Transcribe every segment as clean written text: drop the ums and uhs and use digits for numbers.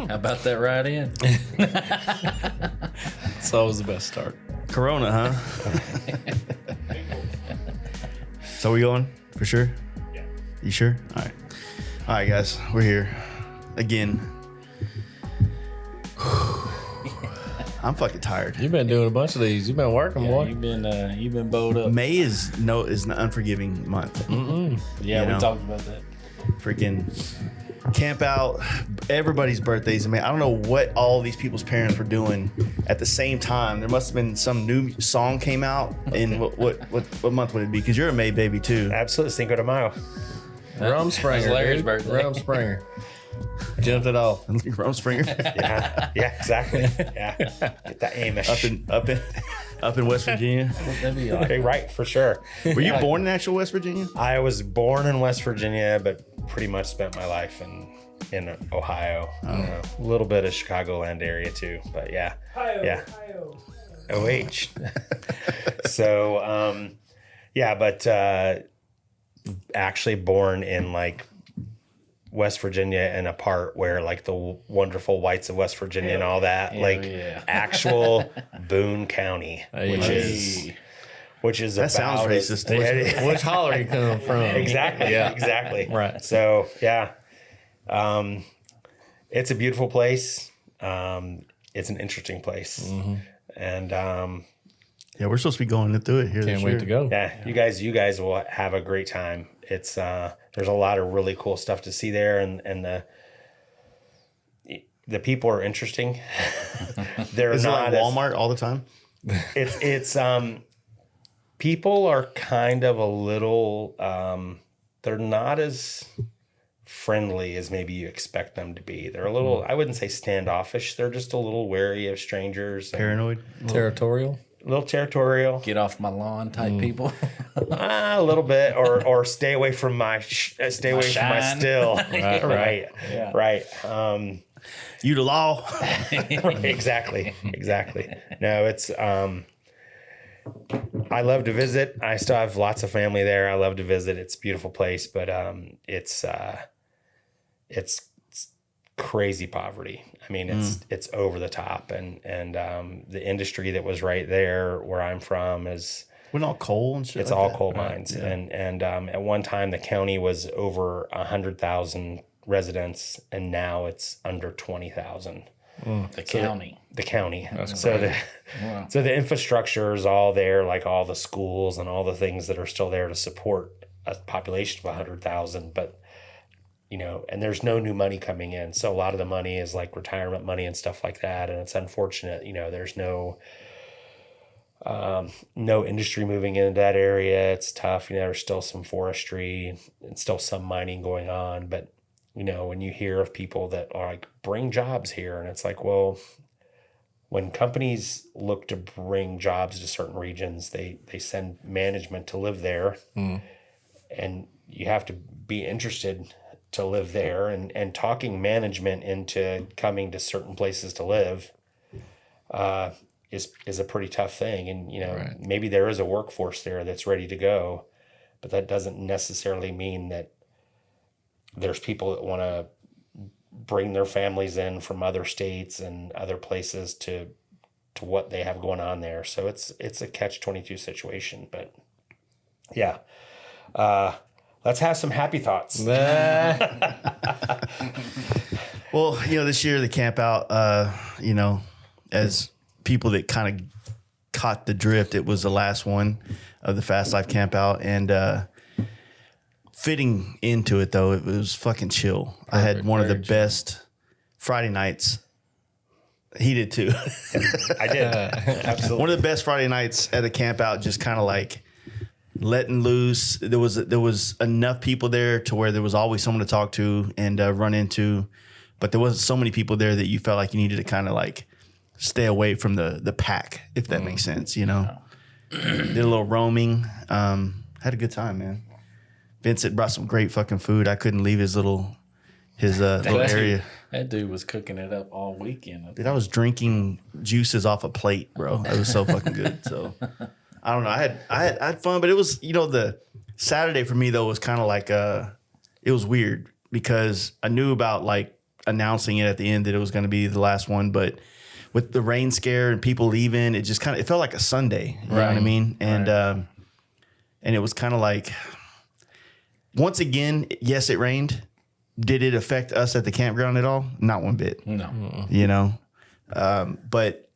How about that ride in? It's always the best start. Corona, huh? So we going for sure? Yeah. You sure? All right, guys, we're here again. I'm fucking tired. You've been doing a bunch of these. You've been working, boy. You've been bowled up. May is an unforgiving month. Yeah, you know. we talked about that. Freaking camp out. Everybody's birthdays. I mean, I don't know what all these people's parents were doing at the same time. There must have been some new song came out in what month would it be? Because you're a May baby too. Absolutely. Cinco de Mayo. Rumspringer, Larry's dude. birthday. Rumspringer. Jumped it off. Rumspringer. Yeah, exactly. Yeah. Get that Amish. up in West Virginia. That'd be like, Hey, right, for sure. Were you born in actual West Virginia? I was born in West Virginia, but pretty much spent my life in Ohio. A little bit of Chicagoland area too, but yeah. Yeah. OH. So, but actually born in like West Virginia in a part where like the wonderful whites of West Virginia and all that, actual Boone County, which is that sounds racist. Which holler you come from? Exactly. Yeah. Exactly. Right. So it's a beautiful place. It's an interesting place, and Yeah, we're supposed to be going through it here. Can't wait to go. yeah, you guys will have a great time. It's there's a lot of really cool stuff to see there, and the people are interesting. They're Is it not like Walmart all the time? It's people are kind of a little they're not as friendly as maybe you expect them to be. They're a little, I wouldn't say standoffish. They're just a little wary of strangers. Paranoid? Territorial. A little territorial. get off my lawn type people. A little bit, or stay away from my from my shine. still. Right. Yeah. Right. You the law? Exactly. No, it's I love to visit. I still have lots of family there. I love to visit. It's a beautiful place, but it's crazy poverty. I mean, it's over the top, and the industry that was right there where I'm from is We're all coal and shit. it's like all that. coal mines, and at one time the county was over 100,000 residents, and now it's under 20,000. The county. The county. That's So crazy. so the infrastructure is all there, like all the schools and all the things that are still there to support a population of 100,000, but and there's no new money coming in. So a lot of the money is like retirement money and stuff like that. And it's unfortunate, there's no industry moving into that area. It's tough. There's still some forestry and still some mining going on. But, when you hear of people that are like, bring jobs here, and it's like, well, when companies look to bring jobs to certain regions, they send management to live there. And you have to be interested to live there, and talking management into coming to certain places to live is a pretty tough thing. And maybe there is a workforce there that's ready to go, but that doesn't necessarily mean that there's people that want to bring their families in from other states and other places to what they have going on there. So it's a catch-22 situation. But yeah, let's have some happy thoughts. Well, this year the camp out, as people that kind of caught the drift, it was the last one of the Fast Life Campout, and fitting into it though, it was fucking chill. I had one of the best Friday nights. He did too. I did. Absolutely. One of the best Friday nights at the camp out, just kind of like letting loose. There was enough people there to where there was always someone to talk to and run into, but there wasn't so many people there that you felt like you needed to kind of like stay away from the pack, if that makes sense. Did a little roaming. Had a good time, man. Vincent brought some great fucking food. I couldn't leave his little area. That dude was cooking it up all weekend. Dude, I was drinking juices off a plate, bro. It was so fucking good. So I don't know. I had fun, but it was, the Saturday for me though was kind of like it was weird because I knew about like announcing it at the end that it was going to be the last one, but with the rain scare and people leaving, it just it felt like a Sunday. You know what I mean? And and it was kind of like, once again, yes, it rained. Did it affect us at the campground at all? Not one bit. No. You know, but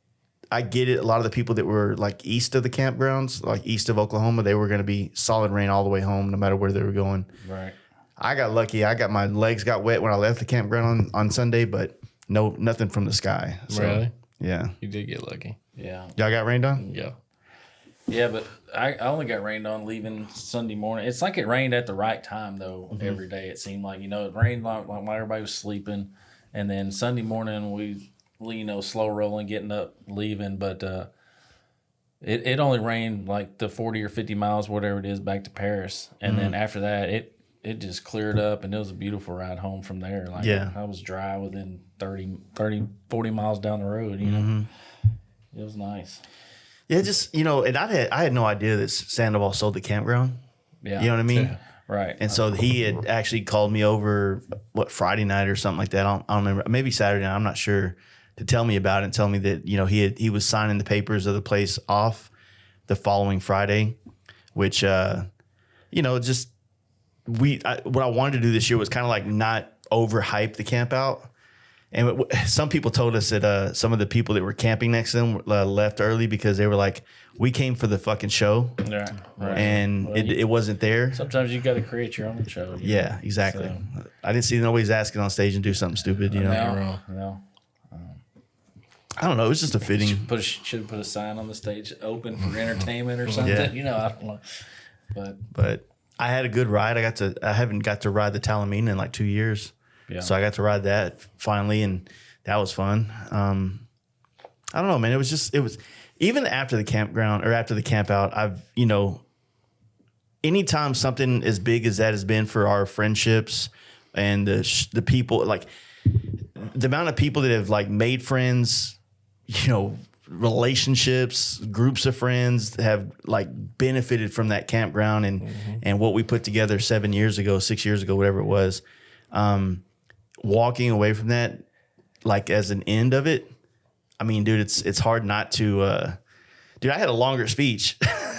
I get it. A lot of the people that were like east of the campgrounds, like east of Oklahoma, they were going to be solid rain all the way home, no matter where they were going. Right. I got lucky. My legs got wet when I left the campground on Sunday, but nothing from the sky. So, Really? Yeah. You did get lucky. Yeah. Y'all got rained on? Yeah. Yeah, but I only got rained on leaving Sunday morning. It's like it rained at the right time, though, Mm-hmm. every day. It seemed like, it rained like while everybody was sleeping. And then Sunday morning, we slow rolling, getting up, leaving. But it only rained like the 40 or 50 miles, whatever it is, back to Paris. And then after that, it just cleared up, and it was a beautiful ride home from there. Like, Yeah. I was dry within 40 miles down the road, It was nice. Yeah, just, and I had no idea that Sandoval sold the campground. Yeah. You know what I mean? Yeah. Right. And so he had actually called me over, Friday night or something like that. I don't remember. Maybe Saturday night. I'm not sure. To tell me about it and tell me that, he was signing the papers of the place off the following Friday, which, what I wanted to do this year was kind of like not overhype the camp out. And some people told us that some of the people that were camping next to them left early because they were like, we came for the fucking show. Right. Right. And Well, it wasn't there. Sometimes you got to create your own show. Yeah, exactly. I didn't see nobody's asking on stage and do something stupid, No. I don't know. It was just a fitting. Should have put a sign on the stage, open for entertainment or something. Yeah. I don't know. But I had a good ride. I haven't got to ride the Talamina in like 2 years. Yeah. So I got to ride that finally, and that was fun. I don't know, man. It was even after the campground or after the camp out, anytime something as big as that has been for our friendships and the people, like the amount of people that have like made friends, relationships, groups of friends have like benefited from that campground and what we put together 6 years ago, whatever it was. Walking away from that, like as an end of it, I mean, dude, it's hard not to. Dude, I had a longer speech.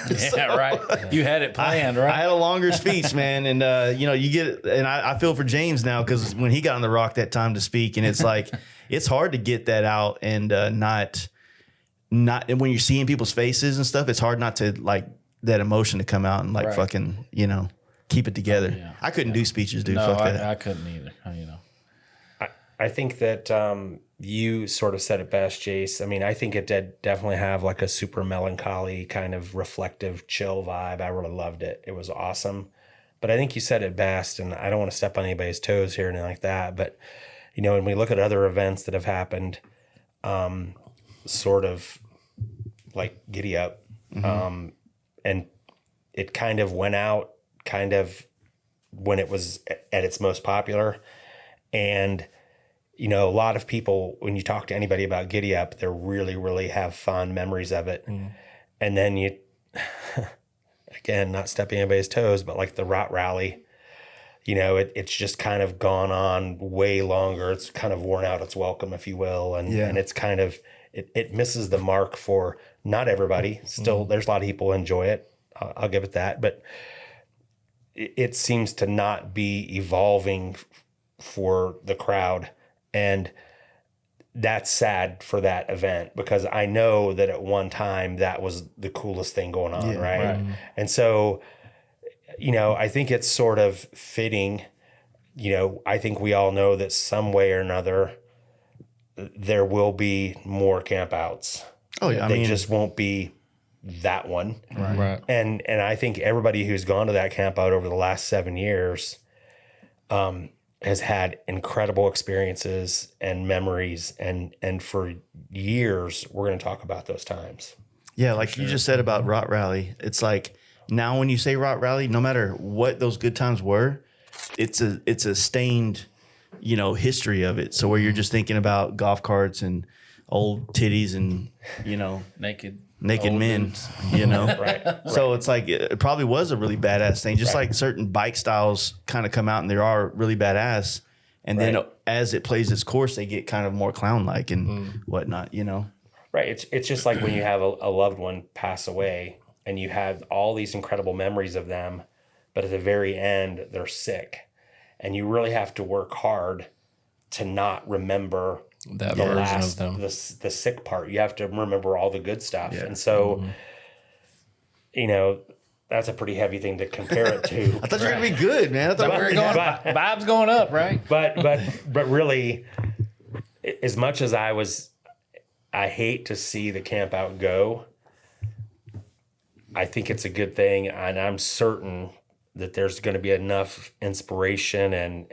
Yeah, right. You had it planned, right? I had a longer speech, man, and you get, and I feel for James now because when he got on the rock that time to speak, and it's like it's hard to get that out and not and when you're seeing people's faces and stuff, it's hard not to like that emotion to come out and like fucking keep it together. Yeah. I couldn't do speeches, dude. No, Fuck that. I couldn't either. I think that you sort of said it best, Jace. I mean, I think it did definitely have like a super melancholy kind of reflective, chill vibe. I really loved it. It was awesome. But I think you said it best, and I don't want to step on anybody's toes here and anything like that. But, when we look at other events that have happened, sort of like Giddy Up, and it kind of went out kind of when it was at its most popular. And a lot of people, when you talk to anybody about Giddy Up, they really, really have fond memories of it. And then you, again, not stepping anybody's toes, but like the Rot Rally, it's just kind of gone on way longer. It's kind of worn out its welcome, if you will. And it's kind of, it misses the mark for not everybody. Still, there's a lot of people who enjoy it. I'll give it that. But it seems to not be evolving for the crowd. And that's sad for that event because I know that at one time that was the coolest thing going on, right? And so, I think it's sort of fitting. I think we all know that some way or another there will be more campouts. Oh yeah, they just won't be that one. Right. And I think everybody who's gone to that campout over the last 7 years, has had incredible experiences and memories, and for years we're going to talk about those times. Yeah, like you just said about Rot Rally, it's like now when you say Rot Rally, no matter what those good times were, it's a stained, history of it. So where you're just thinking about golf carts and old titties and naked old men, dudes. Right. So it's like it probably was a really badass thing. Just like certain bike styles kind of come out and they are really badass. And then as it plays its course, they get kind of more clown-like and whatnot, you know? Right. It's just like when you have a loved one pass away and you have all these incredible memories of them, but at the very end, they're sick. And you really have to work hard to not remember That the version last, of them. the sick part. You have to remember all the good stuff. Yeah. And so, you know, that's a pretty heavy thing to compare it to. I thought you were going to be good, man. I thought we were going vibes going up, right? But really, as much as I hate to see the camp out go, I think it's a good thing. And I'm certain that there's going to be enough inspiration and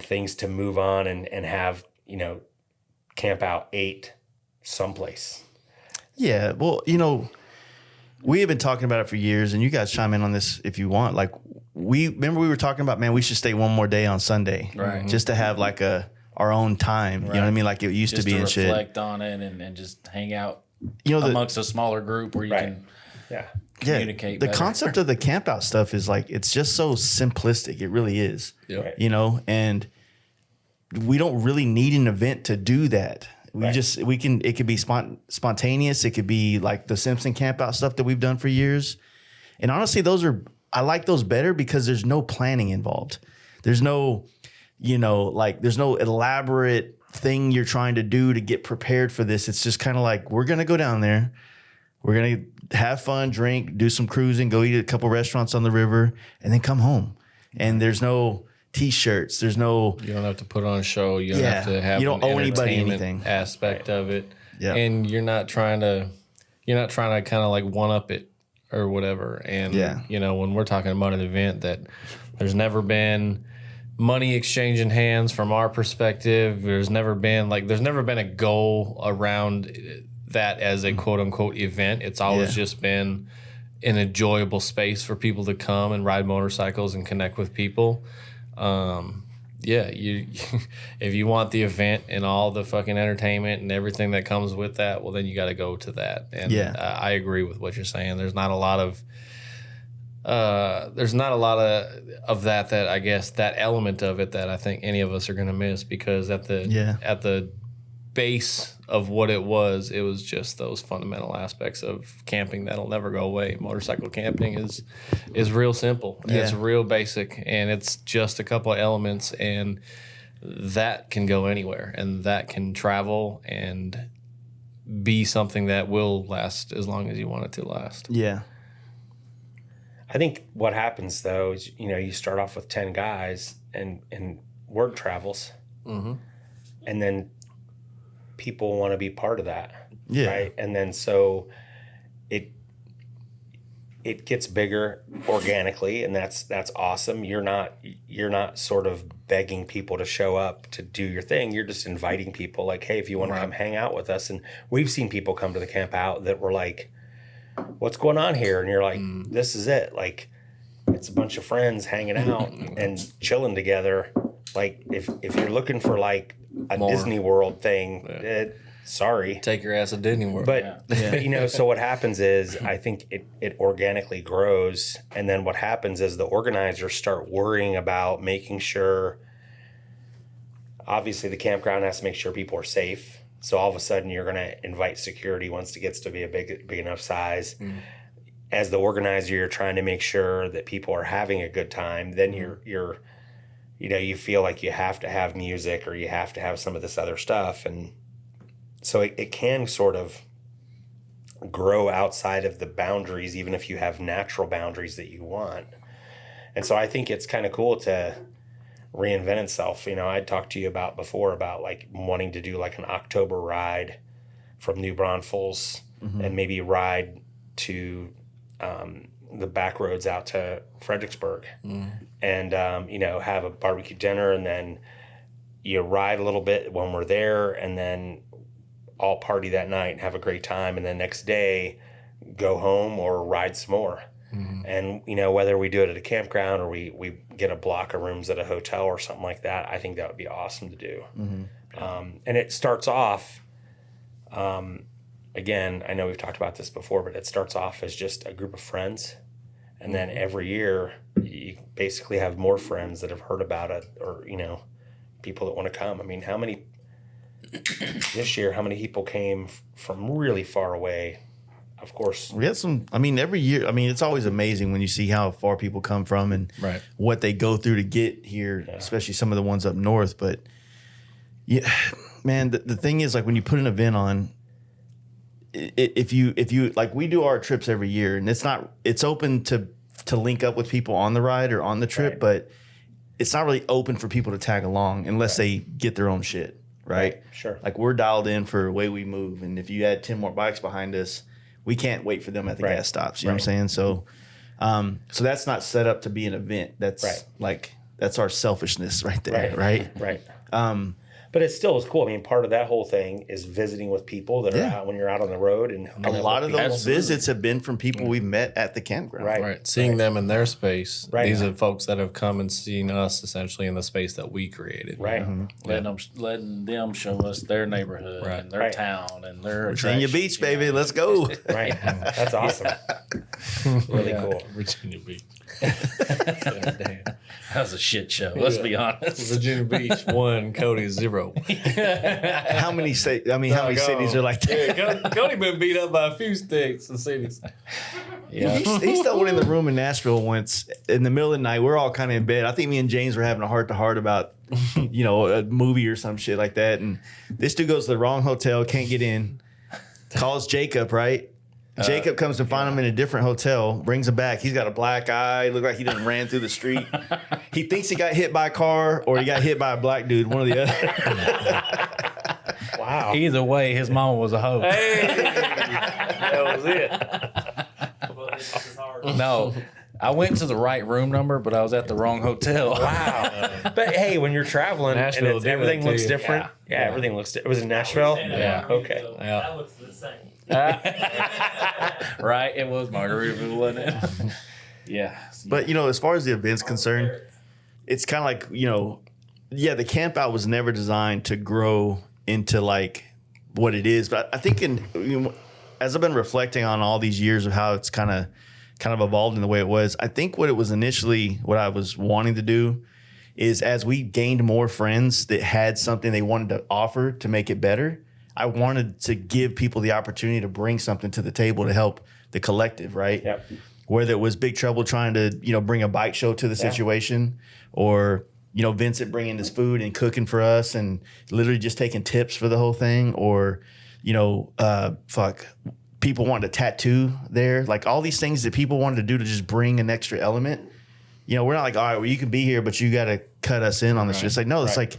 things to move on and have, you know, Camp Out 8 someplace. Yeah. Well, you know, we have been talking about it for years, and you guys chime in on this if you want. Like, we were talking about, man, we should stay one more day on Sunday. Right. Just to have like our own time. Right. You know what I mean? Like it used just to be and shit. Reflect on it and just hang out, you know, amongst a smaller group where you can communicate. The concept of the camp out stuff is like, it's just so simplistic. It really is. Yep. Right. You know, and we don't really need an event to do that. It could be spontaneous. It could be like the Simpson camp out stuff that we've done for years. And honestly, I like those better because there's no planning involved. There's no, you know, like there's no elaborate thing you're trying to do to get prepared for this. It's just kind of like, we're going to go down there. We're going to have fun, drink, do some cruising, go eat at a couple restaurants on the river, and then come home. And there's no T-shirts. There's no. You don't have to put on a show. You don't have to have. You don't owe anybody anything. Aspect of it. Yeah. And you're not trying to kind of like one up it or whatever. And you know, when we're talking about an event that there's never been money exchanging hands from our perspective, there's never been a goal around that as a quote unquote event. It's always just been an enjoyable space for people to come and ride motorcycles and connect with people. You if you want the event and all the fucking entertainment and everything that comes with that, well, then you got to go to that. And I agree with what you're saying. There's not a lot of that I guess that element of it that I think any of us are going to miss, because at the base of what it was just those fundamental aspects of camping that'll never go away. Motorcycle camping is real simple. Yeah. It's real basic, and it's just a couple of elements, and that can go anywhere, and that can travel and be something that will last as long as you want it to last. Yeah. I think what happens though is, you know, you start off with 10 guys and word travels, and then people want to be part of that. Yeah. Right. And then so it gets bigger organically, and that's awesome. You're not sort of begging people to show up to do your thing. You're just inviting people like, hey, if you want to come hang out with us. And we've seen people come to the camp out that were like, what's going on here? And you're like, this is it. Like, it's a bunch of friends hanging out and chilling together. Like if you're looking for like a Disney World thing, sorry. Take your ass to Disney World. But you know, so what happens is I think it organically grows. And then what happens is the organizers start worrying about making sure, obviously the campground has to make sure people are safe. So all of a sudden you're going to invite security once it gets to be a big enough size. As the organizer, you're trying to make sure that people are having a good time. Then you're you know, you feel like you have to have music or you have to have some of this other stuff. And so it can sort of grow outside of the boundaries, even if you have natural boundaries that you want. And so I think it's kind of cool to reinvent itself. You know, I talked to you about before about like wanting to do like an October ride from New Braunfels and maybe ride to the back roads out to Fredericksburg and, you know, have a barbecue dinner, and then you ride a little bit when we're there, and then all party that night and have a great time. And then next day go home or ride some more. And, you know, whether we do it at a campground or we get a block of rooms at a hotel or something like that, I think that would be awesome to do. And it starts off, again, I know we've talked about this before, but it starts off as just a group of friends. And then every year you basically have more friends that have heard about it, or, people that want to come. I mean, this year, how many people came from really far away? Of course. We had some, every year, it's always amazing when you see how far people come from and what they go through to get here, especially some of the ones up north. But yeah, man, the thing is, like, when you put an event on, if you like, we do our trips every year, and it's open to link up with people on the ride or on the trip, but it's not really open for people to tag along unless they get their own shit. Right? Sure. Like, we're dialed in for the way we move. And if you add 10 more bikes behind us, we can't wait for them at the gas stops. You know what I'm saying? So, so that's not set up to be an event. That's that's our selfishness right there. Right. But it still is cool. I mean, part of that whole thing is visiting with people that are out when you're out on the road. And a lot of those visits have been from people we've met at the campground. Right. Seeing them in their space. Right. These are folks that have come and seen us essentially in the space that we created. Right. Letting them show us their neighborhood and their town and their Virginia Beach, baby. Let's go. Right. That's awesome. Really cool. Virginia Beach. Damn. That was a shit show. Let's be honest. Virginia Beach 1, Cody 0. How many cities are like that? Yeah, Cody been beat up by a few states and cities. Yeah, he still went in the room in Nashville once in the middle of the night. We're all kind of in bed. I think me and James were having a heart-to-heart about, a movie or some shit like that. And this dude goes to the wrong hotel, can't get in, calls Jacob, right? Jacob comes to find him in a different hotel, brings him back. He's got a black eye, look like he done ran through the street. He thinks he got hit by a car or he got hit by a black dude, one or the other. Wow. Either way, his mama was a hoe. Hey, that was it. No, I went to the right room number, but I was at the wrong hotel. Wow. But hey, when you're traveling Nashville and everything looks different. Yeah, everything looks different. Was it Nashville? Yeah. Okay. So that looks the same. Right? It was Margaritaville, wasn't it? Yeah. But, as far as the event's concerned, it's kind of like, the camp out was never designed to grow into like what it is. But I think as I've been reflecting on all these years of how it's kind of evolved in the way it was, I think what I was wanting to do is, as we gained more friends that had something they wanted to offer to make it better, I wanted to give people the opportunity to bring something to the table to help the collective, right? Yep. Whether it was Big Trouble trying to, bring a bike show to the situation, or, Vincent bringing his food and cooking for us and literally just taking tips for the whole thing, or, people wanted to tattoo there. Like, all these things that people wanted to do to just bring an extra element. We're not like, all right, well, you can be here, but you got to cut us in on this. It's like, no, it's like,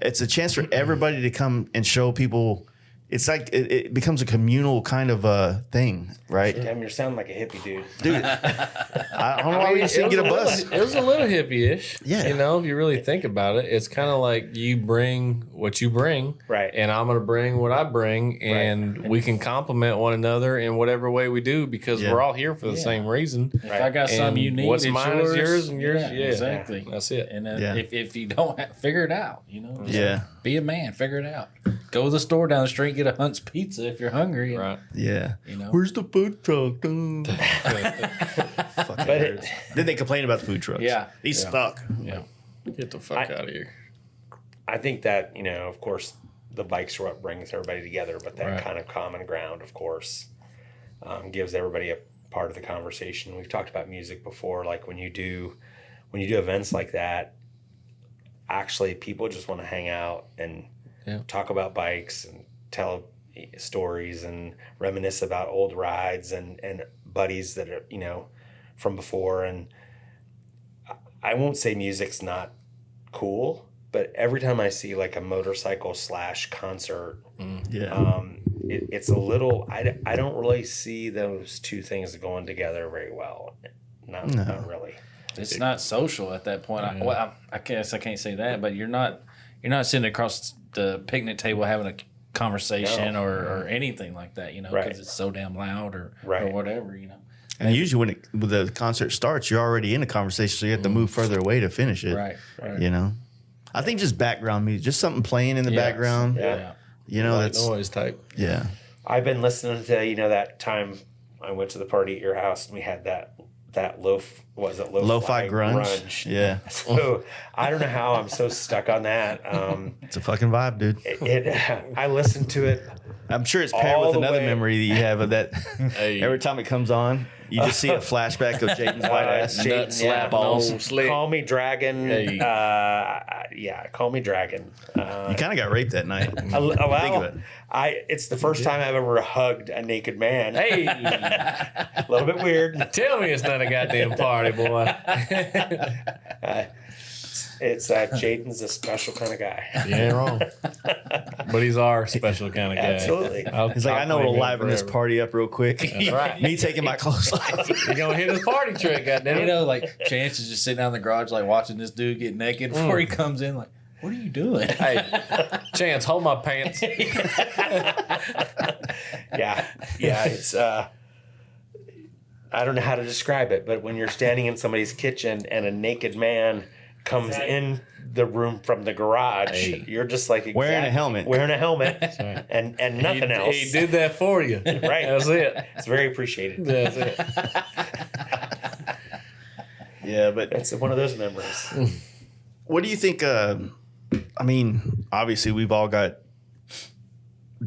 it's a chance for everybody to come and show people. It's like it becomes a communal kind of thing, right? Damn, you're sounding like a hippie Dude, I don't know why we just didn't get a bus. It was a little hippie-ish. Yeah. If you really think about it, it's kind of like you bring what you bring, right? And I'm going to bring what I bring, and we can complement one another in whatever way we do, because we're all here for the same reason. If I got something you need, what's it's mine is yours, and yours, exactly. That's it. And if you don't figure it out, be a man, figure it out. Go to the store down the street, get a Hunt's Pizza if you're hungry. Right. Yeah. You Where's the food truck? But Then they complain about the food trucks. Yeah. He's stuck. Yeah. Get the fuck out of here. I think that, of course, the bikes are what brings everybody together, but that kind of common ground, of course, gives everybody a part of the conversation. We've talked about music before. Like, when you do events like that, actually people just want to hang out and talk about bikes and tell stories and reminisce about old rides and buddies that are, from before. And I won't say music's not cool, but every time I see like a motorcycle / concert, it's a little, I don't really see those two things going together very well. Not really. It's not social at that point. I guess I can't say that, but you're not sitting across the picnic table having a conversation or anything like that, because it's so damn loud or whatever, And usually when the concert starts, you're already in a conversation, so you have to move further away to finish it. Right. I think just background music, just something playing in the background. Yeah. That's noise type. Yeah. I've been listening to, that time I went to the party at your house and we had that that lo-fi grunge. Yeah. So I don't know how I'm so stuck on that. It's a fucking vibe, dude. I listened to it. I'm sure it's paired all with the another way. memory that you have of that. Hey. Every time it comes on, you just see a flashback of Jaden's white ass. Jaden, Nut slap balls. Slick. Call me Dragon. Hey. Call me Dragon. You kind of got raped that night. Think of it. It's the first time I've ever hugged a naked man. Hey, A little bit weird. tell me it's not a goddamn party, boy. It's Jaden's a special kind of guy. You ain't wrong. But he's our special kind of guy. Absolutely. He's like, I know what'll liven this party up real quick. That's right. Me taking my clothes off. You're going to hit his party trick, goddamn. You know, like Chance is just sitting out in the garage, like watching this dude get naked before he comes in. Like, what are you doing? Hey, Chance, hold my pants. Yeah. It's I don't know how to describe it, but when you're standing in somebody's kitchen and a naked man comes in the room from the garage, you're just like Wearing a helmet. and nothing else. He did that for you. Right. That's it. It's very appreciated. That's it. Yeah, but It's one of those memories. what do you think? I mean, obviously, we've all got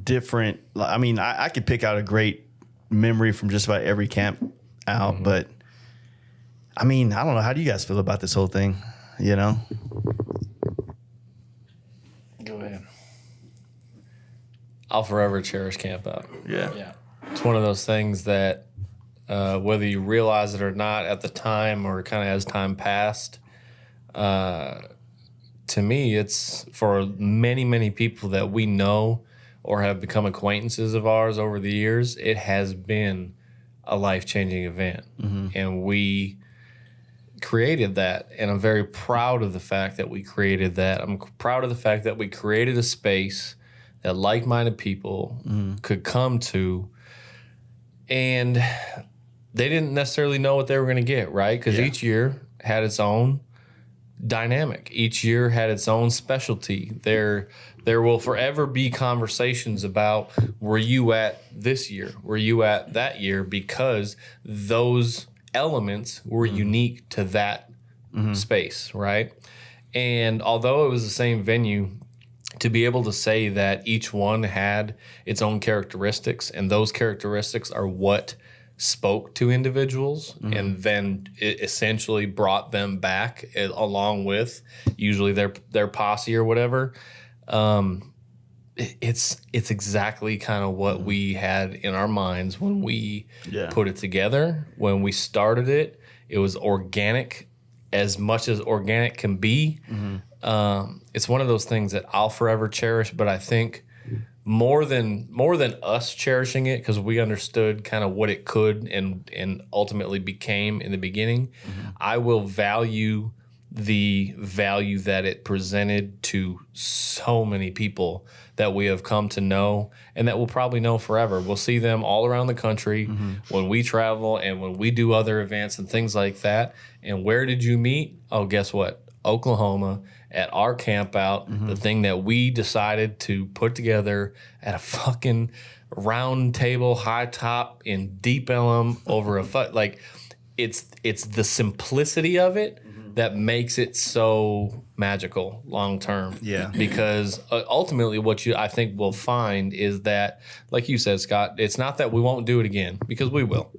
different. I mean, I could pick out a great memory from just about every camp out, but I mean, I don't know. How do you guys feel about this whole thing? You know? Go ahead. I'll forever cherish Campout. Yeah. Yeah. It's one of those things that whether you realize it or not at the time or kind of as time passed, to me, it's for many, many people that we know or have become acquaintances of ours over the years, it has been a life-changing event. And we created that, and I'm very proud of the fact that we created that. I'm proud of the fact that we created a space that like-minded people could come to, and they didn't necessarily know what they were going to get, right? Because each year had its own dynamic. Each year had its own specialty. There will forever be conversations about, were you at this year? Were you at that year? Because those elements were unique to that space, right? And although it was the same venue, to be able to say that each one had its own characteristics, and those characteristics are what spoke to individuals and then it essentially brought them back along with usually their posse or whatever. It's exactly kind of what we had in our minds when we put it together. When we started it, it was organic, as much as organic can be. It's one of those things that I'll forever cherish, but I think more than us cherishing it, because we understood kind of what it could and ultimately became in the beginning, I will value the value that it presented to so many people that we have come to know and that we'll probably know forever. We'll see them all around the country when we travel and when we do other events and things like that. And where did you meet? Oh, guess what? Oklahoma, at our camp out, the thing that we decided to put together at a fucking round table, high top in Deep Ellum over like it's the simplicity of it that makes it so magical long term. Yeah. Because ultimately what I think we'll find is that, like you said, Scott, it's not that we won't do it again, because we will.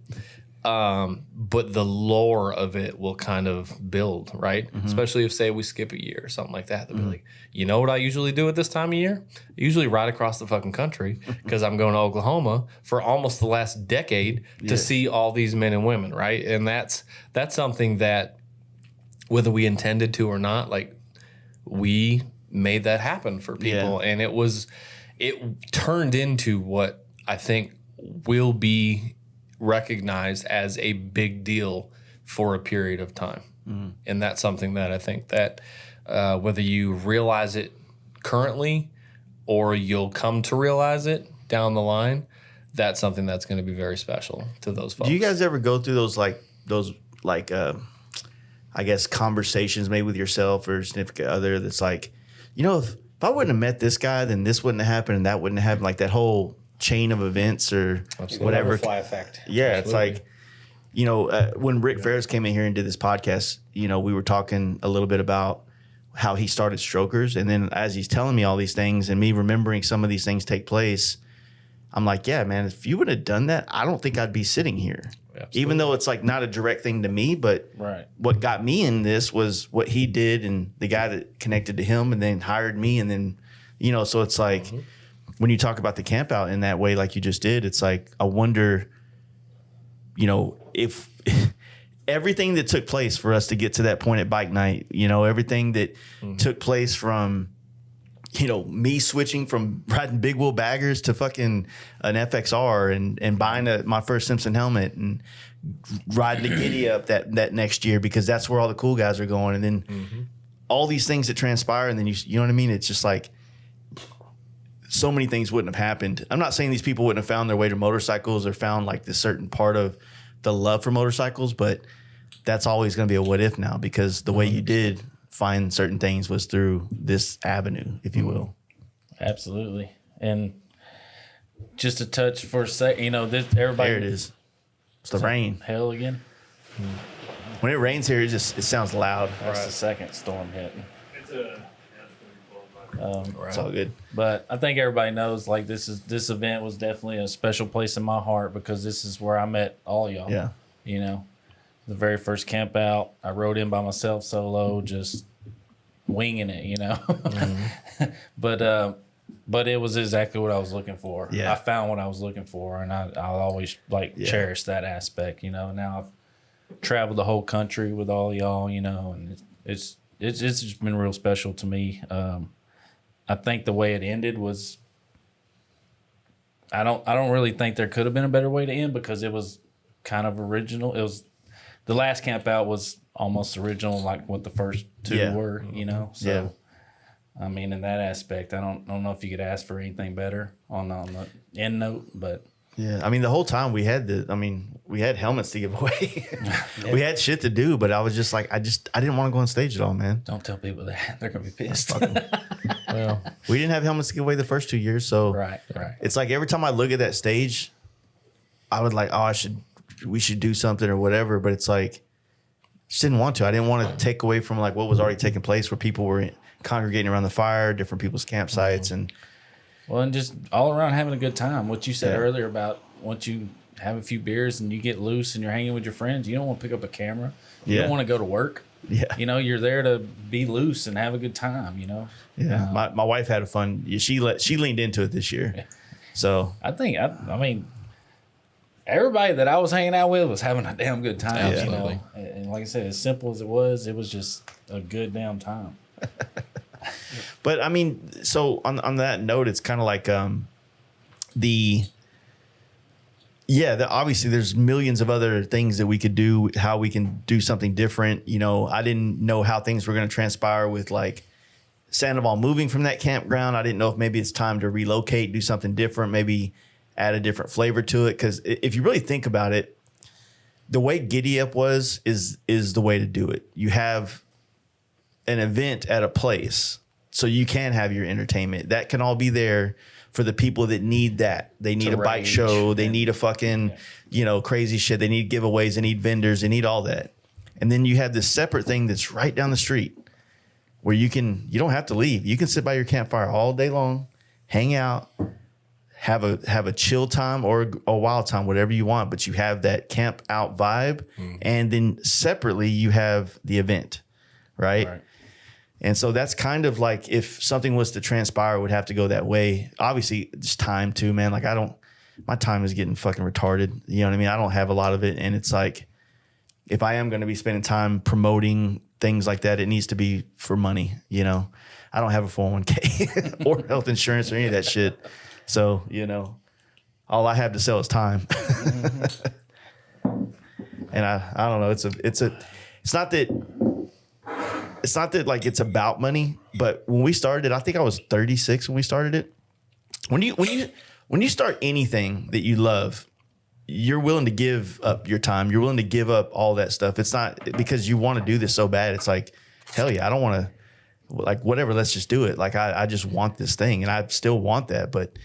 But the lore of it will kind of build, right? Especially if, say, we skip a year or something like that. They'll be like, you know what I usually do at this time of year? I usually ride across the fucking country because I'm going to Oklahoma for almost the last decade to see all these men and women, right? And that's something that, whether we intended to or not, like, we made that happen for people. And it turned into what I think will be recognized as a big deal for a period of time. And that's something that I think that whether you realize it currently or you'll come to realize it down the line, that's something that's going to be very special to those folks. Do you guys ever go through those I guess conversations maybe with yourself or significant other that's like, you know, if I wouldn't have met this guy, then this wouldn't have happened and that wouldn't have happened, like that whole chain of events or whatever. Butterfly effect. Yeah, Absolutely. It's like, when Rick Ferris came in here and did this podcast, we were talking a little bit about how he started Strokers. And then as he's telling me all these things and me remembering some of these things take place, I'm like, yeah, man, if you would have done that, I don't think I'd be sitting here. Absolutely. Even though it's like not a direct thing to me, but what got me in this was what he did and the guy that connected to him and then hired me. And then, so it's like when you talk about the camp out in that way, like you just did, it's like, I wonder, if everything that took place for us to get to that point at bike night, everything that took place from, me switching from riding big wheel baggers to fucking an FXR and buying my first Simpson helmet and riding the giddy up that next year because that's where all the cool guys are going. And then all these things that transpire and then you know what I mean? It's just like so many things wouldn't have happened. I'm not saying these people wouldn't have found their way to motorcycles or found like this certain part of the love for motorcycles, but that's always going to be a what if now because the way you did find certain things was through this avenue, if you will. Absolutely. And just a touch for a sec, everybody. There it is. It's the rain. Hell again. When it rains here, it sounds loud. That's the second storm hitting. It's all good. But I think everybody knows like this event was definitely a special place in my heart because this is where I met all y'all. Yeah. The very first camp out, I rode in by myself solo, just winging it, but it was exactly what I was looking for. Yeah. I found what I was looking for, and I'll always cherish that aspect. Now I've traveled the whole country with all y'all, and it's just been real special to me. I think the way it ended was, I don't really think there could have been a better way to end because it was kind of original. It was. The last camp out was almost original, like what the first two were, So, I mean, in that aspect, I don't know if you could ask for anything better on the end note, but yeah, I mean, the whole time we had helmets to give away. We had shit to do, but I was just like, I didn't want to go on stage at all, man. Don't tell people that; they're gonna be pissed. Well, we didn't have helmets to give away the first 2 years, so right. It's like every time I look at that stage, I would like, we should do something or whatever, but it's like, just didn't want to. I didn't want to take away from like what was already taking place where people were congregating around the fire, different people's campsites and just all around having a good time. What you said earlier about once you have a few beers and you get loose and you're hanging with your friends, you don't want to pick up a camera. You don't want to go to work. Yeah. You're there to be loose and have a good time, Yeah. My wife had a fun, she leaned into it this year. Yeah. So I mean, everybody that I was hanging out with was having a damn good time. Absolutely. And like I said, as simple as it was just a good damn time. But I mean, so on that note, it's kind of like obviously there's millions of other things that we could do, how we can do something different. I didn't know how things were going to transpire with like Sandoval moving from that campground. I didn't know if maybe it's time to relocate, do something different, maybe add a different flavor to it. Because if you really think about it, the way Giddy Up is the way to do it. You have an event at a place, so you can have your entertainment. That can all be there for the people that need that. They need a bike show. They need a fucking, crazy shit. They need giveaways. They need vendors. They need all that. And then you have this separate thing that's right down the street where you don't have to leave. You can sit by your campfire all day long, hang out, have a chill time or a wild time, whatever you want, but you have that camp out vibe. And then separately you have the event, right? And so that's kind of like if something was to transpire, it would have to go that way. Obviously, it's time too, man. Like my time is getting fucking retarded. You know what I mean? I don't have a lot of it. And it's like, if I am going to be spending time promoting things like that, it needs to be for money. I don't have a 401k or health insurance or any of that shit. So, all I have to sell is time. And I don't know. It's not that like it's about money, but when we started, I think I was 36 when we started it. When you start anything that you love, you're willing to give up your time. You're willing to give up all that stuff. It's not because you want to do this so bad. It's like, hell yeah, I don't want to, like, whatever, let's just do it. Like, I just want this thing, and I still want that. But,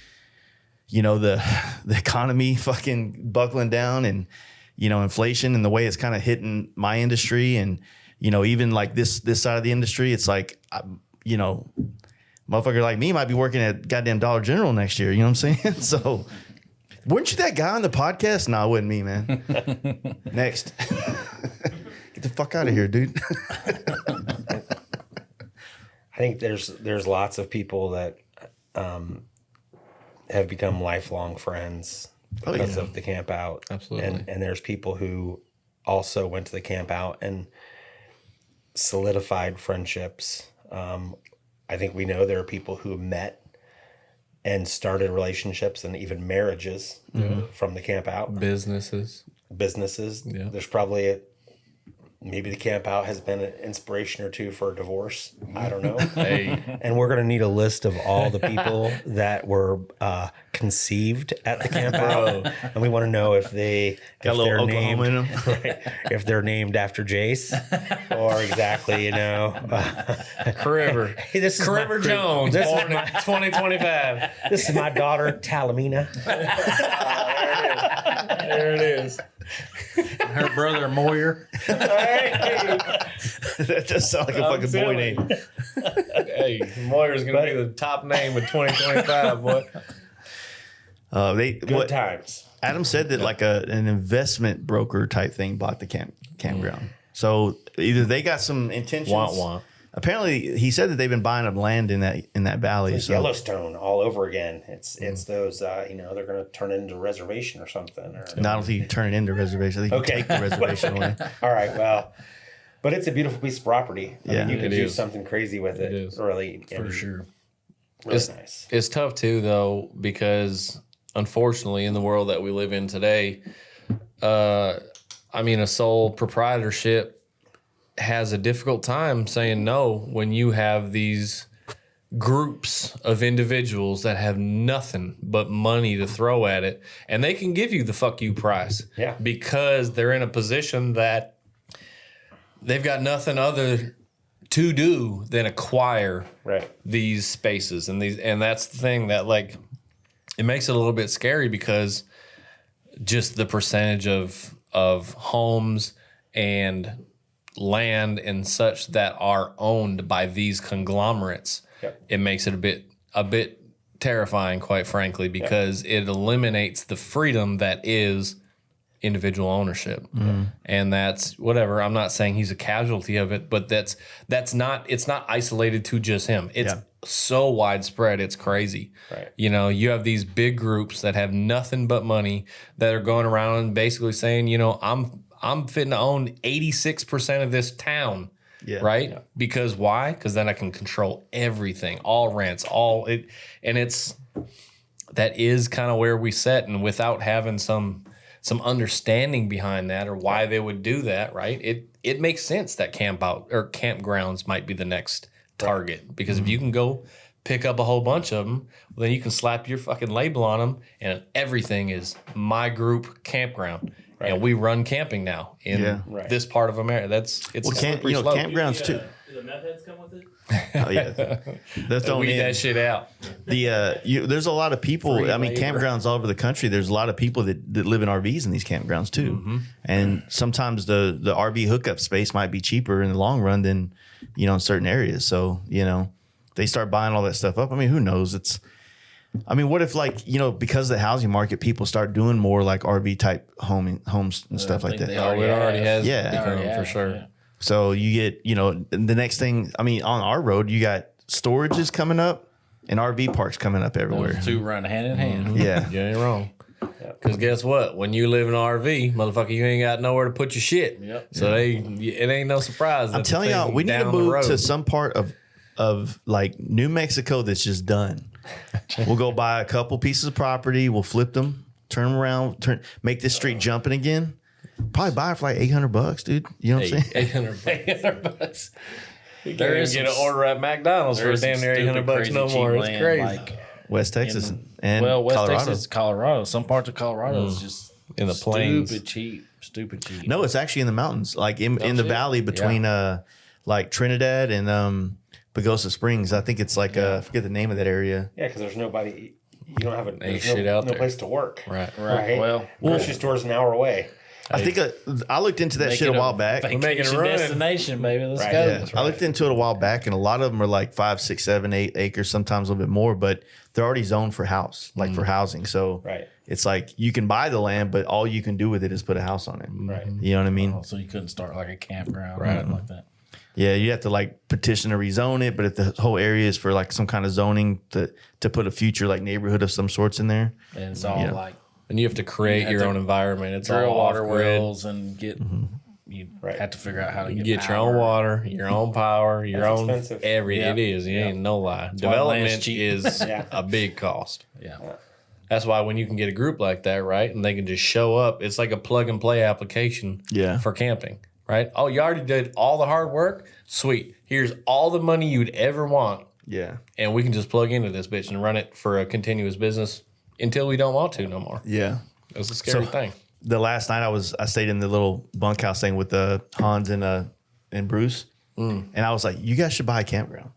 the economy fucking buckling down, and, inflation and the way it's kind of hitting my industry and, even like this side of the industry, it's like, motherfucker like me might be working at goddamn Dollar General next year. You know what I'm saying? So weren't you that guy on the podcast? No, it wasn't me, man. Next. Get the fuck out of here, dude. I think there's lots of people that have become lifelong friends because of the camp out. Absolutely. And there's people who also went to the camp out and solidified friendships. I think we know there are people who met and started relationships and even marriages from the camp out. Businesses. Yeah. There's probably maybe the camp out has been an inspiration or two for a divorce. I don't know. Hey. And we're going to need a list of all the people that were conceived at the camp out. And we want to know if they're named, in them. right, if they're named after Jace or exactly, Carriver. Hey, this is Carriver Jones, born in 2025. This is my daughter, Talamina. There it is. Her brother Moyer. That does sound like a fucking boy name. Hey, Moyer's going to be the top name of 2025, boy. Good times. Adam said that like an investment broker type thing bought the campground. So either they got some intentions. Wah. Apparently, he said that they've been buying up land in that valley. It's Yellowstone all over again. It's those they're going to turn it into a reservation or something. Or No, I don't think you turn it into a reservation. I think you take the reservation away. All right, well, but it's a beautiful piece of property. I mean, you can it do is. something crazy with it. is. Really, For sure. Really nice. It's tough too, though, because unfortunately, in the world that we live in today, a sole proprietorship has a difficult time saying no when you have these groups of individuals that have nothing but money to throw at it, and they can give you the fuck you price. Yeah. Because they're in a position that they've got nothing other to do than acquire these spaces and that's the thing that like it makes it a little bit scary because just the percentage of homes and land and such that are owned by these conglomerates, it makes it a bit terrifying, quite frankly, because it eliminates the freedom that is individual ownership. And that's whatever. I'm not saying he's a casualty of it, but it's not isolated to just him. It's so widespread, it's crazy. Right. You have these big groups that have nothing but money that are going around and basically saying, I'm fitting to own 86% of this town, right? Yeah. Because why? Because then I can control everything, all rents, that is kind of where we set, and without having some understanding behind that or why they would do that, right? It makes sense that campgrounds might be the next target, because if you can go pick up a whole bunch of them, well, then you can slap your fucking label on them, and everything is my group campground. Right. And we run camping now in this part of America. Campgrounds too. Do the meth heads come with it? Oh yeah, that's the weed that shit out. There's a lot of people. Campgrounds all over the country. There's a lot of people that live in RVs in these campgrounds too. And sometimes the RV hookup space might be cheaper in the long run than in certain areas. So they start buying all that stuff up. Who knows? What if because of the housing market, people start doing more like RV type homes and stuff like that? It already has become, for sure. Yeah. So you get, the next thing, on our road, you got storages coming up and RV parks coming up everywhere. Those two run hand in hand. Yeah. You ain't wrong. Because guess what? When you live in an RV, motherfucker, you ain't got nowhere to put your shit. Yep. So it ain't no surprise. I'm telling y'all, we need to move to some part of like New Mexico that's just done. We'll go buy a couple pieces of property. We'll flip them, turn them around, make this street jumping again. Probably buy it for like $800, dude. You know what I'm saying? $800. You can't even get an order at McDonald's for damn near $800 no more. It's crazy. Like West Texas and West Colorado. Texas, Colorado. Some parts of Colorado is just in the plains. Stupid cheap. No, it's actually in the mountains, like in the valley between like Trinidad and Pagosa Springs. I think it's like I forget the name of that area. Yeah, because there's nobody. You don't have shit out no there. Place to work. Right. Well, grocery store's an hour away. I think I looked into that shit a while back. Vacation destination, baby. Let's go. Yeah. I looked into it a while back, and a lot of them are like 5, 6, 7, 8 acres, sometimes a little bit more, but they're already zoned for house, like for housing. So it's like you can buy the land, but all you can do with it is put a house on it. Right. You know what I mean? Oh, so you couldn't start like a campground or anything like that. Yeah, you have to like petition to rezone it, but if the whole area is for like some kind of zoning to put a future like neighborhood of some sorts in there. And it's all like. And you have to create your own environment. It's Drill all water grid. wells and get you have to figure out how to Get power. your own water, your own power, your own expensive. everything. Yeah. It is. You ain't no lie. land's Development cheap. is a big cost. Yeah. That's why when you can get a group like that, right, and they can just show up, it's like a plug and play application for camping, right? Oh, you already did all the hard work? Sweet. Here's all the money you'd ever want. Yeah. And we can just plug into this bitch and run it for a continuous business until we don't want to no more. Yeah. That's a scary thing. The last night I stayed in the little bunkhouse thing with Hans and Bruce, and I was like, "You guys should buy a campground."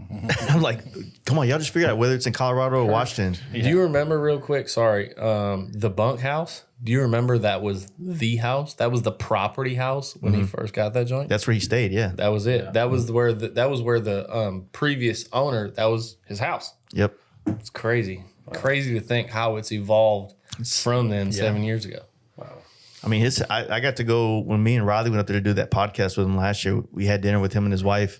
And I'm like, "Come on, y'all just figure out whether it's in Colorado or Washington." Do you remember real quick? Sorry, the bunkhouse. Do you remember that was the house? That was the property house when he first got that joint. That's where he stayed. Yeah. That was it. That was where the previous owner. That was his house. Yep. It's crazy. Crazy to think how it's evolved from then 7 years ago. I mean, I got to go when me and Riley went up there to do that podcast with him last year. We had dinner with him and his wife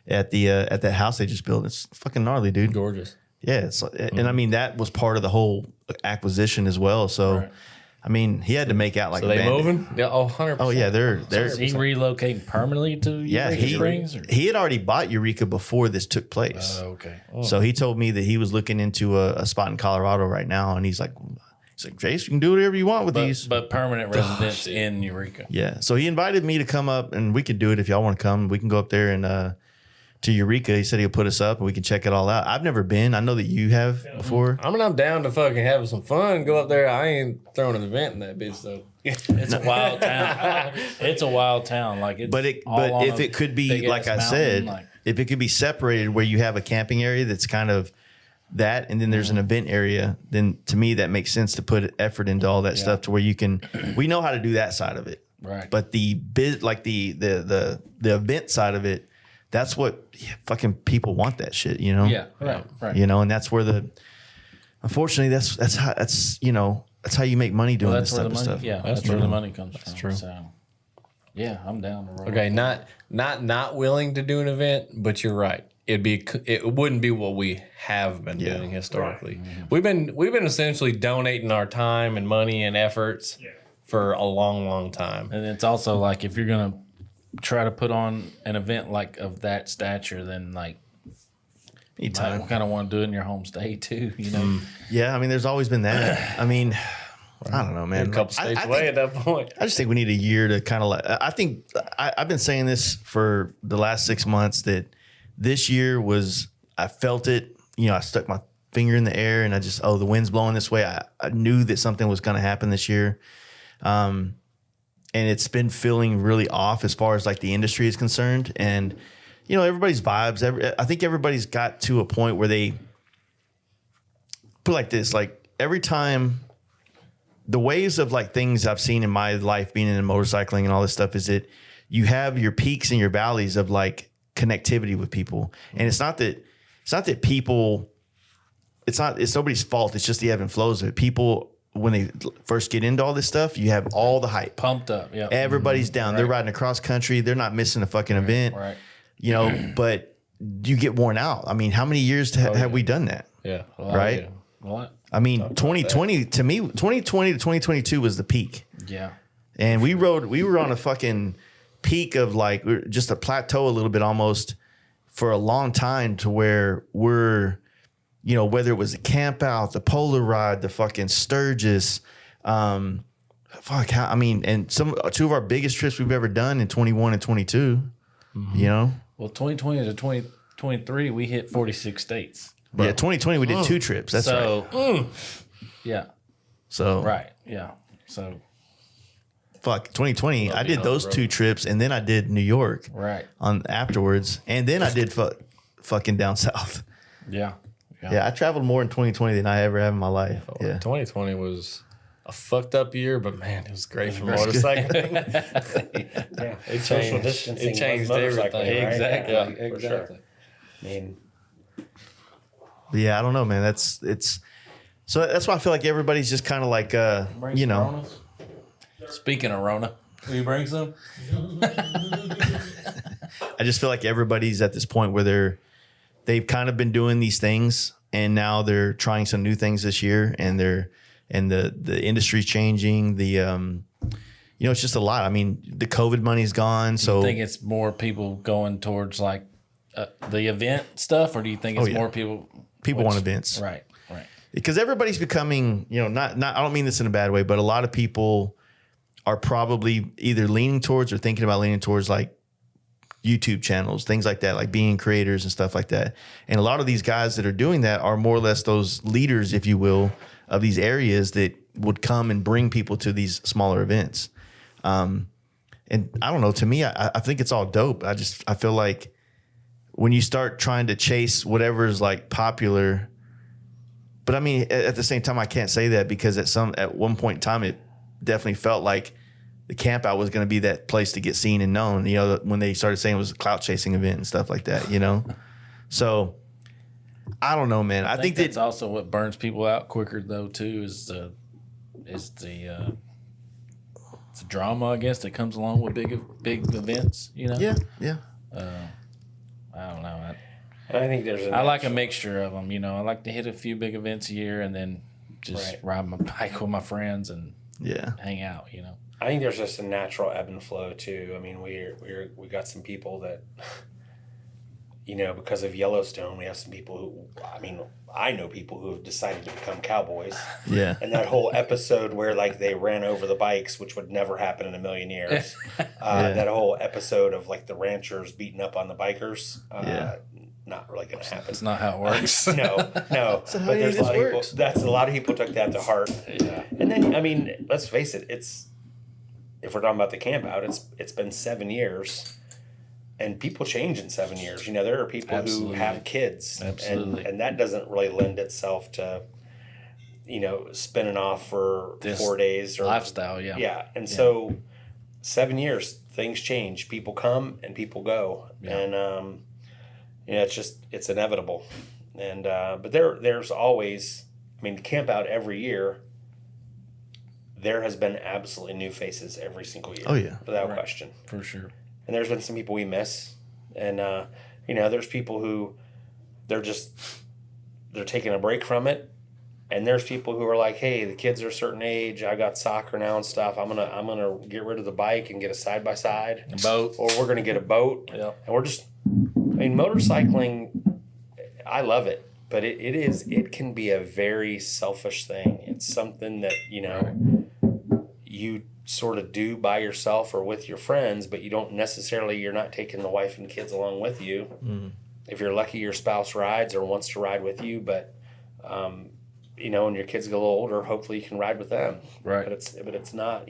at that house they just built. It's fucking gnarly, dude. Gorgeous. Yeah, and I mean that was part of the whole acquisition as well. So, I mean, he had to make out like So a they bandit. moving? Yeah. Oh, 100%. Oh yeah, they're Is he relocating permanently to Eureka Springs? Or? he had already bought Eureka before this took place. Okay. So he told me that he was looking into a spot in Colorado right now, and he's like, Jace, you can do whatever you want with these. But permanent residence in Eureka. Yeah. So he invited me to come up, and we could do it if y'all want to come. We can go up there and to Eureka. He said he'll put us up, and we can check it all out. I've never been. I know that you have before. I mean, I'm down to fucking have some fun. Go up there. I ain't throwing an event in that bitch though. It's a wild town. It's a wild town. Like it's But if it could be, like I said, if it could be separated where you have a camping area that's kind of that, and then there's an event area, then to me that makes sense to put effort into all that stuff to where you can. We know how to do that side of it, right? But the event side of it, that's what fucking people want. That shit, you know. Yeah, right. You know, and that's where unfortunately that's how you make money doing this type of stuff. Yeah, that's where the money comes from. True. So, yeah, I'm down to roll. Okay, not willing to do an event, but you're right. It wouldn't be what we have been doing historically. Right. Mm-hmm. We've been essentially donating our time and money and efforts for a long time. And it's also like if you're gonna try to put on an event like of that stature, then like you kind of want to do it in your home state too. You know? Yeah, I mean, there's always been that. I mean, I don't know, man. You're a couple states away at that point. I just think we need a year to kind of like. I think I've been saying this for the last 6 months that. This year I felt it, I stuck my finger in the air and I just, the wind's blowing this way. I knew that something was going to happen this year. And it's been feeling really off as far as like the industry is concerned. And, everybody's vibes, I think everybody's got to a point where they put it like this, like every time the waves of like things I've seen in my life being in motorcycling and all this stuff is that you have your peaks and your valleys of like, connectivity with people, and it's not that people, it's nobody's fault. It's just the ebb and flows of it. People, when they first get into all this stuff, you have all the hype pumped up. Yeah, everybody's down. Right. They're riding across country. They're not missing a fucking event. Right. But you get worn out. I mean, how many years have we done that? Yeah. Right. What? I mean, 2020 to me, 2020 to 2022 was the peak. Yeah. And we were on a fucking peak of like just a plateau a little bit almost for a long time to where we're, whether it was the camp out, the polar ride, the fucking Sturgis, and two of our biggest trips we've ever done in 21 and 22, Well, 2020 to 2023, we hit 46 states. Bro. Yeah, 2020 we did 2 trips. That's right. Yeah. So. Right. Yeah. So. Fuck, 2020, I did those 2 trips, and then I did New York on afterwards, and then I did fucking down south. Yeah. Yeah, I traveled more in 2020 than I ever have in my life. Yeah. 2020 was a fucked up year, but man, it was great for motorcycling. Yeah, it's social distancing. It changed motorcycling, everything. right? Exactly. Yeah, Exactly. for sure. I mean, Yeah, I don't know, man. So that's why I feel like everybody's just kind of like, you know. Coronas? Speaking of Rona, will you bring some? I just feel like everybody's at this point where they've kind of been doing these things, and now they're trying some new things this year, and the industry's changing. It's just a lot. I mean, the COVID money's gone. So Do you think it's more people going towards like the event stuff, or do you think it's more people want events, Right. Because everybody's becoming, not. I don't mean this in a bad way, but a lot of people are probably either leaning towards or thinking about leaning towards like YouTube channels, things like that, like being creators and stuff like that. And a lot of these guys that are doing that are more or less those leaders, if you will, of these areas that would come and bring people to these smaller events. And I don't know, to me, I think it's all dope. I feel like when you start trying to chase whatever is like popular, but I mean, at the same time, I can't say that because at one point in time, it definitely felt like the campout was going to be that place to get seen and known, when they started saying it was a clout chasing event and stuff like that, So I don't know, man. I think that's also what burns people out quicker though too, is the drama, I guess, that comes along with big events, Yeah. I don't know. I think there's I like a mixture of them, I like to hit a few big events a year and then just ride my bike with my friends and hang out, I think there's just a natural ebb and flow too. I mean, we got some people that, because of Yellowstone, we have some people who, I know people who have decided to become cowboys. Yeah. And that whole episode where like they ran over the bikes, which would never happen in a million years. That whole episode of like the ranchers beating up on the bikers. Not really going to happen. That's not how it works. No. But there's a lot of people. A lot of people took that to heart. Yeah. And then, let's face it. If we're talking about the camp out, it's been 7 years, and people change in 7 years. There are people who have kids, and that doesn't really lend itself to, spinning off for This 4 days or lifestyle. Yeah. Yeah, and so 7 years, things change. People come and people go, and it's inevitable. And but there's always, the camp out every year. There has been absolutely new faces every single year. Oh yeah, without question, for sure. And there's been some people we miss, and there's people who they're taking a break from it, and there's people who are like, hey, the kids are a certain age. I got soccer now and stuff. I'm gonna get rid of the bike and get a side by side, A boat, or we're gonna get a boat. Yeah. And we're just, motorcycling. I love it. But it can be a very selfish thing. It's something that, you sort of do by yourself or with your friends, but you're not taking the wife and kids along with you. Mm-hmm. If you're lucky, your spouse rides or wants to ride with you, but, when your kids get a little older, hopefully you can ride with them. Right. But it's not,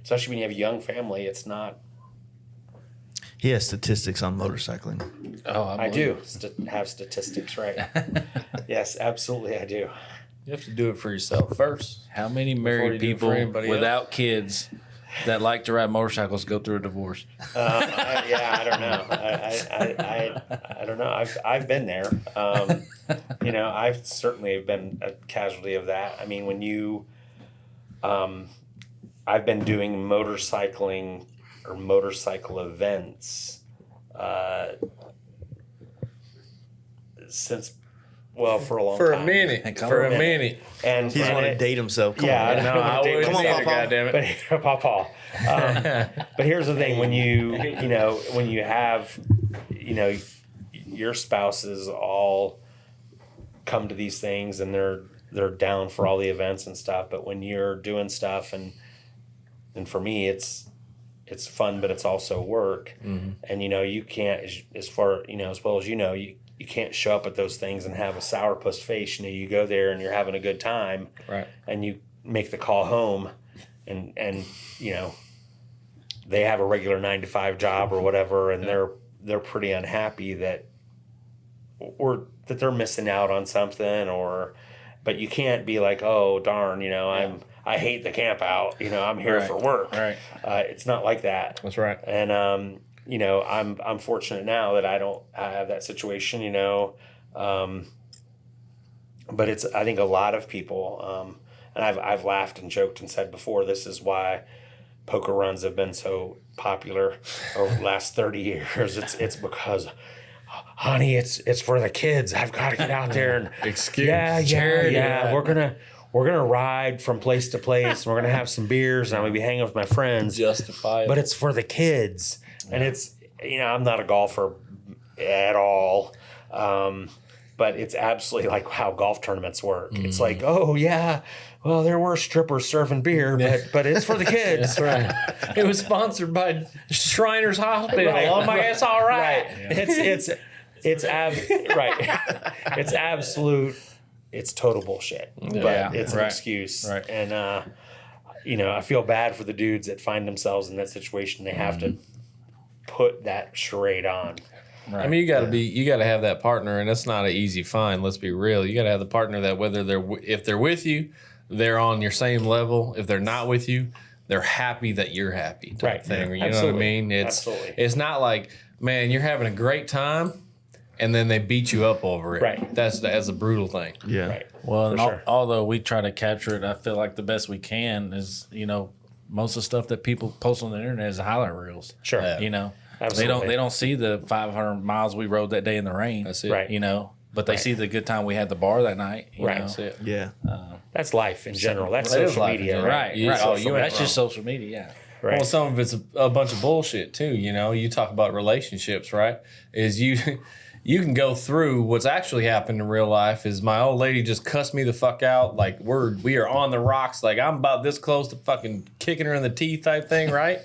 especially when you have a young family, it's not. He has statistics on motorcycling. Oh, I do have statistics, right? Yes, absolutely, I do. You have to do it for yourself first. How many married people without kids that like to ride motorcycles go through a divorce? I don't know. I don't know. I've been there. I've certainly been a casualty of that. When you, I've been doing motorcycling or motorcycle events since, for a long time. For a minute. And he's want to date himself. Come on, I wouldn't come on, either, Papa. goddammit. But Papa. But here's the thing: when you have, your spouses all come to these things and they're down for all the events and stuff. But when you're doing stuff and for me, it's fun, but it's also work. Mm-hmm. And you can't, as well as you can't show up at those things and have a sourpuss face. You go there and you're having a good time, right? And you make the call home, and they have a regular 9-to-5 job or whatever, and they're pretty unhappy that they're missing out on something, but you can't be like, oh darn, I hate the camp out. You know, I'm here for work. Right. It's not like that. That's right. And you know, I'm fortunate now that I have that situation. You know, but I think a lot of people, and I've laughed and joked and said before, this is why poker runs have been so popular over the last 30 years. It's because, honey, it's for the kids. I've got to get out there and yeah. We're gonna ride from place to place. We're gonna have some beers, and I'm gonna be hanging with my friends. Justify it. But it's for the kids, and it's, you know, I'm not a golfer at all. But it's absolutely like how golf tournaments work. It's like, oh yeah, well, there were strippers serving beer, but it's for the kids. That's right. It was sponsored by Shriners Hospital. Right. Oh my God, it's all right. It's It's absolute. It's total bullshit. But it's an excuse. Right. And you know, I feel bad for the dudes that find themselves in that situation. They have to put that charade on. Right. I mean, you got to have that partner, and it's not an easy find. Let's be real. You got to have the partner that if they're with you, they're on your same level. If they're not with you, they're happy that you're happy. Type thing. You know what I mean? It's not like, man, you're having a great time, and then they beat you up over it. Right. That's a brutal thing. Yeah. Right. Well, although we try to capture it, I feel like the best we can is, you know, most of the stuff that people post on the internet is highlight reels. Sure. Yeah. You know, Absolutely. they don't see the 500 miles we rode that day in the rain. That's it. Right. You know, but they see the good time we had at the bar that night. You Right. know? That's it. Yeah. That's life in general. That's That is social life in media, general. right? Right. Right. social Oh, that's media. just social media. Yeah. Right. Well, some of it's a bunch of bullshit too. You know, you talk about relationships, right? Is you can go through what's actually happened in real life. Is my old lady just cussed me the fuck out? Like we are on the rocks. Like I'm about this close to fucking kicking her in the teeth type thing, right?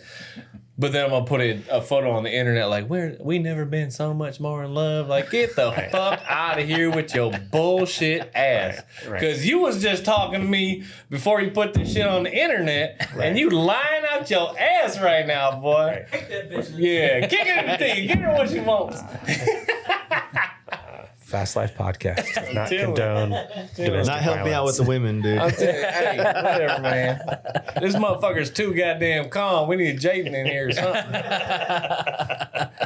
But then I'm gonna put a photo on the internet like we never been so much more in love. Like get the fuck out of here with your bullshit ass. Right. Cause you was just talking to me before you put this shit on the internet, and you lying out your ass right now, boy. Kick that bitch. Yeah, kick her in the teeth. Give her what she wants. Fast Life Podcast does not telling condone domestic Not help me out with the women, dude. I'm telling you, hey, whatever, man. This motherfucker's too goddamn calm. We need Jaden in here or something.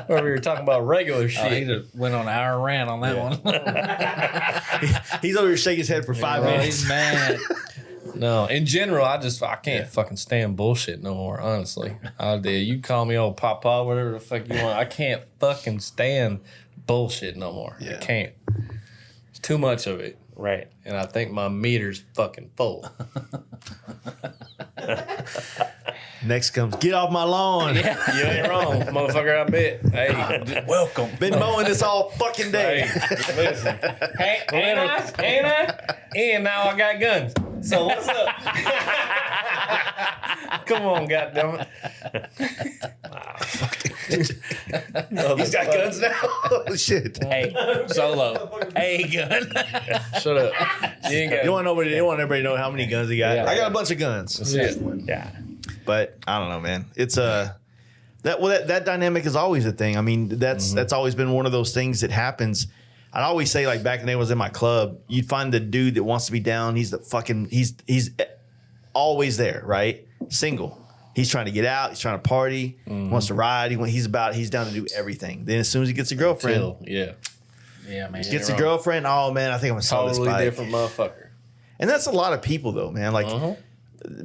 Or we were talking about regular He shit. just went on an hour rant on that one. He's over here shaking his head for 5 minutes. He's mad. No, in general, I can't fucking stand bullshit no more, honestly. You call me old papa, whatever the fuck you want. I can't fucking stand bullshit no more. I can't. It's too much of it. Right. And I think my meter's fucking full. Next comes, get off my lawn. You ain't wrong, motherfucker, I bet. Hey, welcome. Been mowing this all fucking day. Hey, listen. Hey, ain't I? And now I got guns. So what's up? Come on, goddammit. He's got guns now. Oh, shit. Hey, solo. Hey, gun. Shut up. You ain't got You want everybody to know how many guns he got? Yeah. I got a bunch of guns. Yeah. But I don't know, man. It's that dynamic is always a thing. I mean, that's always been one of those things that happens. I'd always say, like, back in the day, I was in my club, you'd find the dude that wants to be down. He's he's always there, right? Single. He's trying to get out. He's trying to party. Wants to ride. He's down to do everything. Then as soon as he gets a girlfriend, yeah. Yeah, man. gets a girlfriend. Oh man, I think I'm gonna sell this Totally bike. different motherfucker. And that's a lot of people, though, man. Like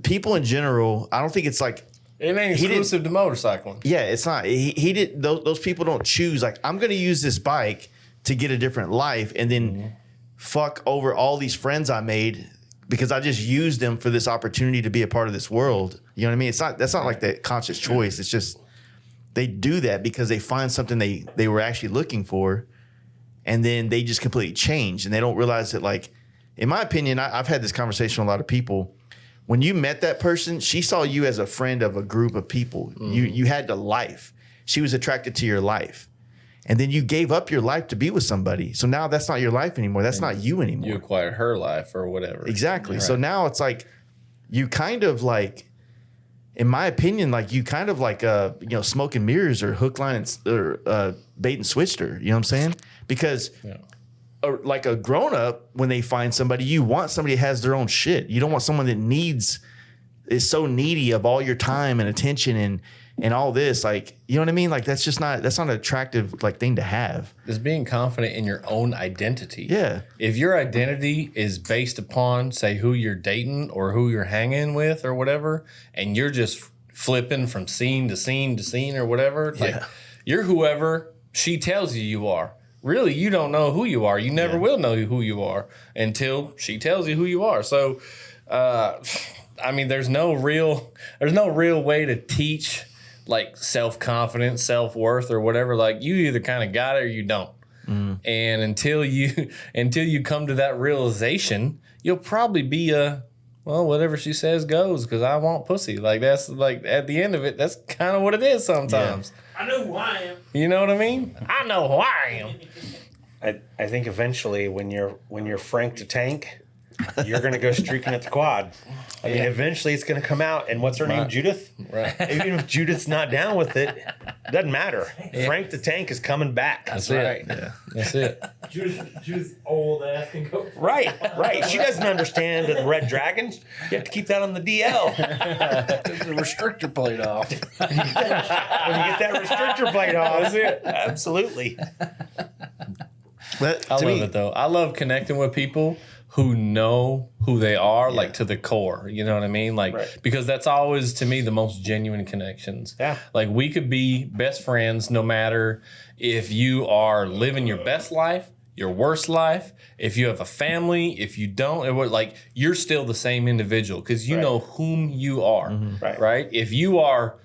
people in general. I don't think it's like. It ain't exclusive to motorcycling. Yeah, it's not. He did. Those people don't choose. Like, I'm going to use this bike to get a different life, and then fuck over all these friends I made because I just used them for this opportunity to be a part of this world. You know what I mean? That's not like the conscious choice. It's just they do that because they find something they were actually looking for, and then they just completely change, and they don't realize that. Like, in my opinion, I've had this conversation with a lot of people. When you met that person, she saw you as a friend of a group of people. You had the life. She was attracted to your life. And then you gave up your life to be with somebody. So now that's not your life anymore. That's not you anymore. You acquired her life or whatever. Exactly. Right. So now it's like you kind of like, in my opinion, like you kind of like smoke and mirrors or hook, line, or bait and switched her. You know what I'm saying? Because like a grown up, when they find somebody, you want somebody that has their own shit. You don't want someone that needs is so needy of all your time and attention and all this, like, you know what I mean? Like, that's not an attractive like thing to have. Is being confident in your own identity. Yeah. If your identity is based upon, say, who you're dating or who you're hanging with or whatever, and you're just flipping from scene to scene to scene or whatever, like you're whoever she tells you are. Really, you don't know who you are. You never will know who you are until she tells you who you are. So, I mean, there's no real way to teach like self-confidence, self-worth or whatever. Like, you either kind of got it or you don't. And until you come to that realization, you'll probably be well, whatever she says goes, because I want pussy. Like, that's like, at the end of it, that's kind of what it is sometimes. I know who I am. You know what I mean? I know who I am. I think eventually when you're Frank the Tank, you're gonna go streaking at the quad. I mean, eventually it's gonna come out. And what's her name? Judith. Right. Even if Judith's not down with it, doesn't matter. Frank the Tank is coming back. That's right. Yeah. That's it. Judith's old ass can go. Right. She doesn't understand the Red Dragons. You have to keep that on the DL. Take the restrictor plate off. When you get that restrictor plate off, that's it. Absolutely. But I love it though. I love connecting with people who know who they are, like to the core. You know what I mean? Like, because that's always to me the most genuine connections. Yeah. Like, we could be best friends no matter if you are living your best life, your worst life, if you have a family, if you don't, like, you're still the same individual because you know whom you are. Right. If you are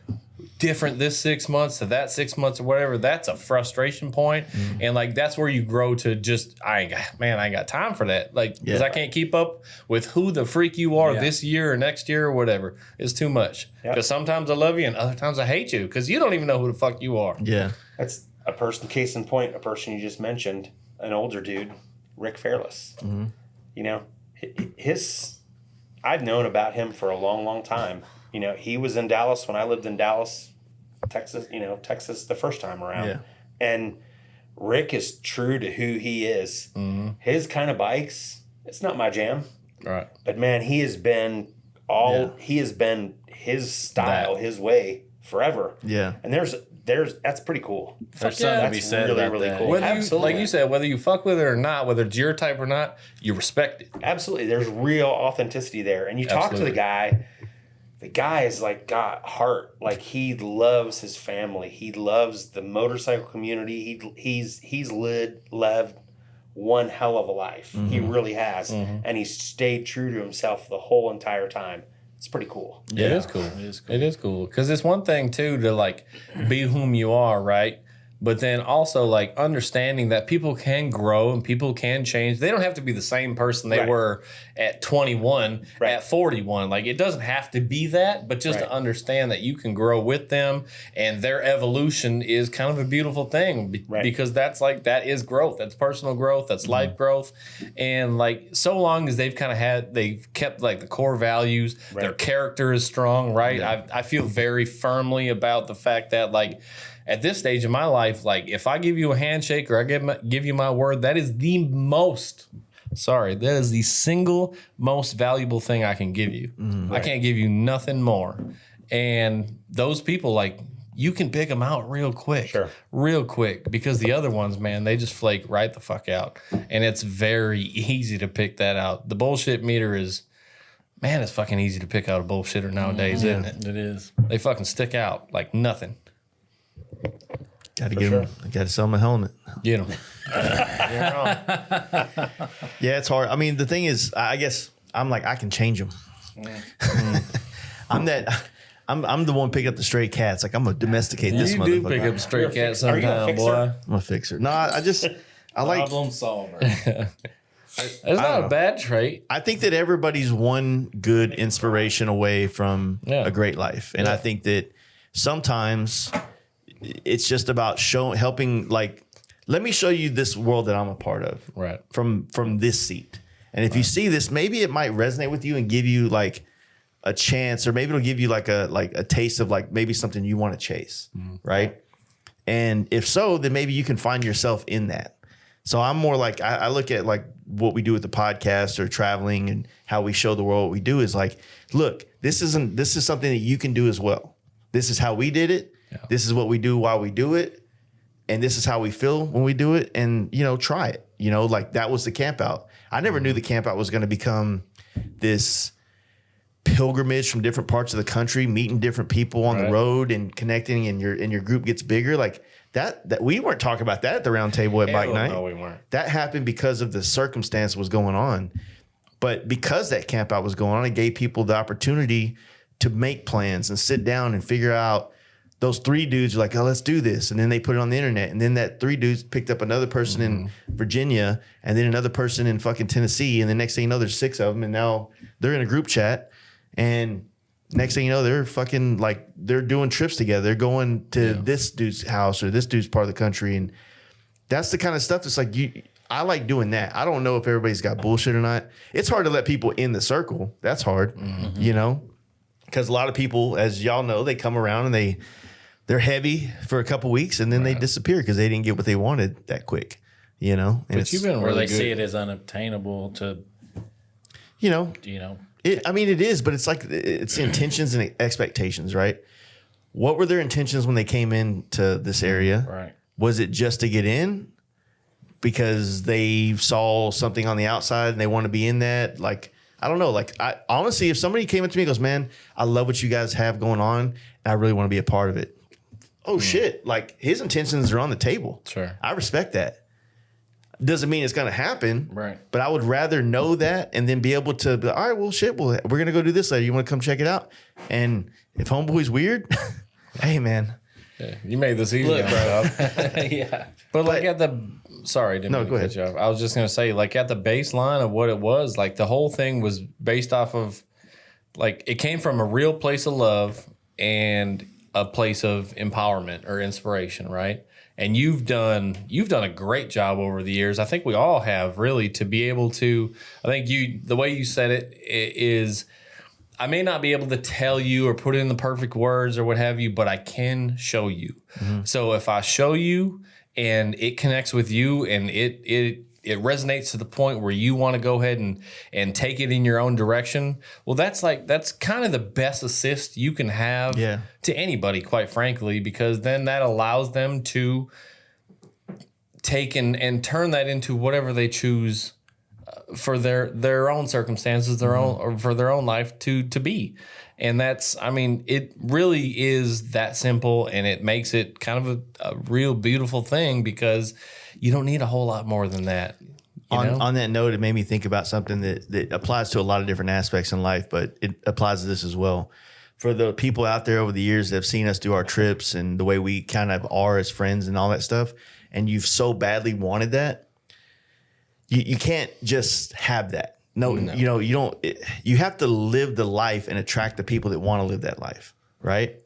different this 6 months to that 6 months or whatever, that's a frustration point. And like, that's where you grow to just, I ain't got time for that. Like, because I can't keep up with who the freak you are this year or next year or whatever. It's too much. Because sometimes I love you and other times I hate you because you don't even know who the fuck you are. Yeah. That's a person, case in point, a person you just mentioned, an older dude, Rick Fairless. You know, I've known about him for a long, long time. You know, he was in Dallas when I lived in Dallas, Texas the first time around. Yeah. And Rick is true to who he is. His kind of bikes, it's not my jam. Right. But man, he has been his style, his way forever. Yeah. And that's pretty cool. There's something to be said about really that. Cool. Whether you, like you said, whether you fuck with it or not, whether it's your type or not, you respect it. Absolutely. There's real authenticity there. And you talk to the guy is like got heart. Like, he loves his family. He loves the motorcycle community. He's lived one hell of a life. He really has. And he's stayed true to himself the whole entire time. It's pretty cool. Yeah. It is cool. Because it's one thing too to like be whom you are, right? But then also like understanding that people can grow and people can change. They don't have to be the same person they were at 21, at 41. Like, it doesn't have to be that, but just to understand that you can grow with them and their evolution is kind of a beautiful thing because that is growth. That's personal growth. That's life growth. And like, so long as they've kept like the core values, their character is strong, right? Yeah. I feel very firmly about the fact that like, at this stage in my life, like, if I give you a handshake or I give you my word, that is the single most valuable thing I can give you. I can't give you nothing more. And those people, like, you can pick them out real quick. Real quick. Because the other ones, man, they just flake right the fuck out. And it's very easy to pick that out. The bullshit meter is, man, it's fucking easy to pick out a bullshitter nowadays, isn't it? It is. They fucking stick out like nothing. Got to give him. Got to sell him a helmet. Get him. Yeah, it's hard. I mean, the thing is, I guess I'm like, I can change him. I'm the one picking up the stray cats. Like, I'm gonna domesticate this motherfucker. You do pick up stray cats sometime, boy. I'm a fixer. No, I like problem solver. It's not a bad trait. I think that everybody's one good inspiration away from a great life, and I think that sometimes it's just about helping, like, let me show you this world that I'm a part of, right? From this seat. And if you see this, maybe it might resonate with you and give you like a chance, or maybe it'll give you like a taste of like maybe something you want to chase, right? And if so, then maybe you can find yourself in that. So I'm more like, I look at like what we do with the podcast or traveling and how we show the world what we do is like, look, this is something that you can do as well. This is how we did it. Yeah. This is what we do while we do it. And this is how we feel when we do it. And, try it. Like that was the camp out. I never knew the camp out was going to become this pilgrimage from different parts of the country, meeting different people on the road and connecting, and your group gets bigger. Like that we weren't talking about that at the round table at Bike Night. No, we weren't. That happened because of the circumstance was going on. But because that camp out was going on, it gave people the opportunity to make plans and sit down and figure out. Those 3 dudes are like, oh, let's do this. And then they put it on the internet. And then that 3 dudes picked up another person in Virginia and then another person in fucking Tennessee. And the next thing you know, there's 6 of them. And now they're in a group chat. And next thing you know, they're fucking like, they're doing trips together. They're going to this dude's house or this dude's part of the country. And that's the kind of stuff that's like, I like doing that. I don't know if everybody's got bullshit or not. It's hard to let people in the circle. That's hard, because a lot of people, as y'all know, they come around and they're heavy for a couple weeks and then they disappear because they didn't get what they wanted that quick, And but you've been or really they good. see it as unobtainable to, it is, but it's like it's intentions and expectations, right? What were their intentions when they came into this area? Right. Was it just to get in because they saw something on the outside and they want to be in that? Like, I don't know. Like, I honestly, if somebody came up to me and goes, man, I love what you guys have going on and I really want to be a part of it. Oh, shit. Like, his intentions are on the table. Sure. I respect that. Doesn't mean it's going to happen. Right. But I would rather know that and then be able to be, all right, well, shit, well, we're going to go do this later. You want to come check it out? And if homeboy's weird, hey, man. Yeah, you made this easy, bro. Yeah. But like at the, sorry, didn't mean to cut you off. I was just going to say, like at the baseline of what it was, like the whole thing was based off of, like it came from a real place of love and a place of empowerment or inspiration, right? And you've done a great job over the years. I think we all have, really, to be able to. I think the way you said it is, I may not be able to tell you or put it in the perfect words or what have you, but I can show you. Mm-hmm. So if I show you and it connects with you and it resonates to the point where you want to go ahead and take it in your own direction, well, that's kind of the best assist you can have to anybody, quite frankly, because then that allows them to take and turn that into whatever they choose for their own circumstances, their own, or for their own life to be. And that's, I mean, it really is that simple, and it makes it kind of a real beautiful thing because you don't need a whole lot more than that. On that note, it made me think about something that applies to a lot of different aspects in life, but it applies to this as well. For the people out there over the years that have seen us do our trips and the way we kind of are as friends and all that stuff, and you've so badly wanted that, you can't just have that. No. You don't. You have to live the life and attract the people that want to live that life, right?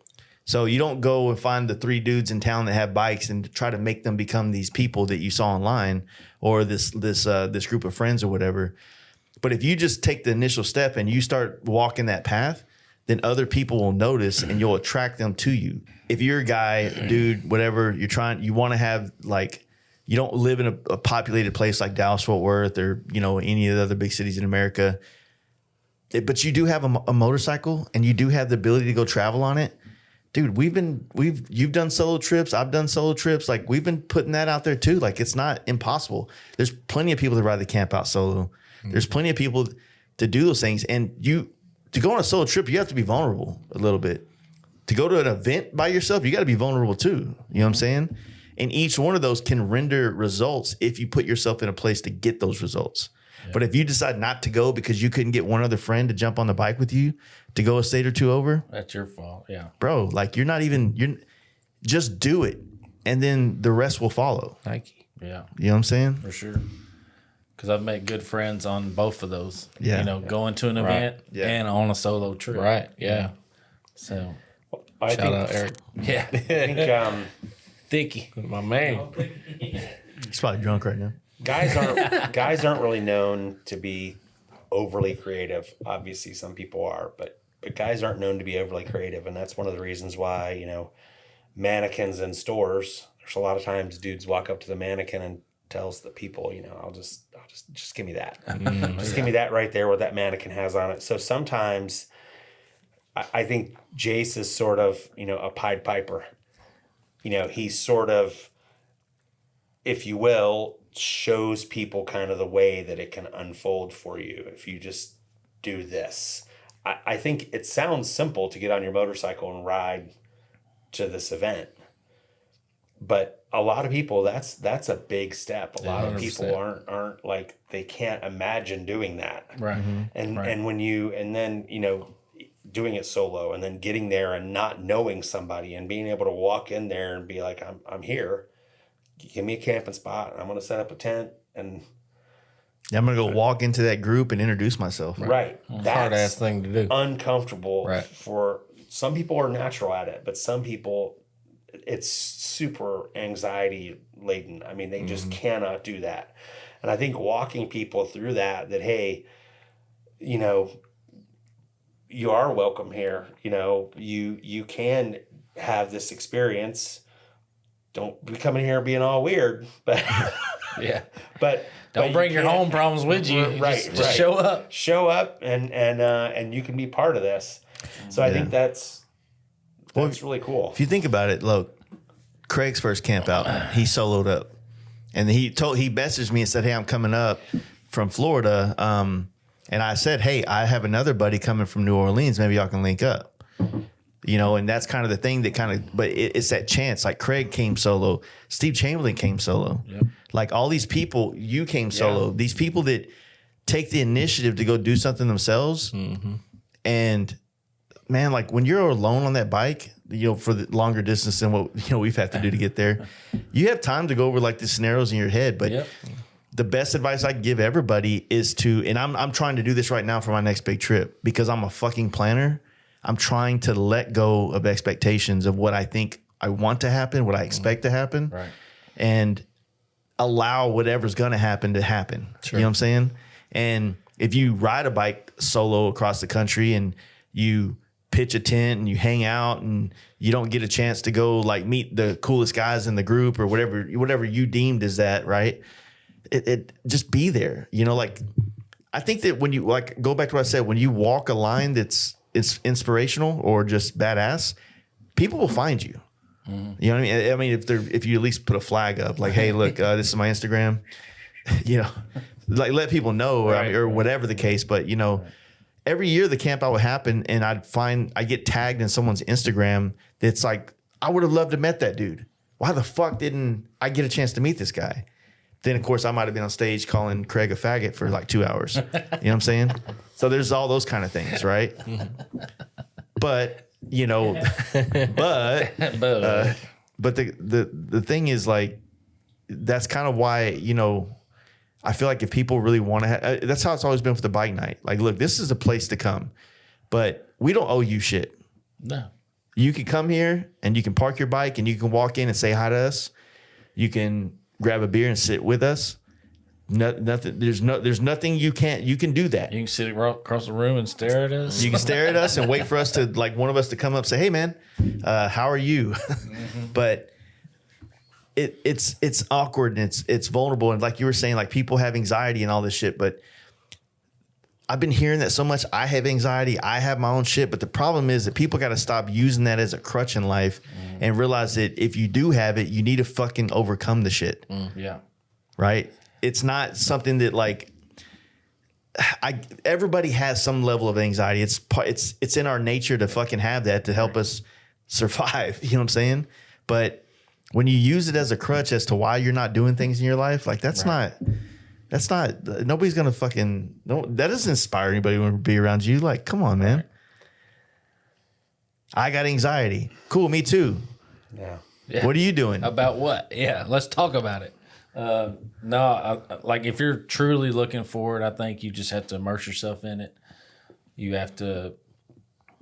So you don't go and find the 3 dudes in town that have bikes and try to make them become these people that you saw online or this group of friends or whatever. But if you just take the initial step and you start walking that path, then other people will notice and you'll attract them to you. If you're a guy, dude, whatever, you want to have, like, you don't live in a populated place like Dallas, Fort Worth, or, any of the other big cities in America, but you do have a motorcycle and you do have the ability to go travel on it. Dude, you've done solo trips. I've done solo trips. Like, we've been putting that out there too. Like, it's not impossible. There's plenty of people that ride the camp out solo. There's plenty of people to do those things. And to go on a solo trip, you have to be vulnerable a little bit. To go to an event by yourself, you got to be vulnerable too. You know what I'm saying? And each one of those can render results if you put yourself in a place to get those results. Yeah. But if you decide not to go because you couldn't get one other friend to jump on the bike with you to go a state or 2 over, that's your fault. Yeah, bro. Like, you're just do it, and then the rest will follow. Nike. Yeah, you know what I'm saying? For sure. Because I've made good friends on both of those. Yeah, going to an event and on a solo trip. Right. Yeah. So, shout out Eric. Yeah, I think Thicky, my man. He's probably drunk right now. Guys aren't really known to be overly creative. Obviously, some people are, but guys aren't known to be overly creative, and that's one of the reasons why mannequins in stores. There's a lot of times dudes walk up to the mannequin and tells the people, I'll just give me that. Just give me that right there, what that mannequin has on it. So sometimes I think Jace is sort of, a Pied Piper. He's sort of, if you will, shows people kind of the way that it can unfold for you if you just do this. I think it sounds simple to get on your motorcycle and ride to this event, but a lot of people, that's a big step. A lot of people aren't like, they can't imagine doing that. Right. Mm-hmm. And when you, and then, doing it solo and then getting there and not knowing somebody and being able to walk in there and be like, I'm here. Give me a camping spot. I'm going to set up a tent and I'm going to go walk into that group and introduce myself. Right. That's hard ass thing to do. Uncomfortable for some people are natural at it, but some people it's super anxiety laden. I mean, they just cannot do that. And I think walking people through that, hey, you are welcome here. You can have this experience. Don't be coming here being all weird, but yeah. But don't bring your home problems with you. Just show up. Show up and you can be part of this. So I think that's really cool. If you think about it, look, Craig's first camp out, he soloed up. And he messaged me and said, "Hey, I'm coming up from Florida." And I said, "Hey, I have another buddy coming from New Orleans. Maybe y'all can link up." And that's kind of the thing that but it's that chance. Like Craig came solo, Steve Chamberlain came solo. Yep. Like all these people, you came solo. Yeah. These people that take the initiative to go do something themselves. Mm-hmm. And man, like when you're alone on that bike, for the longer distance than what we've had to do to get there, you have time to go over like the scenarios in your head. But the best advice I can give everybody is and I'm trying to do this right now for my next big trip because I'm a fucking planner. I'm trying to let go of expectations of what I think I want to happen, what I expect to happen, right, and allow whatever's going to happen. Sure. You know what I'm saying? And if you ride a bike solo across the country and you pitch a tent and you hang out and you don't get a chance to go like meet the coolest guys in the group or whatever you deemed as that, right? It just be there. Like I think that when you go back to what I said, when you walk a line it's inspirational or just badass, people will find you. Mm-hmm. You know what I mean? If you at least put a flag up, like, "Hey, look, this is my Instagram," like let people know, or whatever the case. But every year the camp out would happen, and I get tagged in someone's Instagram that's like, "I would have loved to met that dude. Why the fuck didn't I get a chance to meet this guy?" Then of course I might have been on stage calling Craig a faggot for like 2 hours. You know what I'm saying? So there's all those kind of things, right? But but the thing is, like, that's kind of why I feel like if people really want to, that's how it's always been for the bike night. Like, look, this is a place to come, but we don't owe you shit. No, you can come here and you can park your bike and you can walk in and say hi to us. You can grab a beer and sit with us. Nothing. There's nothing you can do that. You can sit across the room and stare at us. You can stare at us and wait for us to, like, one of us to come up and say, "Hey man, how are you?" Mm-hmm. But it's awkward and it's vulnerable, and like you were saying, like people have anxiety and all this shit. But I've been hearing that so much. I have anxiety. I have my own shit. But the problem is that people got to stop using that as a crutch in life and realize that if you do have it, you need to fucking overcome the shit. Yeah. Right? It's not something that like everybody has some level of anxiety. It's in our nature to fucking have that to help us survive. You know what I'm saying? But when you use it as a crutch as to why you're not doing things in your life, like that's not nobody's gonna fucking that doesn't inspire anybody to be around you. Like, come on, man. I got anxiety. Cool, me too. Yeah. What are you doing? About what? Yeah, let's talk about it. Like if you're truly looking for it, I think you just have to immerse yourself in it. You have to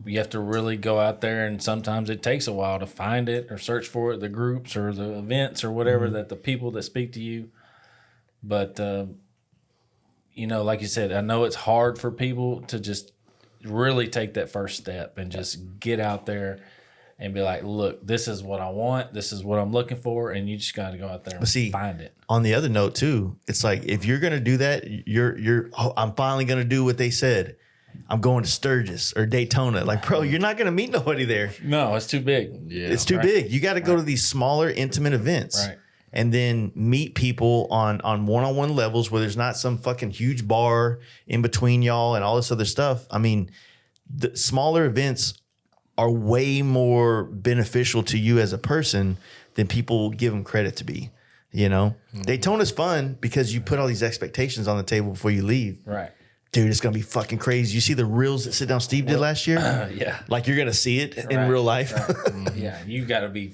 really go out there, and sometimes it takes a while to find it or search for it, the groups or the events or whatever that the people that speak to you. But, like you said, I know it's hard for people to just really take that first step and just get out there and be like, look, this is what I want. This is what I'm looking for. And you just got to go out there and find it. On the other note too, it's like, if you're going to do that, I'm finally going to do what they said. I'm going to Sturgis or Daytona. Like, bro, you're not going to meet nobody there. No, it's too big. Yeah, it's too big. You got to go to these smaller, intimate events. Right. And then meet people on one-on-one levels where there's not some fucking huge bar in between y'all and all this other stuff. I mean, the smaller events are way more beneficial to you as a person than people give them credit to be. You know, Daytona's fun because you put all these expectations on the table before you leave. Right. Dude, it's going to be fucking crazy. You see the reels that Sit Down Steve did last year? Yeah. Like, you're going to see it in real life. Right. Yeah. You got to be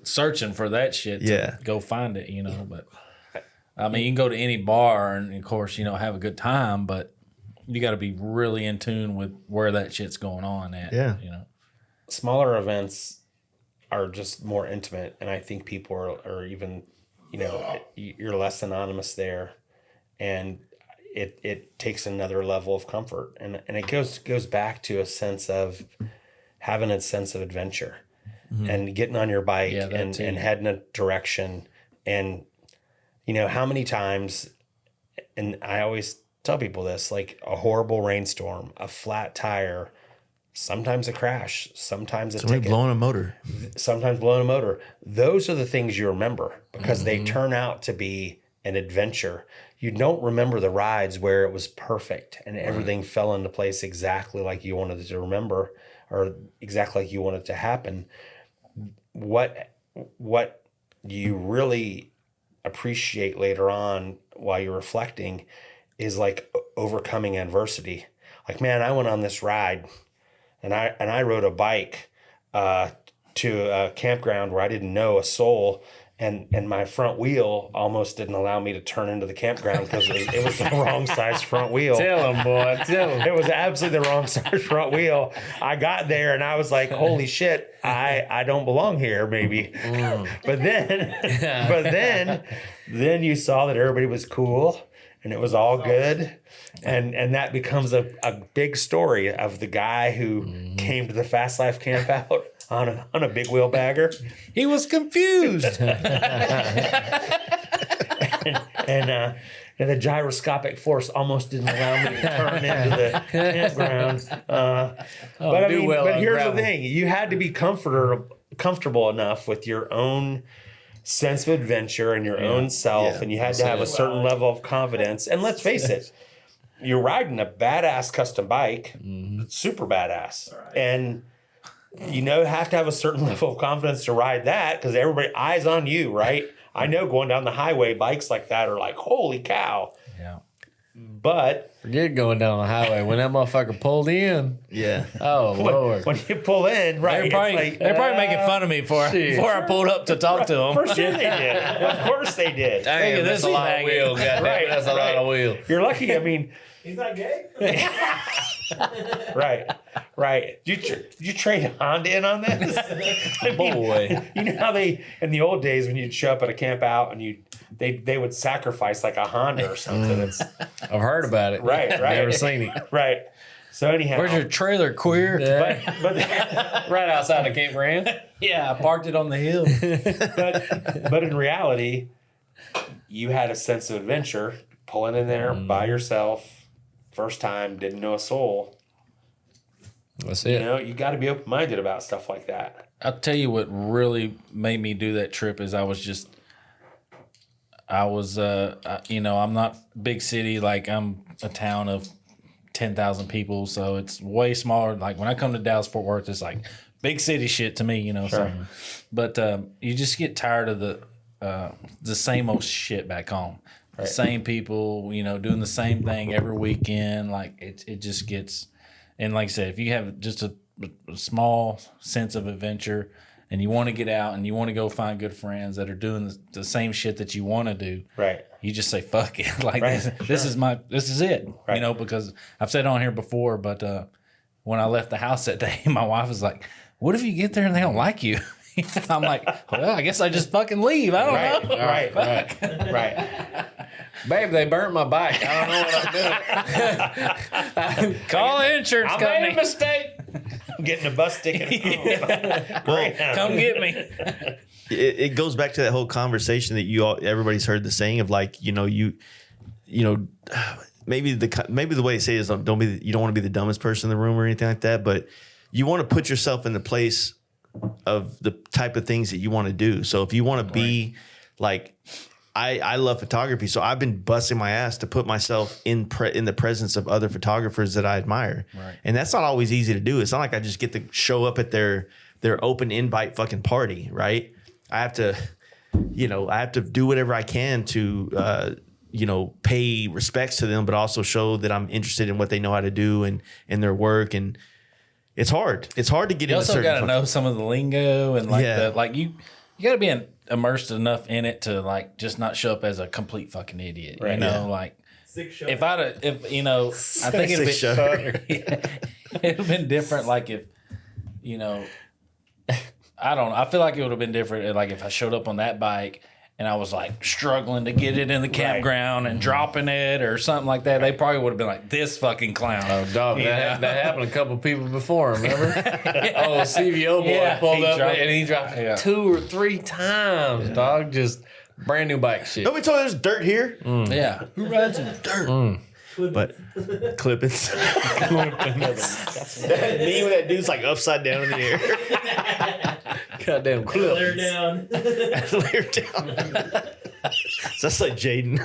searching for that shit to go find it, you know. But I mean, you can go to any bar and, of course, you know, have a good time, but you got to be really in tune with where that shit's going on at. Yeah. You know, smaller events are just more intimate, and I think people are even, you know, you're less anonymous there, and it takes another level of comfort, and it goes back to a sense of having a sense of adventure. And getting on your bike and heading a direction. And, you know, how many times, and I always tell people this, like a horrible rainstorm, a flat tire, sometimes a crash, sometimes a ticket. Blowing a motor. Sometimes blowing a motor. Those are the things you remember because they turn out to be an adventure. You don't remember the rides where it was perfect and everything fell into place exactly like you wanted it to remember or exactly like you wanted it to happen. What you really appreciate later on while you're reflecting is like overcoming adversity. Like, man, I went on this ride and I rode a bike to a campground where I didn't know a soul, and my front wheel almost didn't allow me to turn into the campground because it was the wrong size front wheel. Tell him, boy. Tell him. It was absolutely the wrong size front wheel. I got there and I was like, holy shit, I don't belong here, maybe. But then you saw that everybody was cool and it was all good. And that becomes a big story of the guy who came to the Fast Life Campout on a big wheel bagger. he was confused. And the gyroscopic force almost didn't allow me to turn into the campground. But here's the thing: you had to be comfortable enough with your own sense of adventure and your own self, and you had to have a certain level of confidence. And let's face it, you're riding a badass custom bike, super badass, and you have to have a certain level of confidence to ride that because everybody eyes on you, right? I know going down the highway, bikes like that are like, holy cow. Yeah. But forget going down the highway when that motherfucker pulled in. Yeah. Oh Lord. When you pull in, right? They're probably making fun of me before I pulled up to talk to them. For sure they did. Of course they did. Damn, that's a lot of wheel. Goddamn, that's a lot of wheel. You're lucky. I mean, he's not gay. Right. Did you trade Honda in on this? Boy. You know how they in the old days when you'd show up at a camp out and they would sacrifice like a Honda or something. I've heard about it. Right. Never seen it. Right. So anyhow, Where's your trailer, queer? Yeah. but Right outside the campground. Yeah, I parked it on the hill. but in reality, you had a sense of adventure pulling in there by yourself, first time, didn't know a soul. That's it. You got to be open-minded about stuff like that. I'll tell you what really made me do that trip is I'm not big city, like I'm a town of 10,000 people, so it's way smaller. Like when I come to Dallas Fort Worth, it's like big city shit to me, Sure. So, but you just get tired of the same old shit back home. Right. The same people, doing the same thing every weekend. Like it just gets. And like I said, if you have just a small sense of adventure and you want to get out and you want to go find good friends that are doing the same shit that you want to do, right? You just say, fuck it. Like right. this is it, right. Because I've said it on here before, but when I left the house that day, my wife was like, what if you get there and they don't like you? I'm like, well, I guess I just fucking leave. I don't know. Right. Babe, they burnt my bike. I don't know what I'm doing. Call the insurance company. I made a mistake. I'm getting a bus ticket. Well, come get me. It goes back to that whole conversation that everybody's heard the saying of like, you know, maybe the way to say it is you don't want to be the dumbest person in the room or anything like that, but you want to put yourself in the place of the type of things that you want to do. So if you want to be like, I love photography, so I've been busting my ass to put myself in the presence of other photographers that I admire, and that's not always easy to do. It's not like I just get to show up at their open invite fucking party, right? I have to do whatever I can to pay respects to them, but also show that I'm interested in what they know how to do and their work. And it's hard. It's hard to get into certain. You also got to know some of the lingo and you got to be immersed enough in it to like just not show up as a complete fucking idiot. Right. You know, like I think it'd have been different. Like if, I don't know. I feel like it would have been different. Like if I showed up on that bike and I was like struggling to get it in the campground and dropping it or something like that, they probably would have been like, this fucking clown. Oh, dog, that happened a couple people before, remember? CVO boy pulled up and he dropped 2 or 3 times, dog. Just brand new bike shit. Nobody told you there's dirt here. Yeah. Who rides in the dirt? But clippings. That meme with that dude's like upside down in the air. Goddamn clip. Layer down. Layer down. So that's like Jaden.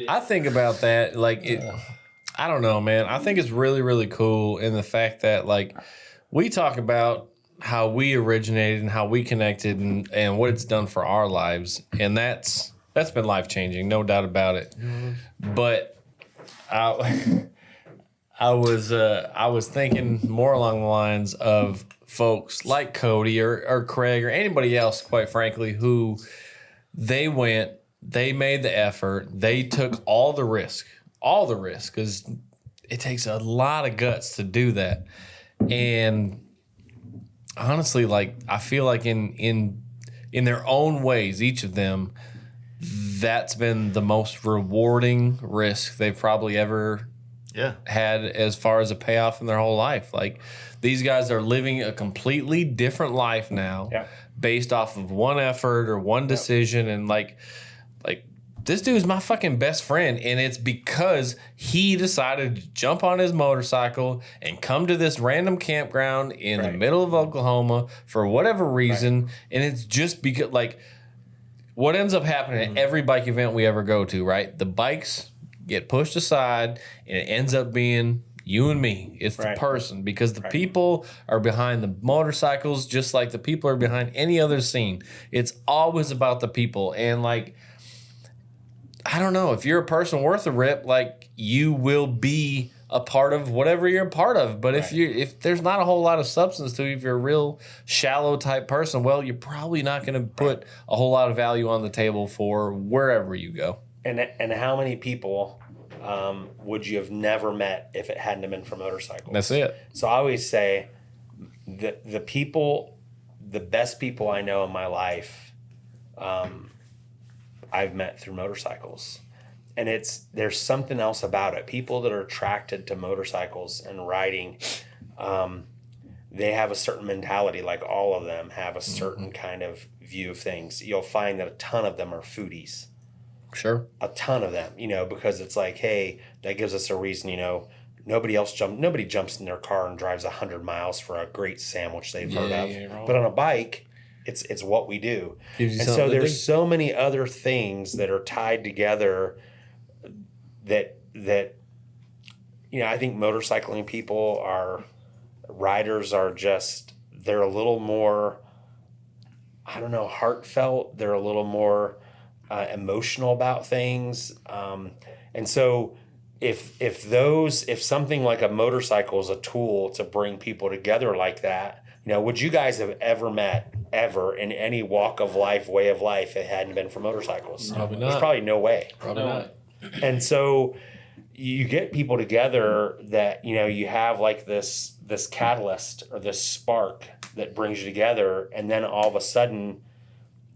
I think about that I don't know, man. I think it's really, really cool in the fact that like we talk about how we originated and how we connected and what it's done for our lives, and that's been life changing, no doubt about it. Mm-hmm. But I was thinking more along the lines of folks like Cody or Craig or anybody else, quite frankly, who they made the effort, they took all the risk, because it takes a lot of guts to do that. And honestly, like I feel like in their own ways, each of them, that's been the most rewarding risk they've probably ever had as far as a payoff in their whole life. Like these guys are living a completely different life now based off of one effort or one decision. And like this dude's my fucking best friend. And it's because he decided to jump on his motorcycle and come to this random campground in the middle of Oklahoma for whatever reason. Right. And it's just because like, what ends up happening at every bike event we ever go to, right? The bikes get pushed aside and it ends up being you and me. It's the person, because the people are behind the motorcycles just like the people are behind any other scene. It's always about the people. And like, I don't know, if you're a person worth a rip, like you will be a part of whatever you're a part of. But if there's not a whole lot of substance to you, if you're a real shallow type person, well, you're probably not going to put a whole lot of value on the table for wherever you go. And how many people would you have never met if it hadn't been for motorcycles? That's it. So I always say the best people I know in my life, I've met through motorcycles. And there's something else about it. People that are attracted to motorcycles and riding, they have a certain mentality. Like all of them have a certain kind of view of things. You'll find that a ton of them are foodies. Sure. A ton of them, because it's like, hey, that gives us a reason, nobody jumps in their car and drives 100 miles for a great sandwich they've heard of. Yeah, but on a bike, it's what we do. And so there's so many other things that are tied together that I think motorcycling people riders are just, they're a little more, I don't know, heartfelt. They're a little more emotional about things. And so if something like a motorcycle is a tool to bring people together like that, would you guys have ever met in any walk of life, way of life, if it hadn't been for motorcycles? Probably not. There's probably no way. Probably not. And so you get people together that, you have like this catalyst or this spark that brings you together. And then all of a sudden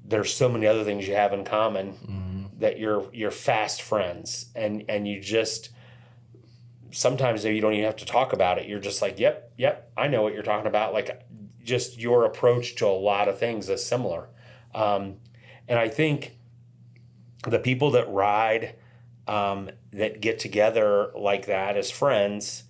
there's so many other things you have in common that you're fast friends and you just, sometimes you don't even have to talk about it. You're just like, yep, I know what you're talking about. Like, just your approach to a lot of things is similar. And I think the people that ride, that get together like that as friends,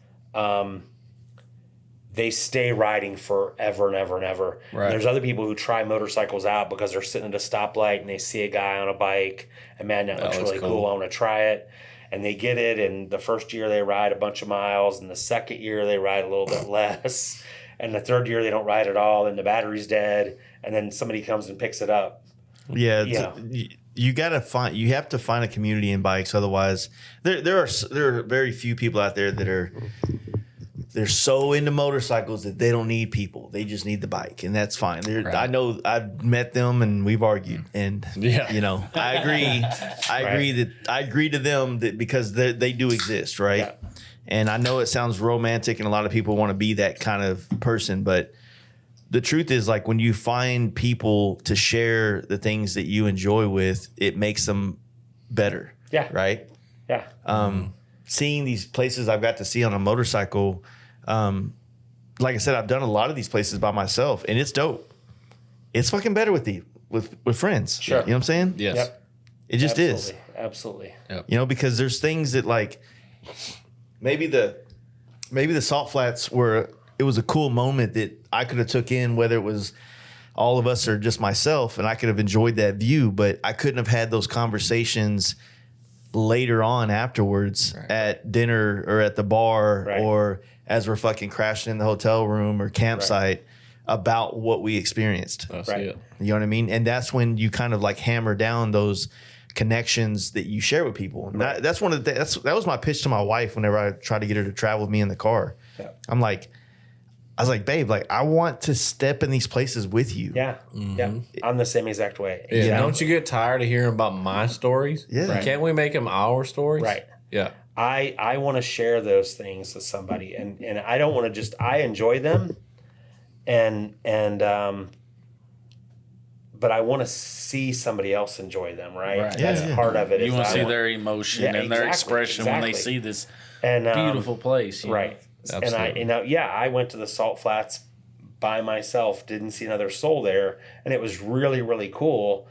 they stay riding forever and ever and ever. Right. And there's other people who try motorcycles out because they're sitting at a stoplight and they see a guy on a bike, and man, that looks really cool. I want to try it. And they get it, and the first year they ride a bunch of miles, and the second year they ride a little bit less, and the third year they don't ride at all, and the battery's dead, and then somebody comes and picks it up. Yeah, you have to find a community in bikes. Otherwise, there are very few people out there that they're so into motorcycles that they don't need people. They just need the bike, and that's fine. Right. I know I've met them and we've argued, and I agree. I agree to them that because they do exist, right? Yeah. And I know it sounds romantic, and a lot of people want to be that kind of person, but the truth is, like, when you find people to share the things that you enjoy with, it makes them better. Yeah. Right. Yeah. Seeing these places I've got to see on a motorcycle, like I said, I've done a lot of these places by myself, and it's dope. It's fucking better with friends. Sure. You know what I'm saying? Yes. Yep. It just is. Absolutely. Yep. You know, because there's things that, like, maybe the salt flats were, it was a cool moment that I could have took in, whether it was all of us or just myself, and I could have enjoyed that view, but I couldn't have had those conversations later on afterwards at dinner or at the bar or as we're fucking crashing in the hotel room or campsite about what we experienced. That's it. You know what I mean? And that's when you kind of like hammer down those connections that you share with people. And that's one of the that was my pitch to my wife whenever I tried to get her to travel with me in the car. Yeah. I was like, babe, like, I want to step in these places with you. Yeah. Mm-hmm. Yeah. I'm the same exact way. Yeah. You know? Don't you get tired of hearing about my stories? Yeah. Right. Can't we make them our stories? Right. Yeah. I want to share those things with somebody, and I don't want to just, I enjoy them and but I want to see somebody else enjoy them, right? That's part of it. You want to see their emotion and their expression when they see this beautiful place. Right. Absolutely. And I went to the Salt Flats by myself, didn't see another soul there, and it was really, really cool.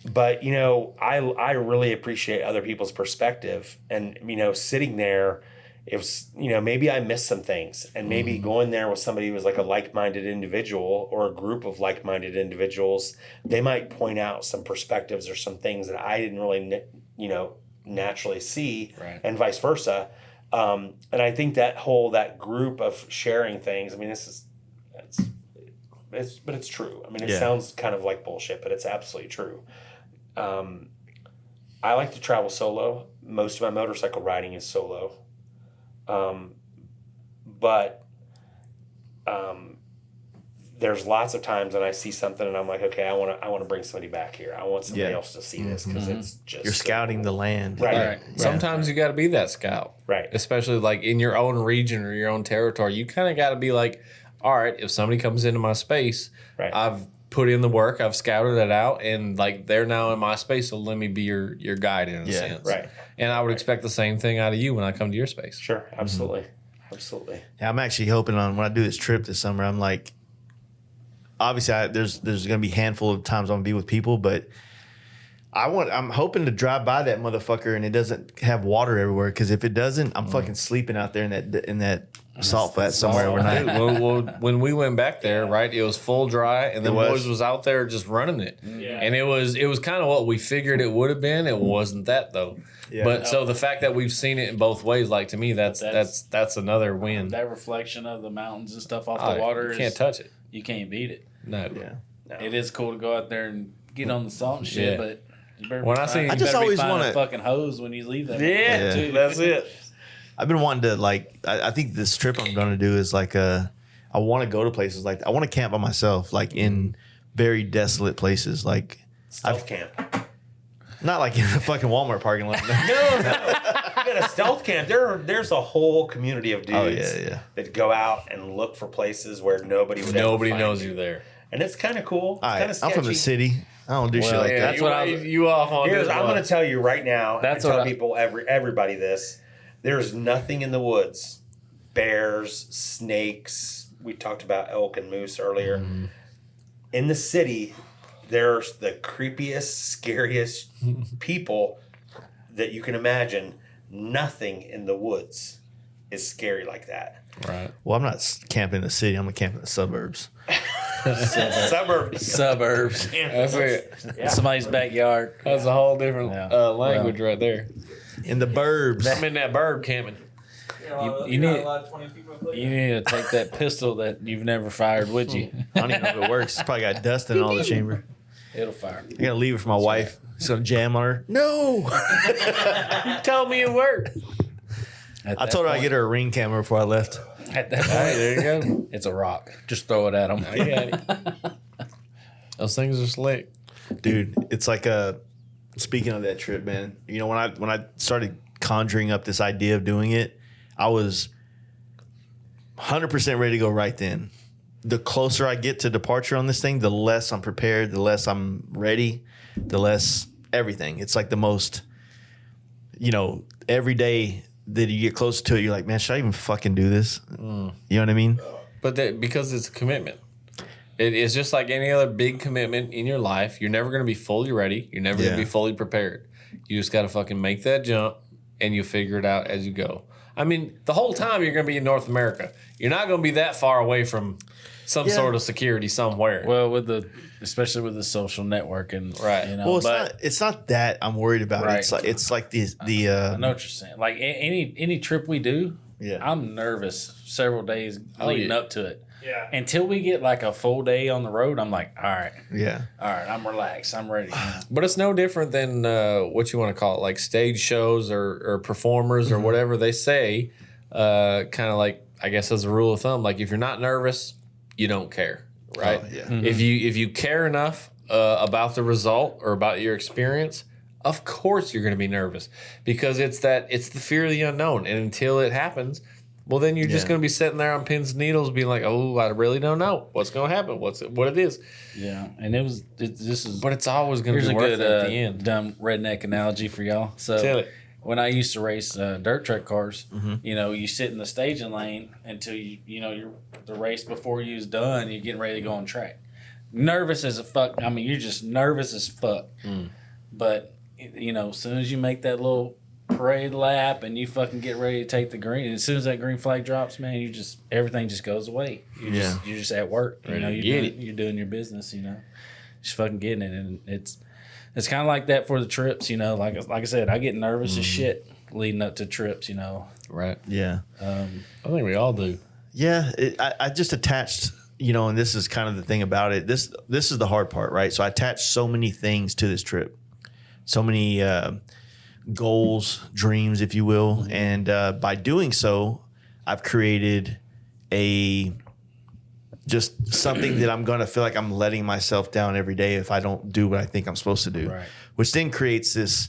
But, I really appreciate other people's perspective, and, sitting there, it was, maybe I missed some things, and maybe going there with somebody who was like a like-minded individual or a group of like-minded individuals, they might point out some perspectives or some things that I didn't really, naturally see, and vice versa. And I think that group of sharing things, I mean, but it's true. I mean, it sounds kind of like bullshit, but it's absolutely true. I like to travel solo. Most of my motorcycle riding is solo. But there's lots of times when I see something and I'm like, okay, I want to bring somebody back here. I want somebody else to see this because it's just you're scouting the land. Right. Sometimes you got to be that scout. Right. Especially like in your own region or your own territory. You kind of got to be like, all right, if somebody comes into my space, I've put in the work, I've scouted it out, and like they're now in my space, so let me be your guide in a sense. Right. And I would expect the same thing out of you when I come to your space. Sure. Absolutely. Absolutely. Yeah, I'm actually hoping on when I do this trip this summer, I'm like, obviously there's going to be a handful of times I'm going to be with people, but I'm hoping to drive by that motherfucker and it doesn't have water everywhere, because if it doesn't, I'm fucking sleeping out there in that salt flat somewhere overnight. Well, when we went back there, it was full dry, and the boys was out there just running it, and it was kind of what we figured it would have been. It wasn't that though. Yeah. But so the fact that we've seen it in both ways, like, to me, that's another win. That reflection of the mountains and stuff off the water, you can't touch it. You can't beat it. No. It is cool to go out there and get on the salt and shit, but you better I just always want a fucking hose when you leave that. Yeah, that's it. I've been wanting to, like, I think this trip I'm going to do is like I want to go to places like, I want to camp by myself, like in very desolate places, like stealth camp. Not like in a fucking Walmart parking lot. No. You got a stealth camp. There's a whole community of dudes that go out and look for places where nobody knows you there, and it's kind of cool. It's kind of sketchy. I'm from the city. I don't do shit like that. That's what you off on. I'm going to tell you right now. That's what tell people everybody this. There's nothing in the woods. Bears, snakes. We talked about elk and moose earlier. Mm-hmm. In the city, there's the creepiest, scariest people that you can imagine. Nothing in the woods is scary like that. Right. Well, I'm not camping in the city. I'm going to camp in the suburbs. Suburbs. That's it. Yeah. Somebody's backyard. That's a whole different language right there. In the burbs. I'm in that burb camping. You need to take that pistol that you've never fired, would you? I don't even know if it works. It's probably got dust in all the chamber. It'll fire. I gotta leave it for my wife. It's gonna jam on her. No. You told me it worked. I told her I'd get her a ring camera before I left. At that point, there you go. It's a rock. Just throw it at them. I got it. Those things are slick, dude. It's like speaking of that trip, man. You know, when I started conjuring up this idea of doing it, I was 100% ready to go right then. The closer I get to departure on this thing, the less I'm prepared, the less I'm ready, the less everything. It's like the most, every day that you get closer to it, you're like, man, should I even fucking do this? You know what I mean? But because it's a commitment. It's just like any other big commitment in your life. You're never going to be fully ready. You're never going to be fully prepared. You just got to fucking make that jump, and you figure it out as you go. I mean, the whole time you're going to be in North America. You're not going to be that far away from some sort of security somewhere. Well, especially with the social networking, right? Well, it's not that I'm worried about. Right. It's like the. I know what you're saying. Like any trip we do, I'm nervous several days leading up to it. Yeah. Until we get like a full day on the road, I'm like, all right. Yeah. All right, I'm relaxed. I'm ready. But it's no different than what you want to call it, like stage shows or performers or whatever they say. Kind of like, I guess as a rule of thumb, like if you're not nervous, you don't care, right? Oh, yeah. Mm-hmm. If you care enough about the result or about your experience, of course you're going to be nervous because it's the fear of the unknown, and until it happens. Well, then you're just going to be sitting there on pins and needles being like, oh, I really don't know what's going to happen, what it is. Yeah, and but it's always going to be worth it at the end. Dumb redneck analogy for y'all. So when I used to race dirt track cars, you sit in the staging lane until you're the race before you was done, you're getting ready to go on track. Nervous as a fuck. I mean, you're just nervous as fuck. But, as soon as you make that little parade lap and you fucking get ready to take the green, and as soon as that green flag drops, man, everything just goes away. You're just at work. You're doing your business, just fucking getting it. And it's kind of like that for the trips, like I said, I get nervous as shit leading up to trips, Right. Yeah. I think we all do. Yeah. I just attached, and this is kind of the thing about it. This is the hard part, right? So I attached so many things to this trip, so many goals, dreams, if you will. And by doing so, I've created just something that I'm going to feel like I'm letting myself down every day if I don't do what I think I'm supposed to do, right. Which then creates this,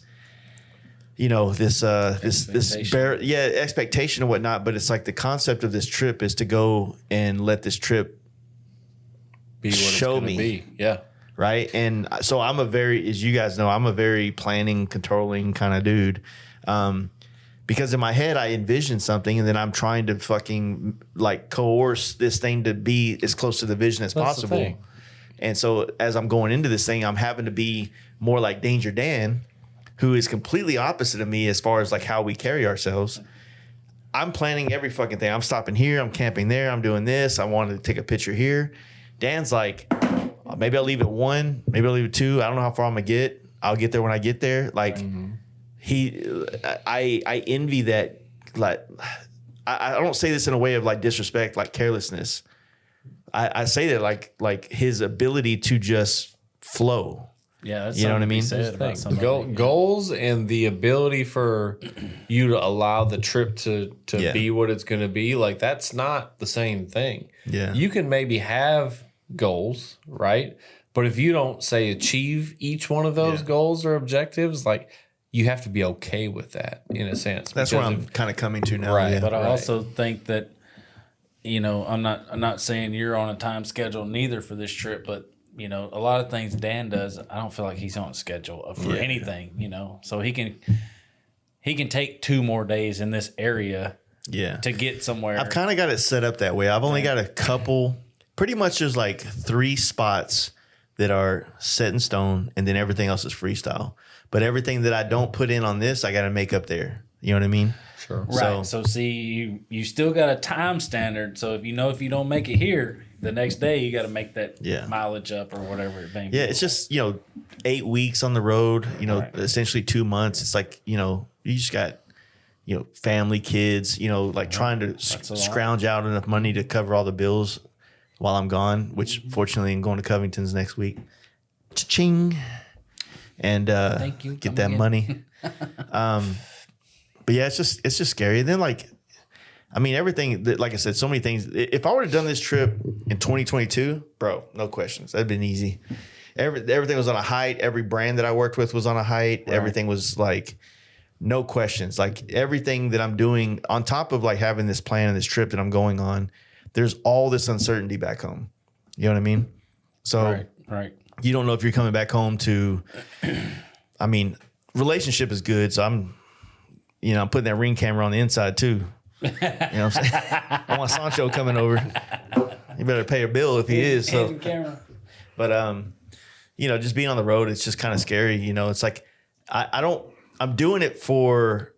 expectation and whatnot. But it's like the concept of this trip is to go and let this trip be what show it's me. Be. Yeah. Right. And so as you guys know, I'm a very planning, controlling kind of dude. Because in my head, I envision something and then I'm trying to fucking like coerce this thing to be as close to the vision as possible. And so as I'm going into this thing, I'm having to be more like Danger Dan, who is completely opposite of me as far as like how we carry ourselves. I'm planning every fucking thing. I'm stopping here. I'm camping there. I'm doing this. I wanted to take a picture here. Dan's like, maybe I'll leave it 1, maybe I'll leave it 2. I don't know how far I'm gonna get. I'll get there when I get there. Like I envy that. Like I don't say this in a way of like disrespect, like carelessness. I say that like his ability to just flow. Yeah, that's you know what I mean. Goals and the ability for you to allow the trip to be what it's going to be. Like that's not the same thing. Yeah, you can maybe have goals, right? But if you don't say achieve each one of those goals or objectives, like you have to be okay with that in a sense. That's what I'm kind of coming to now. Right. Yeah. But I also think that, I'm not saying you're on a time schedule neither for this trip, but a lot of things Dan does, I don't feel like he's on a schedule for anything, so he he can take 2 more days in this area to get somewhere. I've kind of got it set up that way. I've only got a couple, pretty much there's like 3 spots that are set in stone, and then everything else is freestyle. But everything that I don't put in on this, I got to make up there. You know what I mean? Sure. Right. So see, you still got a time standard. So if you don't make it here, the next day you got to make that mileage up or whatever it may be. Yeah, it's just 8 weeks on the road. Essentially 2 months. It's like you just got family, kids. Like trying to scrounge out enough money to cover all the bills while I'm gone. Which fortunately, I'm going to Covington's next week. Cha-ching. And Thank you. Get that money. But yeah, it's just scary. And then everything that, like I said, so many things. If I would have done this trip in 2022, bro, no questions. That'd been easy. Everything was on a height. Every brand that I worked with was on a height. Right. Everything was like, no questions. Like everything that I'm doing on top of like having this plan and this trip that I'm going on, there's all this uncertainty back home. You know what I mean? So right. You don't know if you're coming back home to, relationship is good. So I'm putting that Ring camera on the inside too. You know what I'm saying? I want Sancho coming over. You better pay a bill if he is. So. Camera. But, just being on the road, it's just kind of scary. It's like, I'm doing it for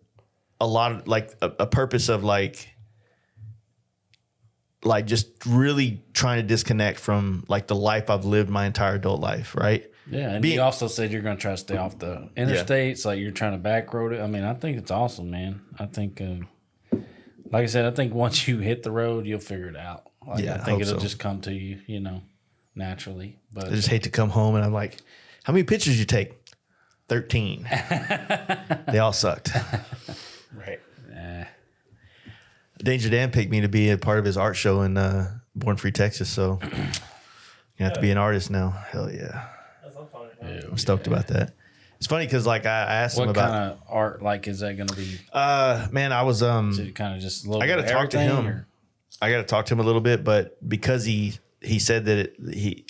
a lot of like a purpose of like just really trying to disconnect from like the life I've lived my entire adult life. Right. Yeah. And you also said you're going to try to stay off the interstates. Like you're trying to back road it. I think it's awesome, man. I think, like I said, I think once you hit the road, you'll figure it out. I think it'll just come to you, naturally. But I just hate to come home and I'm like, how many pictures you take? 13. They all sucked. Right. Danger Dan picked me to be a part of his art show in Born Free, Texas. So you have to be an artist now. Hell yeah. I'm stoked about that. It's funny because like I asked him about what kind of art like is that going to be? Man, I was kind of just a little. I got to talk to him. I got to talk to him a little bit, but because he said that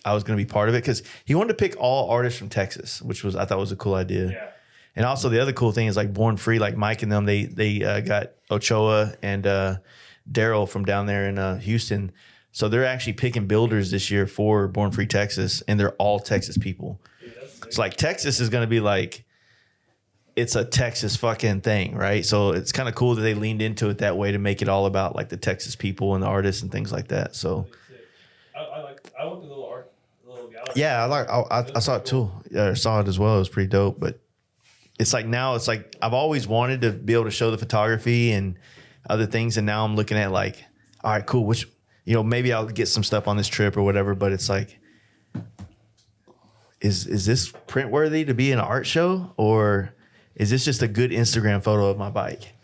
I was going to be part of it because he wanted to pick all artists from Texas, which I thought was a cool idea. Yeah. And also the other cool thing is like Born Free, like Mike and them, they got Ochoa and Daryl from down there in Houston. So they're actually picking builders this year for Born Free Texas, and they're all Texas people. It's like Texas is going to be like, it's a Texas fucking thing, right? So it's kind of cool that they leaned into it that way to make it all about like the Texas people and the artists and things like that. So I went to the little gallery. Yeah, I saw it too. I saw it as well. It was pretty dope. But it's like now it's like I've always wanted to be able to show the photography and other things, and now I'm looking at like, all right, cool. Which maybe I'll get some stuff on this trip or whatever. But it's like, is this print worthy to be an art show, or is this just a good Instagram photo of my bike?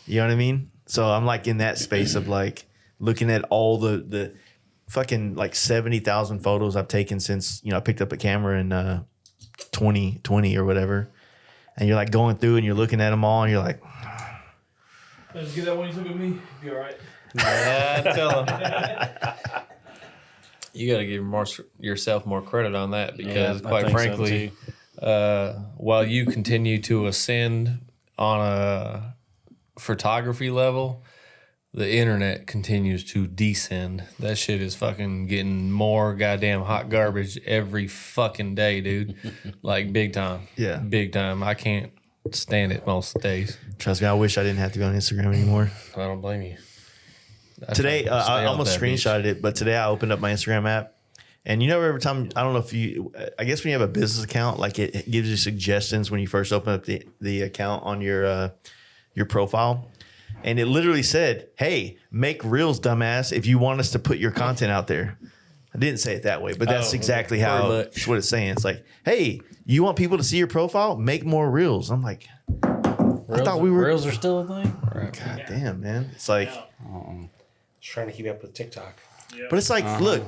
You know what I mean? So I'm like in that space of like looking at all the fucking like 70,000 photos I've taken since I picked up a camera in 2020 or whatever, and you're like going through and you're looking at them all and you're like, let's get that one you took of me. Be all right. Yeah, tell him. You got to give yourself more credit on that because, quite frankly, while you continue to ascend on a photography level, the internet continues to descend. That shit is fucking getting more goddamn hot garbage every fucking day, dude. Like big time. Yeah. Big time. I can't stand it most days. Trust me, I wish I didn't have to be on Instagram anymore. I don't blame you. Today, I almost screenshotted it, but today I opened up my Instagram app. And every time, I don't know I guess when you have a business account, like it gives you suggestions when you first open up the account on your profile. And it literally said, hey, make reels, dumbass, if you want us to put your content out there. I didn't say it that way, but that's exactly that's what it's saying. It's like, hey, you want people to see your profile? Make more reels. I'm like, I thought reels are still a thing? God damn, man. It's like, just trying to keep up with TikTok. Yeah. but it's like, look,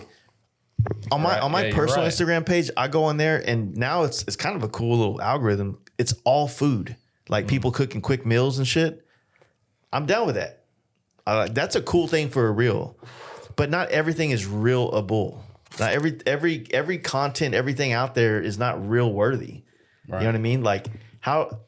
on my personal Instagram page, I go on there and now it's kind of a cool little algorithm. It's all food, like people cooking quick meals and shit. I'm down with that. That's a cool thing for a reel, but not everything is real-able. Not every content, everything out there is not real worthy. Right. You know what I mean? Like how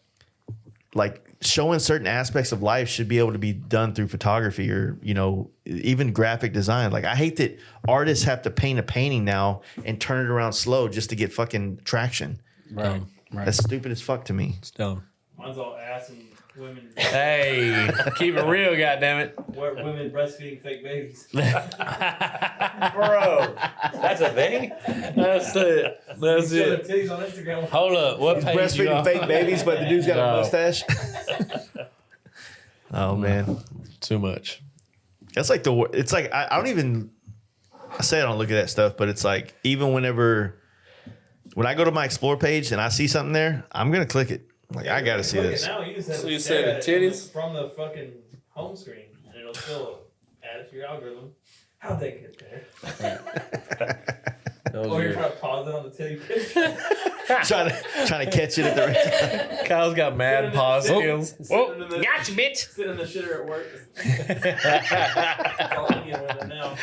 like showing certain aspects of life should be able to be done through photography or, you know, even graphic design. Like I hate that artists have to paint a painting now and turn it around slow just to get fucking traction. Right. That's stupid as fuck to me. It's dumb. Mine's all ass and women. Hey, keep it real, goddammit. Women breastfeeding fake babies. Bro, that's a thing? That's it. That's Show it. the titties on Instagram. Hold up. What He's page you breastfeeding on? fake babies, but the dude's got No. a mustache. Oh man, Too much. that's like it's like I don't even. I say I don't look at that stuff, but it's like even when I go to my explore page and I see something there, I'm gonna click it. Like I gotta see Look this. Now, you just have So to you stare said at the it titties? from the fucking home screen, and it'll still add it to your algorithm. How'd they get there? Or you're trying to pause it on the titty picture. trying to catch it at the right time. Kyle's got mad pause skills. Sitting in the- Gotcha, bitch. Sitting in the shitter at work. It's all Indian women now.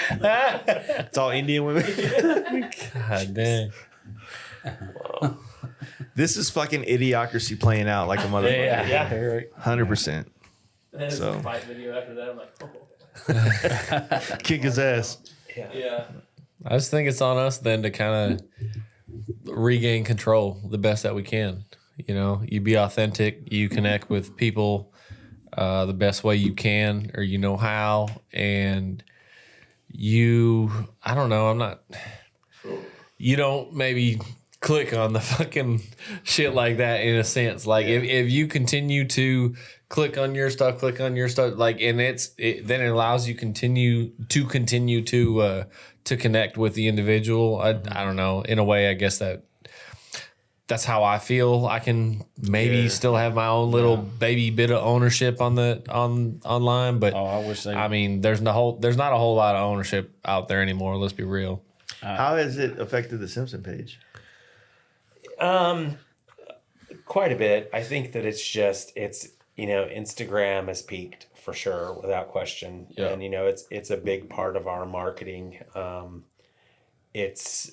It's all Indian women. God dang. This is fucking idiocracy playing out like a motherfucker. Yeah. 100%. And then it's So. a fight video after that. I'm like, oh. Kick his ass. Yeah. I just think it's on us then to kind of regain control the best that we can. You know, you be authentic, you connect with people the best way you can or you know how. And I don't know, you don't maybe click on the fucking shit like that in a sense. Like if you continue to click on your stuff, like, and then it allows you continue to connect with the individual. I don't know. In a way, I guess that's how I feel. I can maybe still have my own little baby bit of ownership online, but I wish they. I mean, there's not a whole lot of ownership out there anymore. Let's be real. How has it affected the Simpson page? Quite a bit. I think that it's Instagram has peaked for sure, without question. Yeah. And it's a big part of our marketing. It's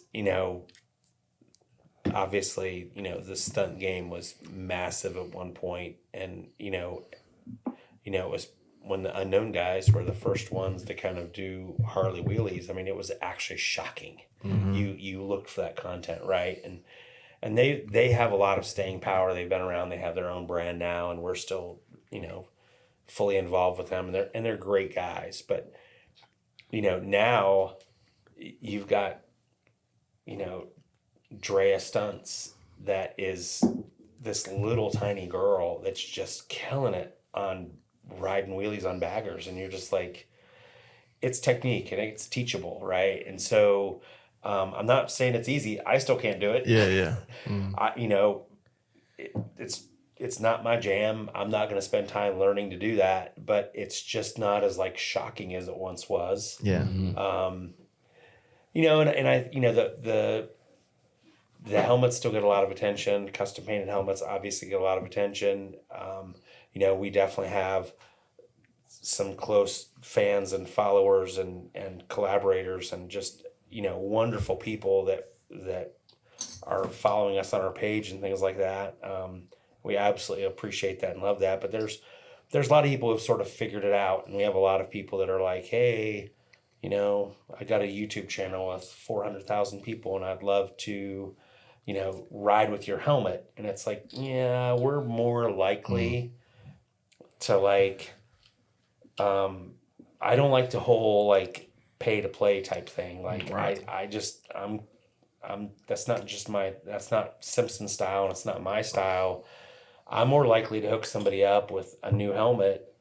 obviously the stunt game was massive at one point, and it was when the Unknown guys were the first ones to kind of do Harley wheelies. I mean, it was actually shocking. Mm-hmm. You looked for that content, right? And they have a lot of staying power. They've been around. They have their own brand now, and we're still, fully involved with them. And they're great guys. But, now you've got, Drea Stunts that is this little tiny girl that's just killing it on riding wheelies on baggers. And you're just like, it's technique and it's teachable, right? And so... I'm not saying it's easy. I still can't do it. Yeah. It's not my jam. I'm not going to spend time learning to do that, but it's just not as like shocking as it once was. Yeah. And I, the helmets still get a lot of attention. Custom painted helmets obviously get a lot of attention. We definitely have some close fans and followers and collaborators and just, wonderful people that are following us on our page and things like that. We absolutely appreciate that and love that. But there's a lot of people who've sort of figured it out, and we have a lot of people that are like, hey, I got a YouTube channel with 400,000 people, and I'd love to, ride with your helmet. And it's like, yeah, we're more likely to like, I don't like the whole like pay to play type thing. Like right. I'm that's not Simpson style, and it's not my style. I'm more likely to hook somebody up with a new helmet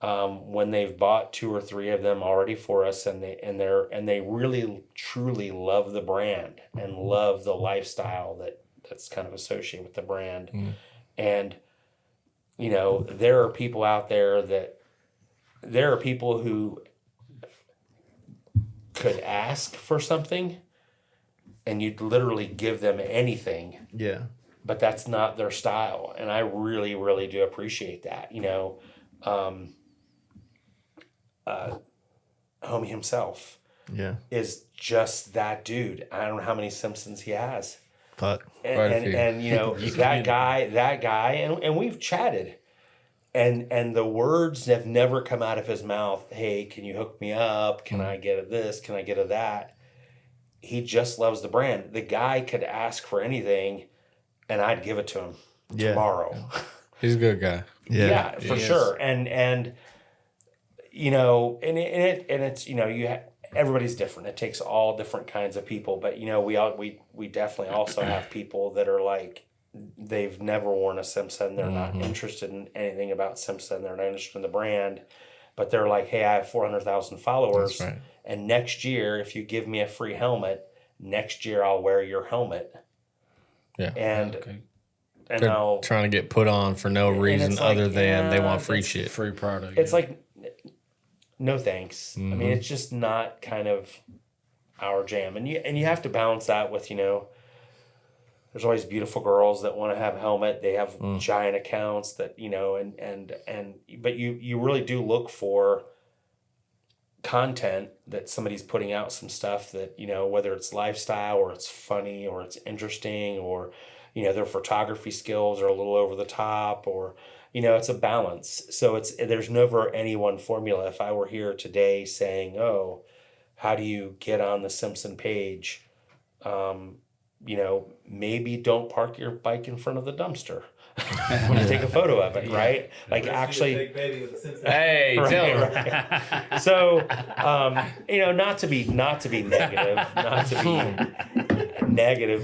when they've bought 2 or 3 of them already for us, and they really truly love the brand and love the lifestyle that's kind of associated with the brand. And there are people out there who could ask for something and you'd literally give them anything. Yeah. But that's not their style. And I really, really do appreciate that. Homie himself is just that dude. I don't know how many Simpsons he has. Fuck. And that guy, and we've chatted. And the words have never come out of his mouth. Hey, can you hook me up? Can I get a this? Can I get a that? He just loves the brand. The guy could ask for anything, and I'd give it to him tomorrow. He's a good guy. Yeah, for sure. And you know, and it's you know, everybody's different. It takes all different kinds of people. But you know, we definitely also have people that are like, they've never worn a Simpson. They're not interested in anything about Simpson. They're not interested in the brand. But they're like, hey, I have 400,000 followers. That's right. And next year, if you give me a free helmet, next year I'll wear your helmet. Yeah. And they're I'll trying to get put on for no reason other than they want free shit. Free product. It's like, no thanks. I mean, it's just not kind of our jam. And you have to balance that with, you know, there's always beautiful girls that want to have a helmet. They have giant accounts that, you know, but you really do look for content that somebody's putting out, some stuff that, you know, whether it's lifestyle or it's funny or it's interesting or, you know, their photography skills are a little over the top, or, you know, it's a balance. So there's never any one formula. If I were here today saying, oh, how do you get on the Simpson page? You know, maybe don't park your bike in front of the dumpster when you take a photo of it, right? Like actually, hey, right. So, you know, not to be negative,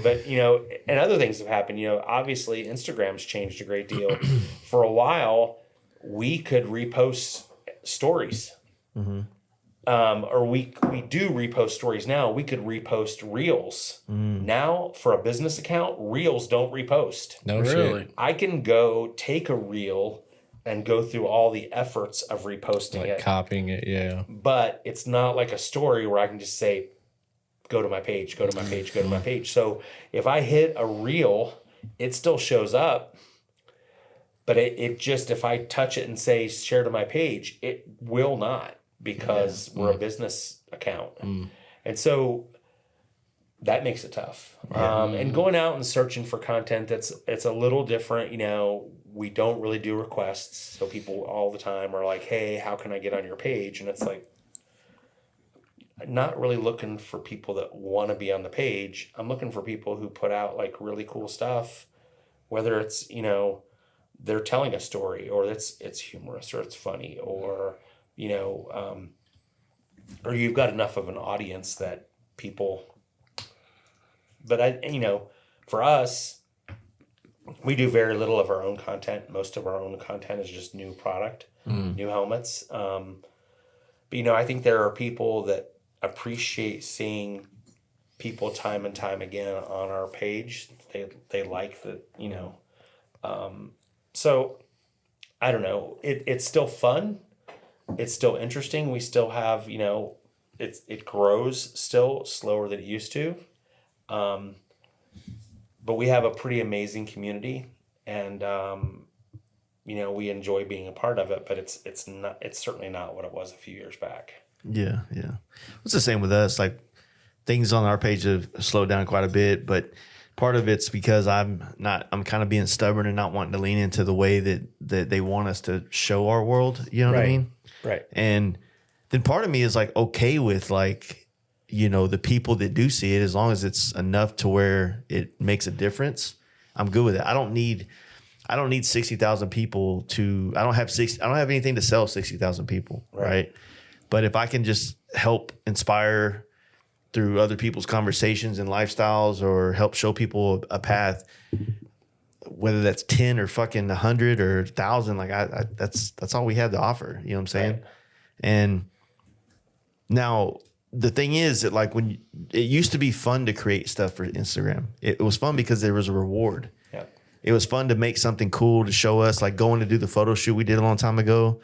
but you know, and other things have happened. You know, obviously Instagram's changed a great deal. For a while, we could repost stories. Or we do repost stories now. We could repost reels. Now, for a business account, reels don't repost. No, really. Shit. I can go take a reel and go through all the efforts of reposting it. Copying it, yeah. But it's not like a story where I can just say, go to my page, go to my page, go to my page. So if I hit a reel, it still shows up. But it just, if I touch it and say, share to my page, it will not. Because we're a business account. And so that makes it tough. And going out and searching for content, it's a little different. You know, we don't really do requests. So people all the time are like, hey, how can I get on your page? And it's like, I'm not really looking for people that want to be on the page. I'm looking for people who put out like really cool stuff, whether it's, you know, they're telling a story or it's humorous or it's funny or, you know, or you've got enough of an audience that people, but you know, for us, we do very little of our own content. Most of our own content is just new product, new helmets. But, you know, I think there are people that appreciate seeing people time and time again on our page. They like the, you know, so I don't know. It's still fun. It's still interesting. We still have, you know, it grows still slower than it used to. But we have a pretty amazing community and, you know, we enjoy being a part of it, but it's certainly not what it was a few years back. Yeah. Yeah. It's the same with us. Like things on our page have slowed down quite a bit, but part of it's because I'm kind of being stubborn and not wanting to lean into the way that they want us to show our world. You know what I mean? Right. And then part of me is like, okay with like, you know, the people that do see it, as long as it's enough to where it makes a difference, I'm good with it. I don't need 60,000 people I don't have anything to sell 60,000 people. Right. But if I can just help inspire through other people's conversations and lifestyles or help show people a path, whether that's 10 or fucking 100 or 1,000, like that's all we have to offer. You know what I'm saying? Right. And now the thing is that like when it used to be fun to create stuff for Instagram, it was fun because there was a reward. Yeah. It was fun to make something cool to show us, like going to do the photo shoot we did a long time ago.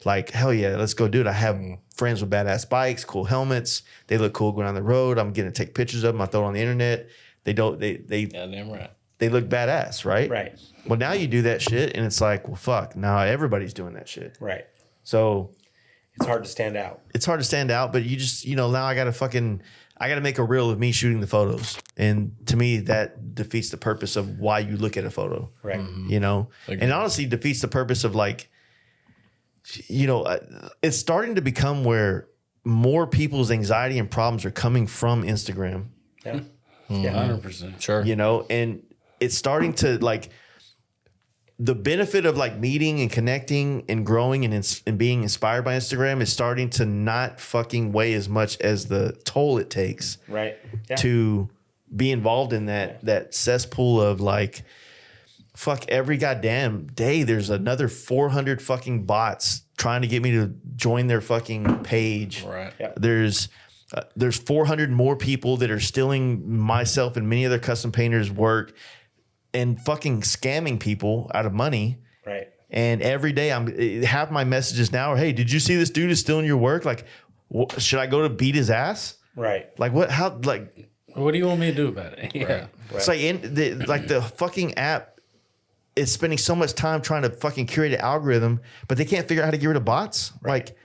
Like, hell yeah, let's go do it. I have friends with badass bikes, cool helmets. They look cool going down the road. I'm getting to take pictures of them. I throw it on the internet. They damn right. They look badass, right? Right. Well, now you do that shit and it's like, well, fuck, now everybody's doing that shit. Right. So it's hard to stand out. It's hard to stand out, but you just, you know, now I got to make a reel of me shooting the photos. And to me, that defeats the purpose of why you look at a photo. Right. You know, Agreed. and honestly defeats the purpose of like, it's starting to become where more people's anxiety and problems are coming from Instagram. Yeah. 100%. Sure. And it's starting to like the benefit of like meeting and connecting and growing and being inspired by Instagram is starting to not fucking weigh as much as the toll it takes Right. Yeah. to be involved in that cesspool of like, fuck, every goddamn day there's another 400 fucking bots trying to get me to join their fucking page. Right. Yeah. There's 400 more people that are stealing myself and many other custom painters' work and fucking scamming people out of money. Right. And every day half my messages now are, hey, did you see this dude is stealing your work? Like, should I go to beat his ass? Right. Like what? How? Like, What do you want me to do about it? Yeah. Right. it's like the fucking app is spending so much time trying to fucking curate an algorithm, but they can't figure out how to get rid of bots. Right. Like,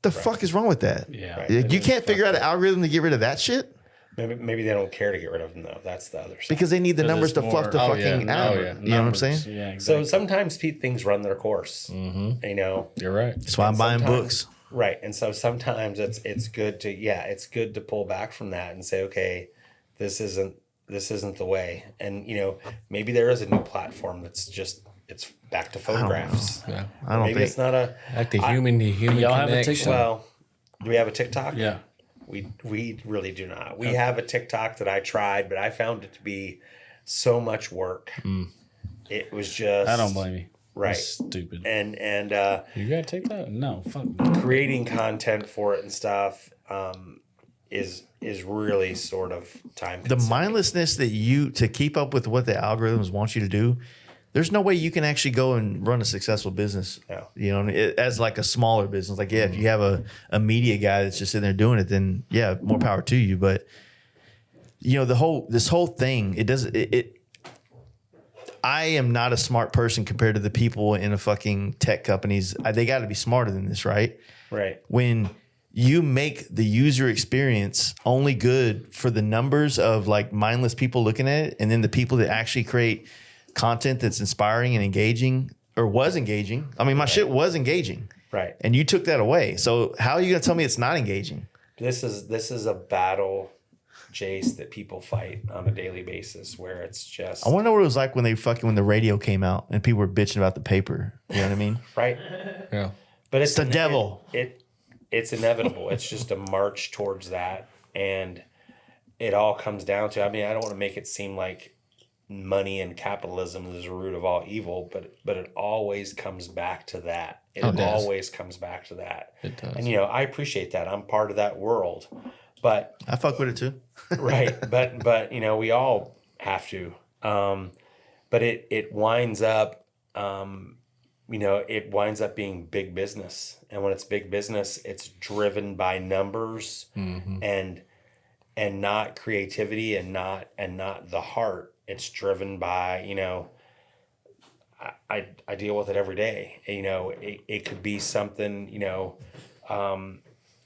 the fuck is wrong with that? Yeah. Right. You can't figure out an algorithm to get rid of that shit Maybe they don't care to get rid of them though. That's the other side. because they need the 'Cause numbers it's to fluff the more- fucking app. Oh, yeah. You know what I'm saying? Yeah, So exactly. sometimes things run their course. Mm-hmm. You're right. That's why I'm buying books. Right. And so sometimes it's good to pull back from that and say, okay, this isn't the way. And maybe there is a new platform it's back to photographs. Yeah. I don't Maybe think it's not a Like the human to human Y'all have a connection. TikTok? well, do we have a TikTok? Yeah. We really do not. We have a TikTok that I tried, but I found it to be so much work. It was just I don't blame you. Right. It's stupid. And You gotta take that. No, fuck. creating content for it and stuff is really sort of time the consuming. mindlessness that to keep up with what the algorithms want you to do, there's no way you can actually go and run a successful business. No. As like a smaller business. Like, yeah, if you have a media guy that's just sitting there doing it, then yeah, more power to you. But this whole thing, I am not a smart person compared to the people in a fucking tech companies. They got to be smarter than this, right? Right. When you make the user experience only good for the numbers of like mindless people looking at it, and then the people that actually create content that's inspiring and engaging or was engaging. I mean, my shit was engaging. Right. And you took that away. So how are you going to tell me it's not engaging? This is a battle, Jace, that people fight on a daily basis where it's just I want to know what it was like when the radio came out and people were bitching about the paper. You know what I mean? right. Yeah. But it's the devil. It's inevitable. It's just a march towards that, and it all comes down to. I mean, I don't want to make it seem like money and capitalism is the root of all evil, but it always comes back to that. It always comes back to that. It does. And I appreciate that. I'm part of that world, but I fuck with it too. right. But we all have to. But it winds up. It winds up being big business, and when it's big business, it's driven by numbers and not creativity and not the heart. It's driven by I deal with it every day. It could be something.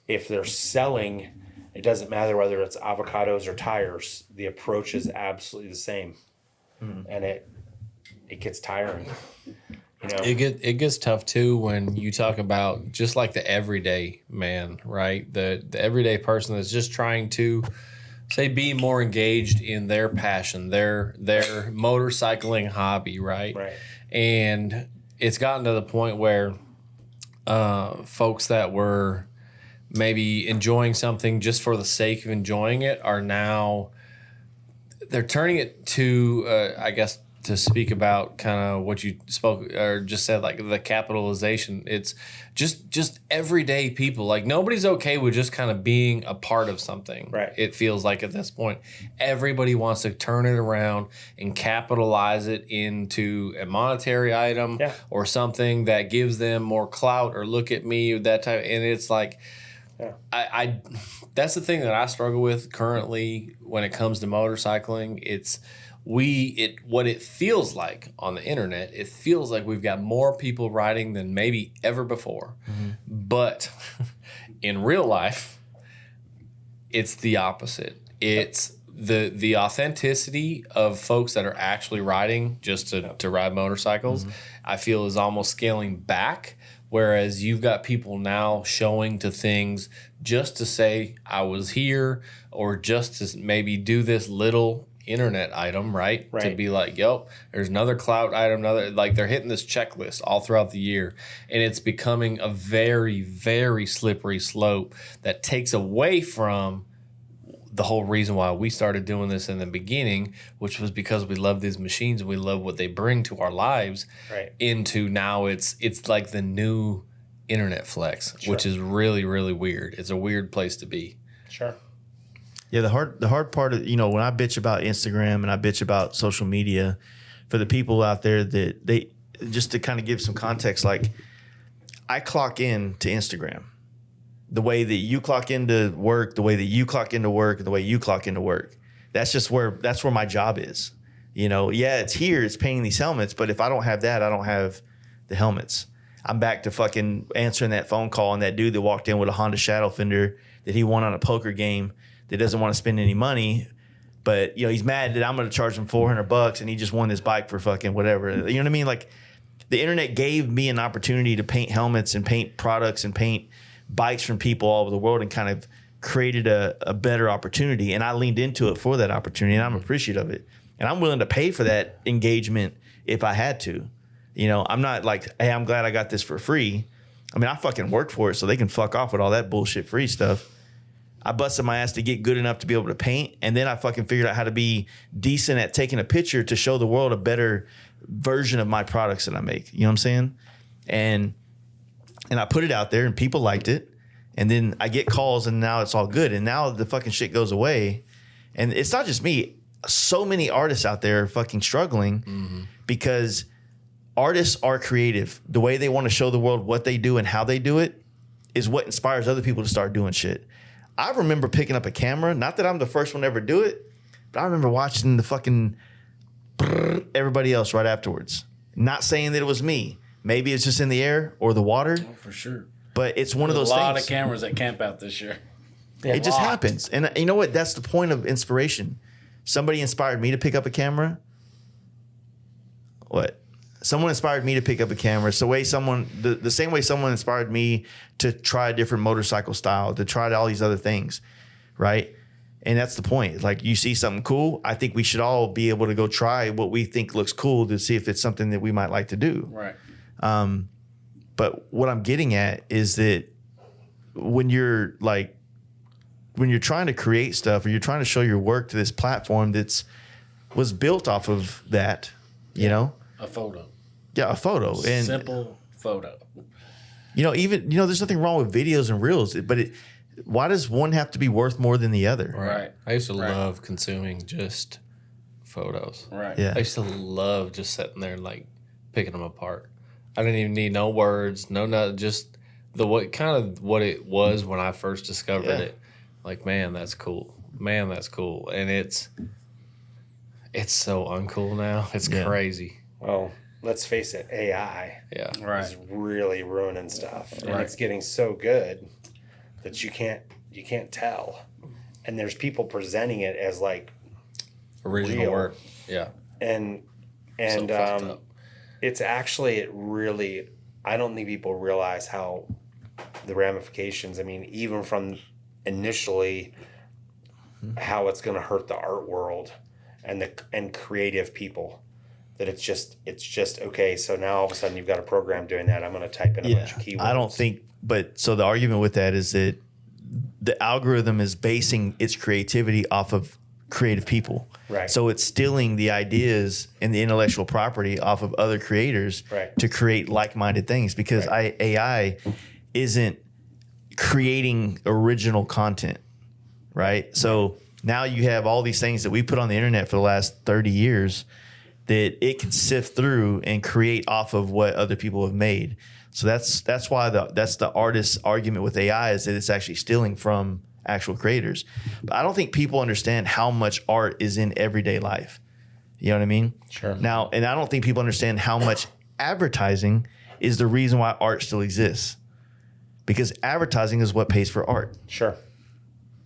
If they're selling, it doesn't matter whether it's avocados or tires. The approach is absolutely the same, and it gets tiring. It gets tough too when you talk about just like the everyday man, right? The everyday person that's just trying to say be more engaged in their passion, their motorcycling hobby, right? Right. And it's gotten to the point where folks that were maybe enjoying something just for the sake of enjoying it are now they're turning it to I guess to speak about kind of what you spoke or just said, like the capitalization. It's just everyday people. Like nobody's okay with just kind of being a part of something. Right. It feels like at this point, everybody wants to turn it around and capitalize it into a monetary item or something that gives them more clout or look at me, that type. And it's like, I that's the thing that I struggle with currently when it comes to motorcycling. It's what it feels like on the internet, it feels like we've got more people riding than maybe ever before. But in real life, it's the opposite. It's the authenticity of folks that are actually riding just to ride motorcycles, I feel is almost scaling back. Whereas you've got people now showing to things just to say I was here, or just to maybe do this little internet item, right? To be like, yo, there's another cloud item, like they're hitting this checklist all throughout the year. And it's becoming a very, very slippery slope that takes away from the whole reason why we started doing this in the beginning, which was because we love these machines and we love what they bring to our lives. Into now it's like the new internet flex, which is really, really weird. It's a weird place to be. Yeah, the hard part of, when I bitch about Instagram and I bitch about social media, for the people out there that they, just to kind of give some context, like I clock in to Instagram the way that you clock into work, the way that you clock into work, the way you clock into work. That's where my job is. Yeah, it's here, it's painting these helmets, but if I don't have that, I don't have the helmets. I'm back to fucking answering that phone call and that dude that walked in with a Honda Shadow Fender that he won on a poker game that doesn't want to spend any money, but he's mad that I'm going to charge him $400 and he just won this bike for fucking whatever. You know what I mean? Like the internet gave me an opportunity to paint helmets and paint products and paint bikes from people all over the world and kind of created a better opportunity. And I leaned into it for that opportunity, and I'm appreciative of it. And I'm willing to pay for that engagement if I had to. I'm not like, hey, I'm glad I got this for free. I mean, I fucking worked for it, so they can fuck off with all that bullshit free stuff. I busted my ass to get good enough to be able to paint, and then I fucking figured out how to be decent at taking a picture to show the world a better version of my products that I make. You know what I'm saying? And I put it out there and people liked it. And then I get calls and now it's all good. And now the fucking shit goes away. And it's not just me. So many artists out there are fucking struggling because artists are creative. The way they want to show the world what they do and how they do it is what inspires other people to start doing shit. I remember picking up a camera. Not that I'm the first one to ever do it, but I remember watching the fucking everybody else right afterwards. Not saying that it was me. Maybe it's just in the air or the water. Oh, for sure. But it's one of those things. A lot of cameras at Campout this year. It just happens. And you know what? That's the point of inspiration. Somebody inspired me to pick up a camera. What? Someone inspired me to pick up a camera. It's the same way someone inspired me to try a different motorcycle style, to try all these other things, right? And that's the point. Like, you see something cool, I think we should all be able to go try what we think looks cool to see if it's something that we might like to do. Right. But what I'm getting at is that when you're trying to create stuff or you're trying to show your work to this platform was built off of that, a photo. Yeah, a photo. And simple photo. There's nothing wrong with videos and reels, but why does one have to be worth more than the other? Right. I used to love consuming just photos. Right. Yeah. I used to love just sitting there and like picking them apart. I didn't even need no words, just what it was when I first discovered it. Like, man, that's cool. And it's so uncool now. It's crazy. Well, let's face it, AI is really ruining stuff. And it's getting so good that you can't tell. And there's people presenting it as like original real work. Yeah. And So fucked up. it's actually, I don't think people realize how the ramifications, I mean, even from initially how it's going to hurt the art world and creative people, that it's just okay. So now all of a sudden you've got a program doing that. I'm going to type in a bunch of keywords. I don't think, but so the argument with that is that the algorithm is basing its creativity off of creative people. Right. So it's stealing the ideas and the intellectual property off of other creators to create like-minded things, because AI isn't creating original content, right? So now you have all these things that we put on the internet for the last 30 years that it can sift through and create off of what other people have made. So that's why that's the artist's argument with AI, is that it's actually stealing from actual creators. But I don't think people understand how much art is in everyday life. You know what I mean? Sure. Now, and I don't think people understand how much advertising is the reason why art still exists. Because advertising is what pays for art. Sure.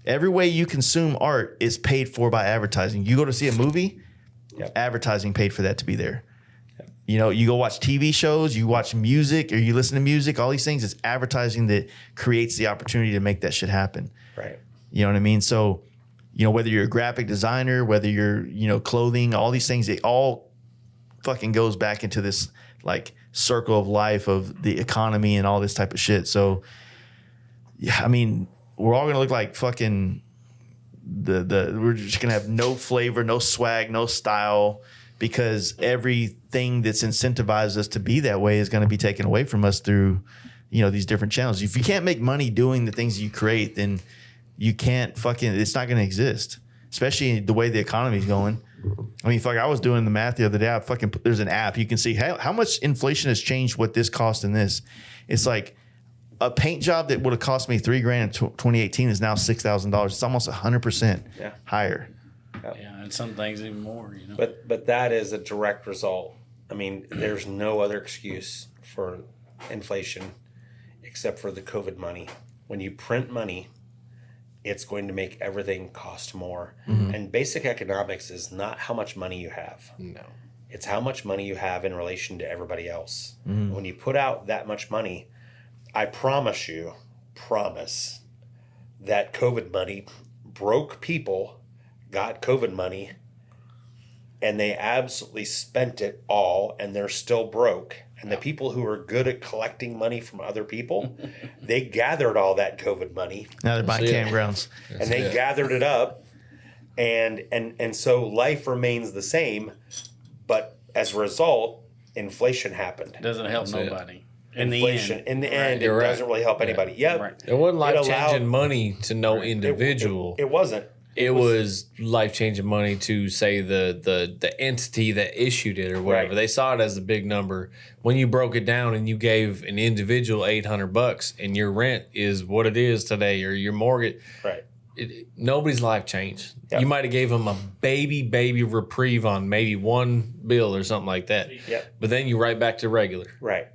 Every way you consume art is paid for by advertising. You go to see a movie, advertising paid for that to be there. You know, you go watch TV shows, you watch music, or you listen to music, all these things, it's advertising that creates the opportunity to make that shit happen. Right. You know what I mean? So, you know, whether you're a graphic designer, whether you're, you know, clothing, all these things, it all fucking goes back into this like circle of life of the economy and all this type of shit. So, yeah, I mean, we're all gonna look like fucking we're just gonna have no flavor, no swag, no style, because everything that's incentivized us to be that way is gonna be taken away from us through, you know, these different channels. If you can't make money doing the things you create, then you can't it's not gonna exist. Especially the way the economy's going. I mean, fuck, I was doing the math the other day. There's an app you can see how much inflation has changed what this cost in this. It's like a paint job that would have cost me $3,000 in 2018 is now $6,000. It's almost 100% higher. Yeah, and some things even more, you know. But that is a direct result. I mean, there's no other excuse for inflation except for the COVID money. When you print money, it's going to make everything cost more. Mm-hmm. And basic economics is not how much money you have. No. It's how much money you have in relation to everybody else. Mm-hmm. When you put out that much money, I promise that COVID money, broke people got COVID money and they absolutely spent it all and they're still broke. And the people who are good at collecting money from other people, they gathered all that COVID money. Now they're buying campgrounds. And they gathered it up. And so life remains the same. But as a result, inflation happened. It doesn't help nobody. In the end, it doesn't really help anybody. Yeah, right. It wasn't life-changing money to no individual. It wasn't. It was life-changing money to, say, the entity that issued it or whatever. Right. They saw it as a big number. When you broke it down and you gave an individual $800 and your rent is what it is today, or your mortgage, right? Nobody's life changed. Yep. You might have gave them a baby reprieve on maybe one bill or something like that. Yep. But then you right back to regular. Right.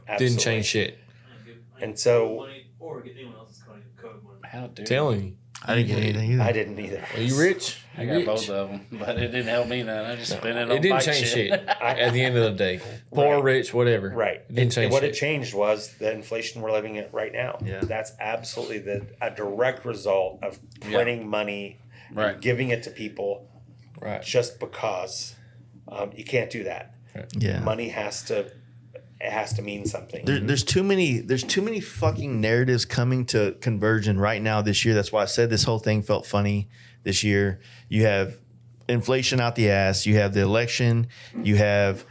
Absolutely. Didn't change shit. And so, or get anyone else's code money. How dare telling you. I didn't get anything either. I didn't either. Are you rich? I got both of them, but it didn't help me none. I just spent it on It didn't bike change shit I at the end of the day. Poor, rich, whatever. Right. It didn't change what shit. it changed was the inflation we're living in right now. Yeah. That's absolutely a direct result of printing money, Right. and giving it to people, Right. just because. You can't do that. Yeah. Money has to mean something. There's too many fucking narratives coming to conversion right now this year. That's why I said this whole thing felt funny this year. You have inflation out the ass. You have the election. You have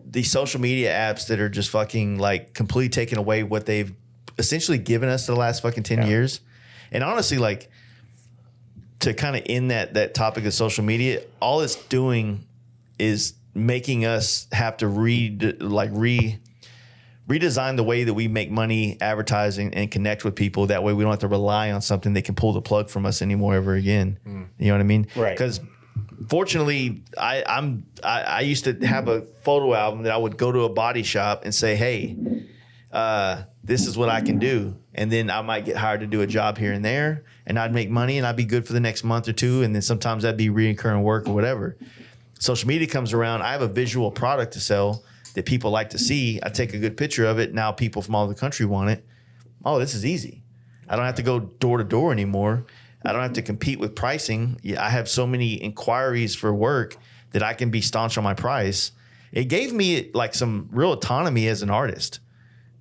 these social media apps that are just fucking like completely taking away what they've essentially given us the last fucking 10 years. And honestly, like, to kind of end that topic of social media, all it's doing is making us have to redesign the way that we make money advertising and connect with people. That way we don't have to rely on something that can pull the plug from us anymore ever again. You know what I mean? Right. Because fortunately, I used to have a photo album that I would go to a body shop and say, hey, this is what I can do. And then I might get hired to do a job here and there, and I'd make money and I'd be good for the next month or two. And then sometimes that'd be recurring work or whatever. Social media comes around. I have a visual product to sell that people like to see. I take a good picture of it. Now people from all over the country want it. Oh, this is easy. I don't have to go door to door anymore. I don't have to compete with pricing. I have so many inquiries for work that I can be staunch on my price. It gave me like some real autonomy as an artist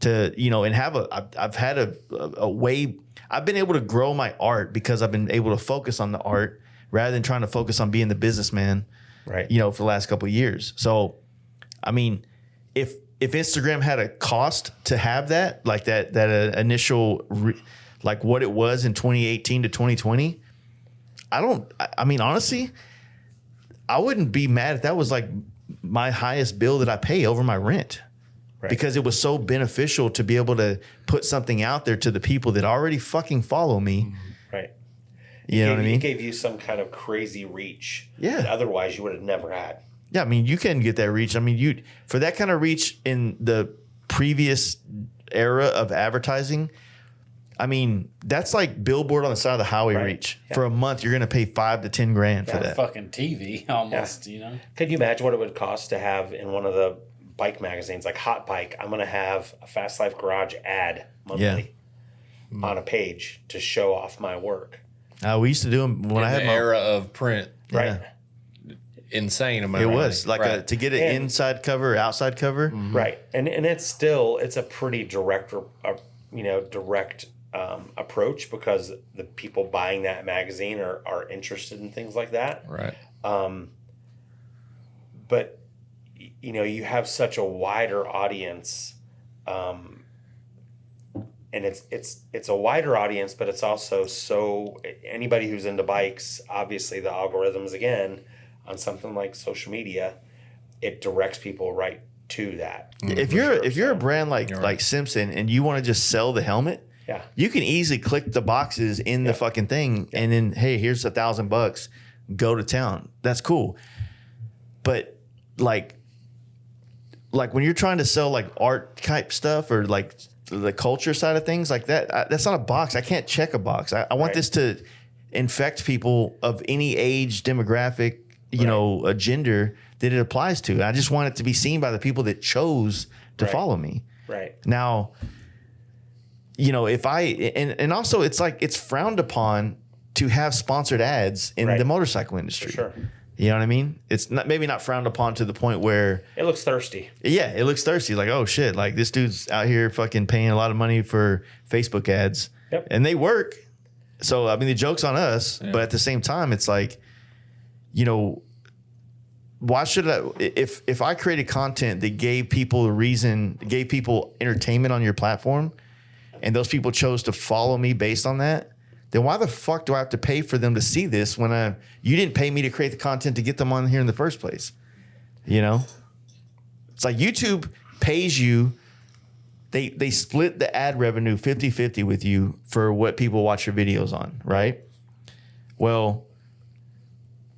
to, you know, and I've had a way, I've been able to grow my art because I've been able to focus on the art rather than trying to focus on being the businessman, Right. you know, for the last couple of years. So, I mean, if Instagram had a cost to have that, like that initial, like what it was in 2018 to 2020, I mean, honestly, I wouldn't be mad if that was like my highest bill that I pay over my rent. Right. Because it was so beneficial to be able to put something out there to the people that already fucking follow me. Right. You know what I mean? It gave you some kind of crazy reach that otherwise you would have never had. Yeah, I mean, you can get that reach. I mean, for that kind of reach in the previous era of advertising, I mean, that's like billboard on the side of the highway reach. Yeah. For a month, you're going to pay $5 to $10 grand for that. Fucking TV almost, you know? Could you imagine what it would cost to have in one of the bike magazines, like Hot Bike, I'm going to have a Fast Life Garage ad monthly on a page to show off my work. We used to do them when I had the era of print. Right. Insane amount. It was like to get an inside cover, outside cover. Right. And it's a pretty direct, approach because the people buying that magazine are interested in things like that. Right. But you have such a wider audience, and it's a wider audience, but it's also so anybody who's into bikes, obviously the algorithms again on something like social media, it directs people right to that. If you're a brand like Simpson and you want to just sell the helmet, you can easily click the boxes in the fucking thing and then, hey, here's $1,000, go to town. That's cool. But like when you're trying to sell like art type stuff or like the culture side of things like that, that's not a box. I can't check a box. I want this to infect people of any age, demographic, a gender that it applies to. I just want it to be seen by the people that chose to follow me. Right. Now, if and also it's like it's frowned upon to have sponsored ads in the motorcycle industry. For sure. You know what I mean? It's maybe not frowned upon to the point where it looks thirsty. Yeah, it looks thirsty. Like, oh shit, like this dude's out here fucking paying a lot of money for Facebook ads. Yep. And they work. So I mean the joke's on us, but at the same time it's like, why should I if I created content that gave people a reason, gave people entertainment on your platform, and those people chose to follow me based on that, then why the fuck do I have to pay for them to see this when you didn't pay me to create the content to get them on here in the first place? It's like YouTube pays you. They split the ad revenue 50-50 with you for what people watch your videos on, right? Well,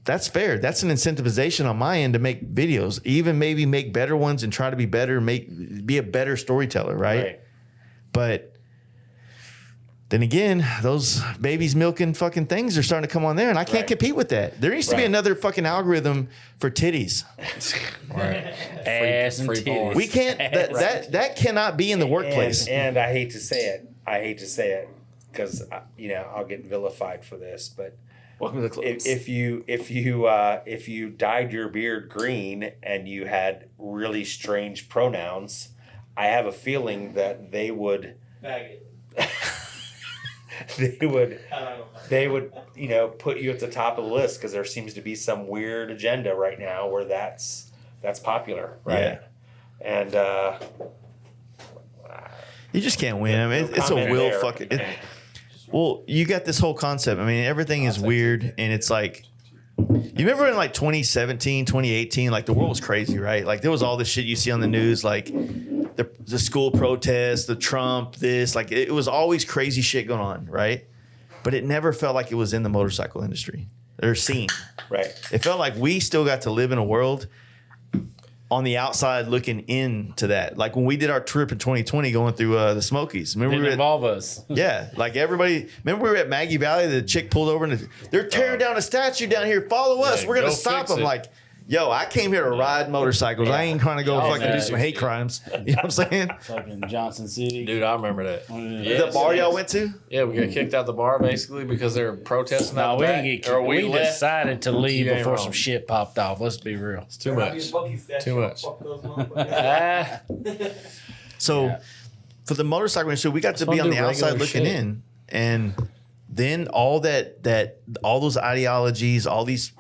that's fair. That's an incentivization on my end to make videos, even maybe make better ones and try to be better, be a better storyteller, right? But then again, those babies milking fucking things are starting to come on there, and I can't compete with that. There needs to be another fucking algorithm for titties. Ass and titties. We can't. That cannot be in the workplace. And I hate to say it because I'll get vilified for this, but welcome to the club. If you dyed your beard green and you had really strange pronouns, I have a feeling that they would. They would put you at the top of the list because there seems to be some weird agenda right now where that's popular, right? Yeah. And you just can't win. I mean, it's a will fucking. Well, you got this whole concept. I mean, everything is weird, and it's like. You remember in like 2017, 2018, like the world was crazy, right? Like there was all this shit you see on the news, like the school protests, the Trump, this, like it was always crazy shit going on, right? But it never felt like it was in the motorcycle industry or scene. Right. It felt like we still got to live in a world on the outside looking into that. Like when we did our trip in 2020 going through the Smokies. Remember Didn't involve us. Yeah. Like everybody, remember we were at Maggie Valley, the chick pulled over and they're tearing down a statue down here. Follow us. We're going to stop them. Like, yo, I came here to ride motorcycles. I ain't trying to go fucking do some hate crimes. You know what I'm saying? Fucking Johnson City. Dude, I remember that. The bar y'all went to? Yeah, we got kicked out the bar basically because they were protesting. No, we didn't get kicked. We left. decided to leave before some shit popped off. Let's be real. It's too much. Too much. So for the motorcycle industry, we got to be on the outside looking in. And then all those ideologies, all these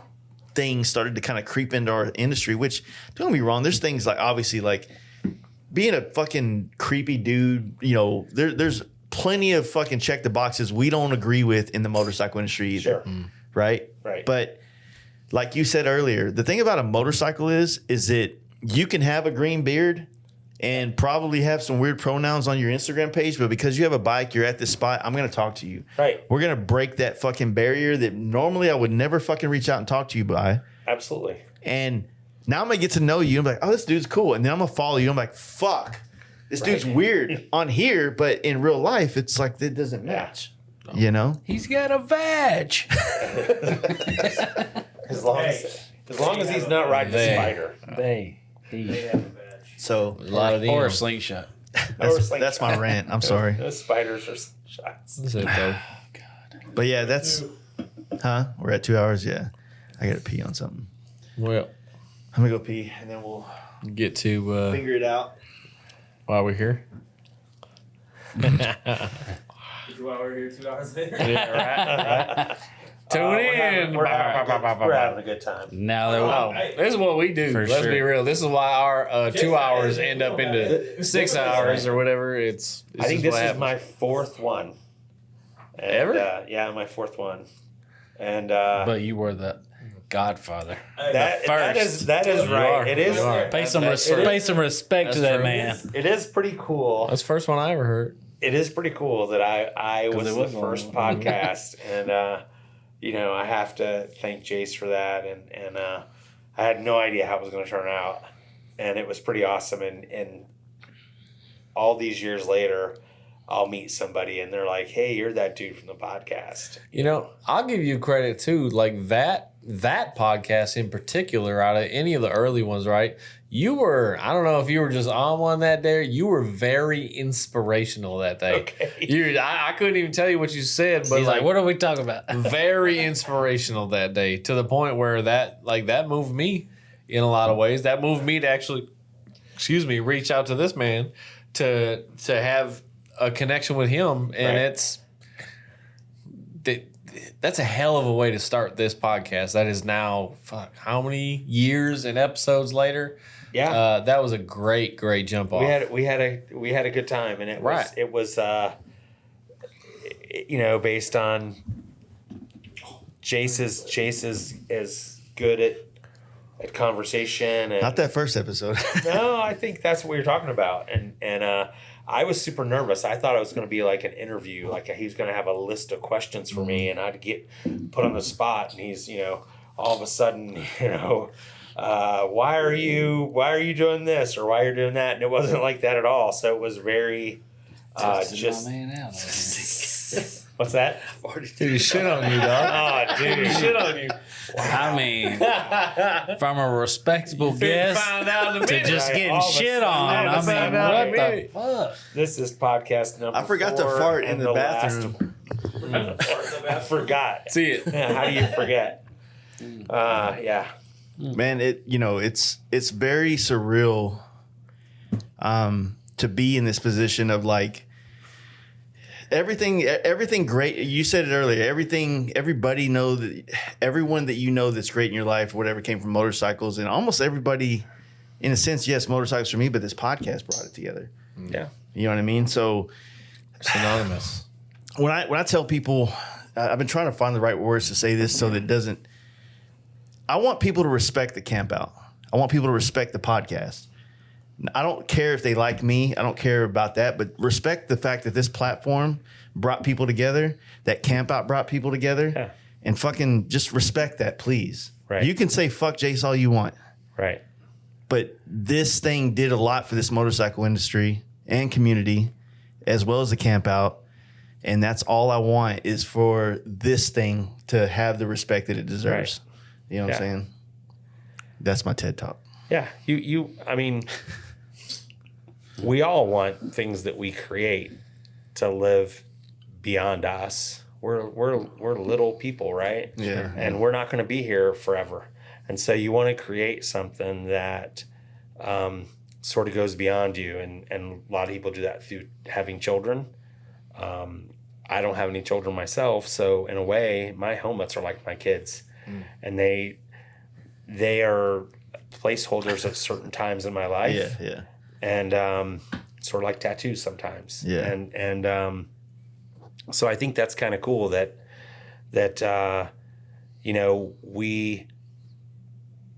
things started to kind of creep into our industry, which don't get me wrong, there's things like obviously like being a fucking creepy dude, there's plenty of fucking check the boxes we don't agree with in the motorcycle industry either. Sure. Right? But like you said earlier, the thing about a motorcycle is that you can have a green beard and probably have some weird pronouns on your Instagram page, but because you have a bike, you're at this spot, I'm going to talk to you. Right. We're going to break that fucking barrier that normally I would never fucking reach out and talk to you by. Absolutely. And now I'm going to get to know you. I'm like, oh, this dude's cool. And then I'm going to follow you. I'm like, fuck. this dude's weird on here, but in real life, it's like it doesn't match. You know, He's got a vag. As long as he's not riding a spider. They have a badge. so A lot of Or a them. slingshot. that's my rant. I'm sorry, Those spiders are shots. That's it, though. but yeah, that's We're at 2 hours. Yeah, I gotta pee on something. Well, I'm gonna go pee, and then we'll get to figure it out. while we're here. 2 hours here, 2 hours there. Yeah, right. Tune in. We're having a good time. Now they're This is what we do. For Let's sure. be real. This is why our 2 hours end up into 6 hours or whatever. It's I think this what is happens. my fourth one. And, Ever? yeah, my fourth one. And but you were the Godfather. that is right. are. It is. You are. Pay some That- respect. it is- Pay some respect to That's that true. man. It is pretty cool. That's the first one I ever heard. It is pretty cool that I was it the was long. first podcast, and you know, I have to thank Jace for that, and I had no idea how it was going to turn out, and it was pretty awesome. And all these years later, I'll meet somebody, and they're like, "Hey, you're that dude from the podcast." You know, I'll give you credit too. Like that podcast in particular, out of any of the early ones, right? You were, I don't know if you were just on one that day. You were very inspirational that day. Okay. I couldn't even tell you what you said, but He's like, what are we talking about? very inspirational that day, to the point where that moved me in a lot of ways. That moved me to actually, reach out to this man to have a connection with him, and that's a hell of a way to start this podcast. That is now how many years and episodes later? Yeah. That was a great jump off. We had a good time, and it was based on Jace is good at conversation, and Not that first episode. no, I think that's what you're talking about, and I was super nervous. I thought it was going to be like an interview, like he was going to have a list of questions for me, and I'd get put on the spot, and he's all of a sudden why are you doing this, or why you're doing that, and it wasn't like that at all. So it was very just My man out. what's that? Dude, shit on you, dog. Oh, dude, Shit on you. I mean, from a respectable guest Find out in a to minute. just Right, getting all of a shit sudden, on. all I of a mean, sudden, all of what a the fuck? This is podcast number. I forgot to 4 fart in and the last bathroom. I forgot. See it. How do you forget? Yeah. Man, it's very surreal to be in this position of like everything great. You said it earlier. Everybody know that everyone that you know that's great in your life, whatever, came from motorcycles, and almost everybody, in a sense, yes, motorcycles for me, but this podcast brought it together. Yeah. You know what I mean? So Synonymous. when I tell people, I've been trying to find the right words to say this so that it doesn't. I want people to respect the camp out. I want people to respect the podcast. I don't care if they like me. I don't care about that, but respect the fact that this platform brought people together, that camp out brought people together, and fucking just respect that, please. Right. You can say fuck Jace all you want, Right. but this thing did a lot for this motorcycle industry and community, as well as the camp out. And that's all I want is for this thing to have the respect that it deserves. Right. You know what I'm saying? That's my TED Talk. Yeah. I mean, we all want things that we create to live beyond us. We're little people, right? Yeah. And we're not going to be here forever. And so you want to create something that sort of goes beyond you. And a lot of people do that through having children. I don't have any children myself. So in a way, my helmets are like my kids. And they are placeholders at certain times in my life. Yeah. And sort of like tattoos sometimes. Yeah. And so I think that's kind of cool that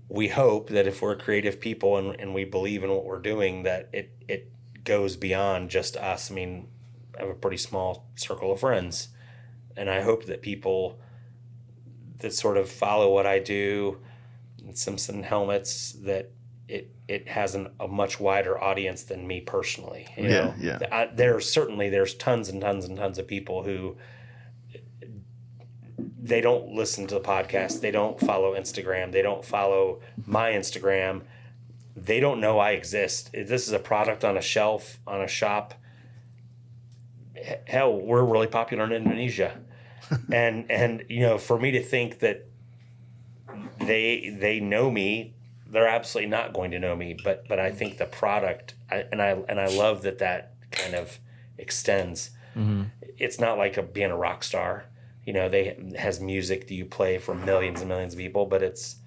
we hope that if we're creative people and we believe in what we're doing, that it goes beyond just us. I mean, I have a pretty small circle of friends, and I hope that people that sort of follow what I do, Simpson helmets, that it has a much wider audience than me personally. You Yeah, know? yeah. There's tons and tons and tons of people who they don't listen to the podcast. They don't follow Instagram. They don't follow my Instagram. They don't know I exist. This is a product on a shelf, on a shop. Hell, we're really popular in Indonesia. and you know, for me to think that they know me, they're absolutely not going to know me. But I think the product, I love that kind of extends. Mm-hmm. It's not like being a rock star. You know, it has music that you play for millions and millions of people, but it's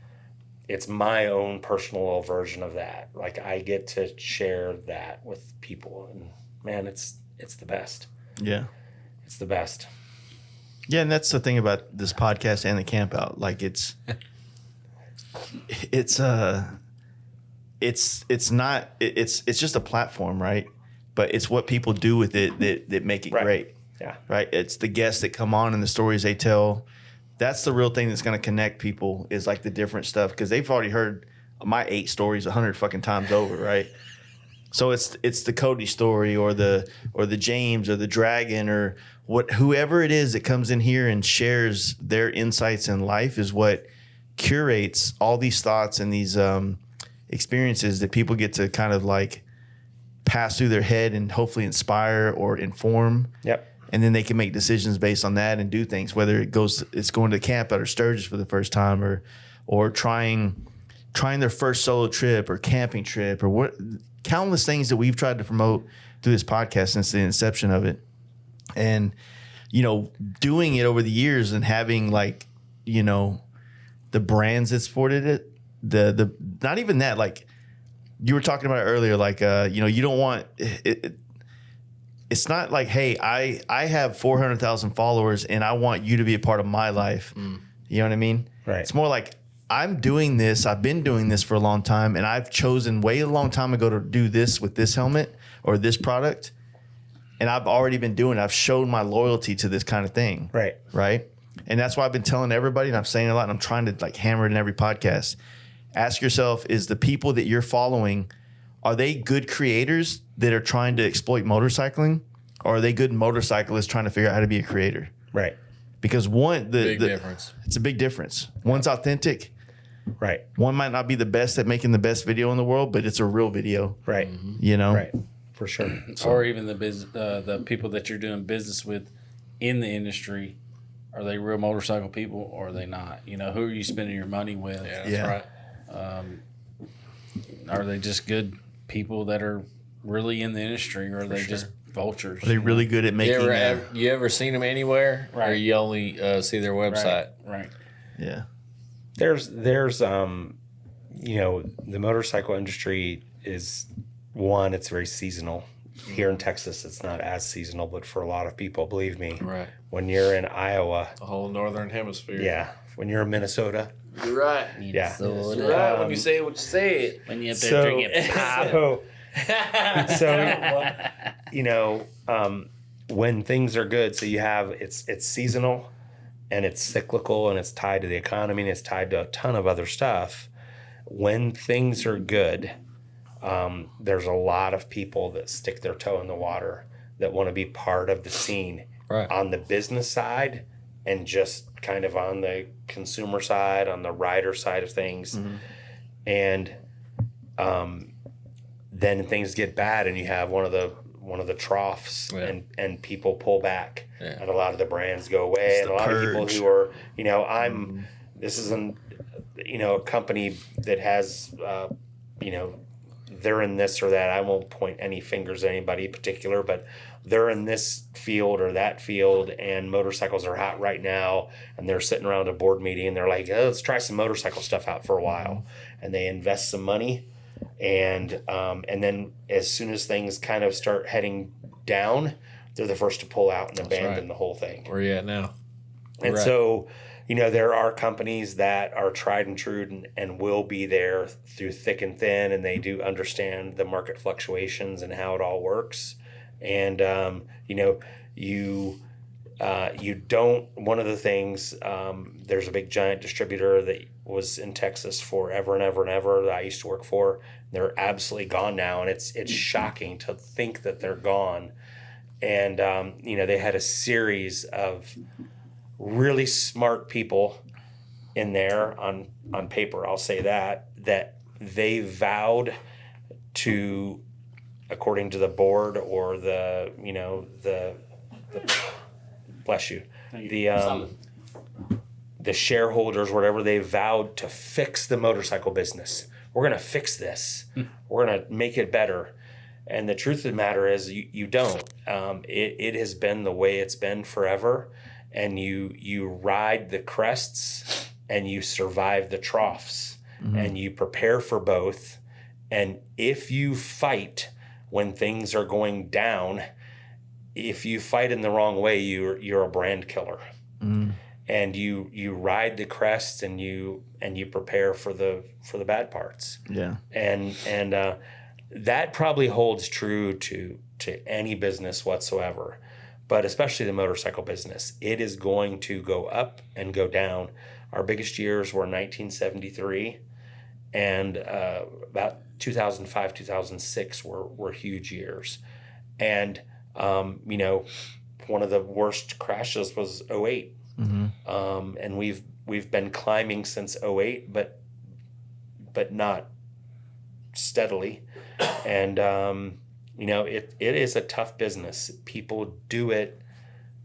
my own personal version of that. Like, I get to share that with people, and man, it's the best. Yeah. It's the best. Yeah, and that's the thing about this podcast and the camp out. Like, it's just a platform, right? But it's what people do with it that make it great. Yeah. Right. It's the guests that come on and the stories they tell. That's the real thing that's going to connect people, is like the different stuff, because they've already heard my 8 stories 100 fucking times over, right? So it's the Cody story or the James or the Dragon or whoever it is that comes in here and shares their insights in life is what curates all these thoughts and these experiences that people get to kind of like pass through their head and hopefully inspire or inform. Yep. And then they can make decisions based on that and do things, whether it's going to camp out or Sturgis for the first time or trying their first solo trip or camping trip or what countless things that we've tried to promote through this podcast since the inception of it. And, you know, doing it over the years and having, like, you know, the brands that supported it, the not even that, like you were talking about it earlier, like, you know, you don't want it. It's not like, hey, I have 400,000 followers and I want you to be a part of my life. You know what I mean? Right. It's more like, I'm doing this. I've been doing this for a long time, and I've chosen way a long time ago to do this with this helmet or this product. And I've already been doing it. I've shown my loyalty to this kind of thing. Right. Right. And that's why I've been telling everybody, and I'm saying it a lot, and I'm trying to like hammer it in every podcast. Ask yourself, is the people that you're following, are they good creators that are trying to exploit motorcycling? Or are they good motorcyclists trying to figure out how to be a creator? Right. Because Big difference. It's a big difference. One's authentic. Right. One might not be the best at making the best video in the world, but it's a real video. Right. You know? Right. For sure. Or even the people that you're doing business with in the industry, are they real motorcycle people or are they not? You know, who are you spending your money with? Yeah, that's right. Are they just good people that are really in the industry, or are they just vultures? Are they really good at making You ever seen them anywhere? Right. Or you only see their website? Right. Yeah. There's you know, the motorcycle industry is one, it's very seasonal. Here in Texas, it's not as seasonal, but for a lot of people, believe me, Right. when you're in Iowa, The whole northern hemisphere. yeah, when you're in Minnesota, You're right. yeah. You're right. When you say it, what you say it. When you're up there drinking pop. So, you know, when things are good, so you have it's seasonal and it's cyclical and it's tied to the economy and it's tied to a ton of other stuff. When things are good, there's a lot of people that stick their toe in the water that want to be part of the scene on the business side and just kind of on the consumer side, on the rider side of things. And then things get bad and you have one of the troughs and people pull back and a lot of the brands go away and a lot of people who are, you know, this isn't, you know, a company that has, you know, they're in this or that. I won't point any fingers at anybody in particular, but they're in this field or that field and motorcycles are hot right now and they're sitting around a board meeting and they're like, oh, let's try some motorcycle stuff out for a while. And they invest some money and then as soon as things kind of start heading down, they're the first to pull out and abandon the whole thing. Where are you at now? And so, you know, there are companies that are tried and true and will be there through thick and thin, and they do understand the market fluctuations and how it all works. And, you know, you don't, one of the things, there's a big giant distributor that was in Texas forever and ever and ever that I used to work for. They're absolutely gone now, and it's shocking to think that they're gone. And they had a series of really smart people in there on paper. I'll say that they vowed to, according to the board or the bless you, the shareholders, whatever, they vowed to fix the motorcycle business. We're going to fix this. We're going to make it better. And the truth of the matter is you don't. It has been the way it's been forever. And you ride the crests and you survive the troughs. And you prepare for both. And if you fight when things are going down, if you fight in the wrong way, you're a brand killer. And you ride the crest and you prepare for the bad parts. Yeah. And that probably holds true to any business whatsoever, but especially the motorcycle business. It is going to go up and go down. Our biggest years were 1973 and about 2005, 2006 were huge years. And one of the worst crashes was 2008. And we've been climbing since 2008, but not steadily. And it is a tough business. People do it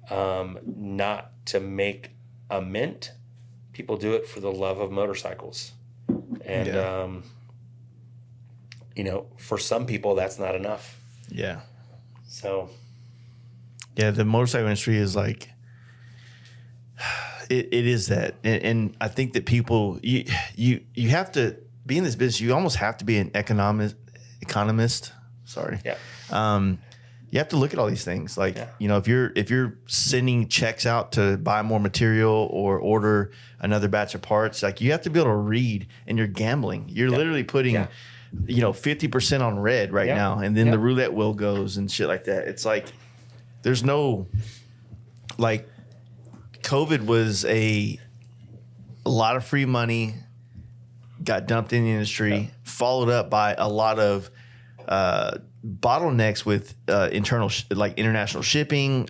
not to make a mint. People do it for the love of motorcycles. And for some people that's not enough. Yeah. So yeah, the motorcycle industry is like it is that. And I think that people you have to be in this business, you almost have to be an economist. Sorry. Yeah. You have to look at all these things. Like, if you're sending checks out to buy more material or order another batch of parts, like you have to be able to read, and you're gambling. You're literally putting 50% on red right now, and then the roulette wheel goes and shit like that. It's like there's no like COVID was a lot of free money got dumped in the industry, followed up by a lot of bottlenecks with international shipping,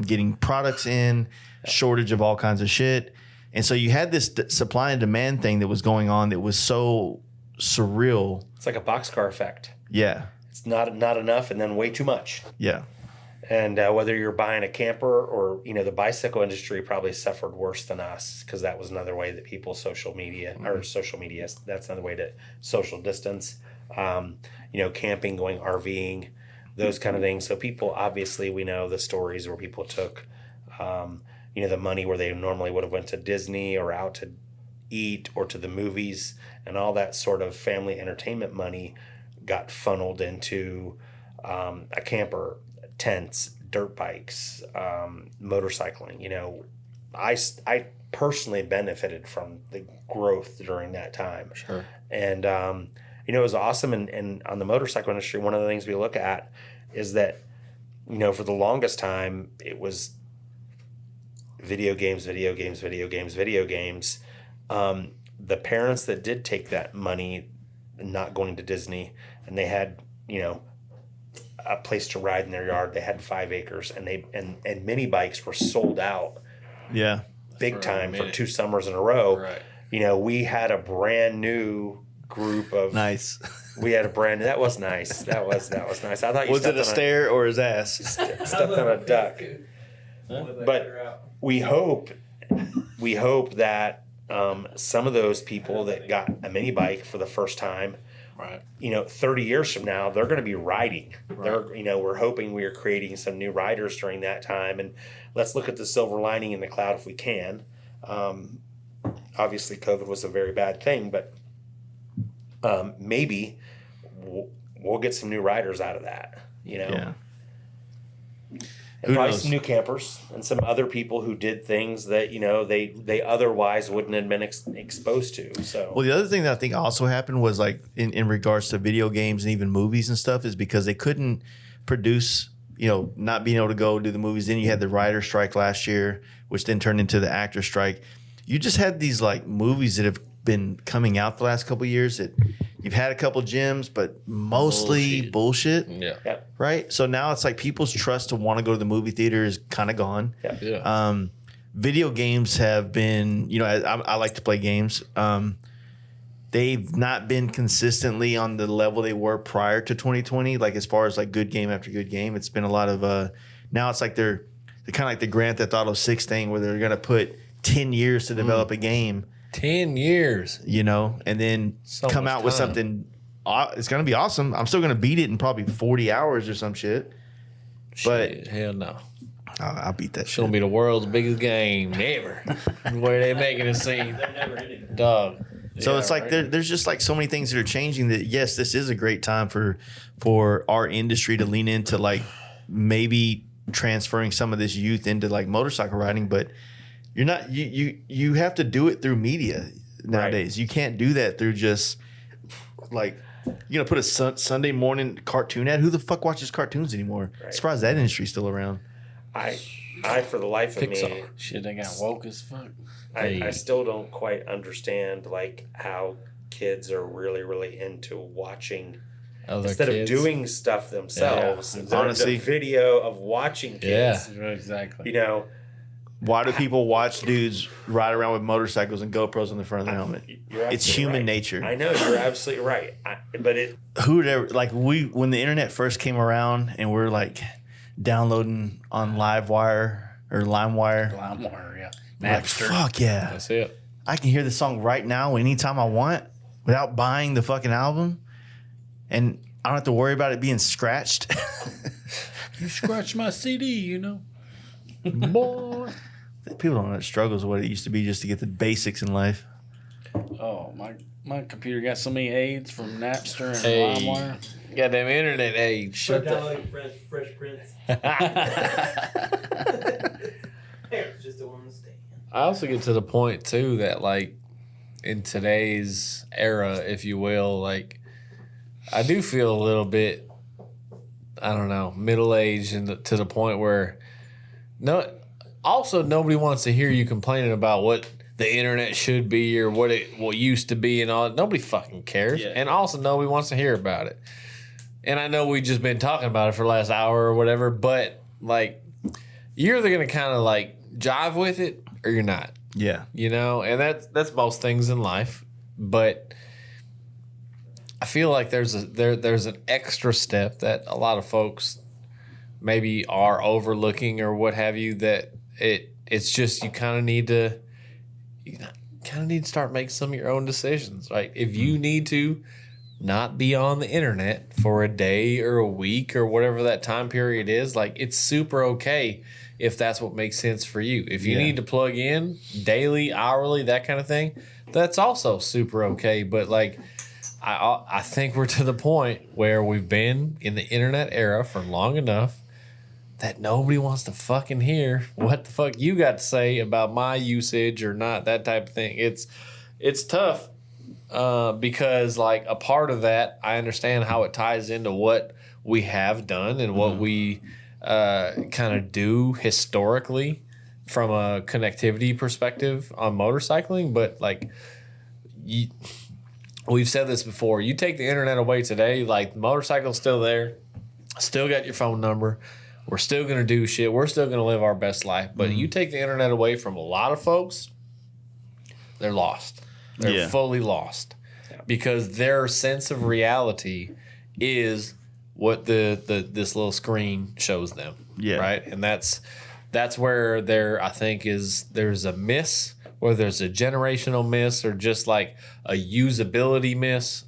getting products in, shortage of all kinds of shit. And so you had this supply and demand thing that was going on that was so surreal. It's like a boxcar effect. Yeah. It's not enough and then way too much. Yeah. And whether you're buying a camper or, the bicycle industry probably suffered worse than us because that was another way that people that's another way to social distance, camping, going RVing, those kind of things. So people, obviously, we know the stories where people took, the money where they normally would have went to Disney or out to eat or to the movies, and all that sort of family entertainment money got funneled into a camper, tents, dirt bikes, motorcycling. I personally benefited from the growth during that time. Sure. And it was awesome. And on the motorcycle industry, one of the things we look at is that for the longest time it was video games. The parents that did take that money, not going to Disney, and they had a place to ride in their yard. They had 5 acres, and and mini bikes were sold out. Yeah, big time for 2 summers in a row. Right. We had a brand new group of nice. We had a brand. That was nice. That was nice. I thought you was it a stare or his ass? Stepped on a duck. But we hope that some of those people that got a mini bike for the first time, right? 30 years from now, they're going to be riding. Right. We're hoping we are creating some new riders during that time, and let's look at the silver lining in the cloud if we can. Obviously, COVID was a very bad thing, but maybe we'll get some new riders out of that. Yeah. And probably some new campers and some other people who did things that they otherwise wouldn't have been exposed to. So the other thing that I think also happened was like in regards to video games and even movies and stuff is because they couldn't produce, not being able to go do the movies. Then you had the writer strike last year, which then turned into the actor strike. You just had these like movies that have been coming out the last couple of years that you've had a couple gyms, but mostly bullshit. Yeah. Yep. Right. So now it's like people's trust to want to go to the movie theater is kind of gone. Yeah. Video games have been, I like to play games. They've not been consistently on the level they were prior to 2020. Like as far as like good game after good game, it's been a lot of now it's like they're kind of like the Grand Theft Auto 6 thing where they're gonna put 10 years to develop a game. 10 years, and then come out with something. It's gonna be awesome. I'm still gonna beat it in probably 40 hours or some shit. But hell no. I'll beat that It's gonna be the world's biggest game ever. Where they making it seem, They're never ending. dog. So it's like there's just like so many things that are changing that yes, this is a great time for our industry to lean into like maybe transferring some of this youth into like motorcycle riding, but you're not you have to do it through media nowadays. Right. You can't do that through just like you're gonna put a Sunday morning cartoon ad. Who the fuck watches cartoons anymore? Right. Surprised that industry's still around. I for the life of me, shit, they got woke as fuck. I still don't quite understand like how kids are really into watching instead of doing stuff themselves. Yeah. Honestly, the video of watching kids. Yeah, exactly. Why do people watch dudes ride around with motorcycles and GoPros on the front of their helmet? It's human nature. I know, you're absolutely right. Who would ever like when the internet first came around and we're like downloading on LimeWire, yeah. Like, fuck yeah. That's it. I can hear the song right now anytime I want without buying the fucking album. And I don't have to worry about it being scratched. You scratch my CD, Boy. People don't know the struggles of what it used to be just to get the basics in life. Oh, my computer got so many AIDS from Napster and LimeWire. Goddamn internet age. Shut up. Fresh Prince. Parents just don't understand. I also get to the point too that like in today's era, if you will, like I do feel a little bit, I don't know, middle aged and to the point where nobody wants to hear you complaining about what the internet should be or what used to be and all. Nobody fucking cares, and also nobody wants to hear about it. And I know we've just been talking about it for the last hour or whatever, but like you're either gonna kind of like jive with it or you're not. Yeah. And that's most things in life. But I feel like there's an extra step that a lot of folks maybe are overlooking or what have you, that it's just you kind of need to start making some of your own decisions. Like if you need to not be on the internet for a day or a week or whatever that time period is, like it's super okay if that's what makes sense for you. If you need to plug in daily, hourly, that kind of thing, that's also super okay. But like I think we're to the point where we've been in the internet era for long enough that nobody wants to fucking hear what the fuck you got to say about my usage or not, that type of thing. It's tough. Because like a part of that, I understand how it ties into what we have done and what we kind of do historically from a connectivity perspective on motorcycling. But like we've said this before, you take the internet away today, like motorcycle's still there, still got your phone number. We're still going to do shit. We're still going to live our best life. But you take the internet away from a lot of folks, they're lost. They're fully lost because their sense of reality is what this little screen shows them. Yeah. Right. And that's where there's a miss, or there's a generational miss, or just like a usability miss.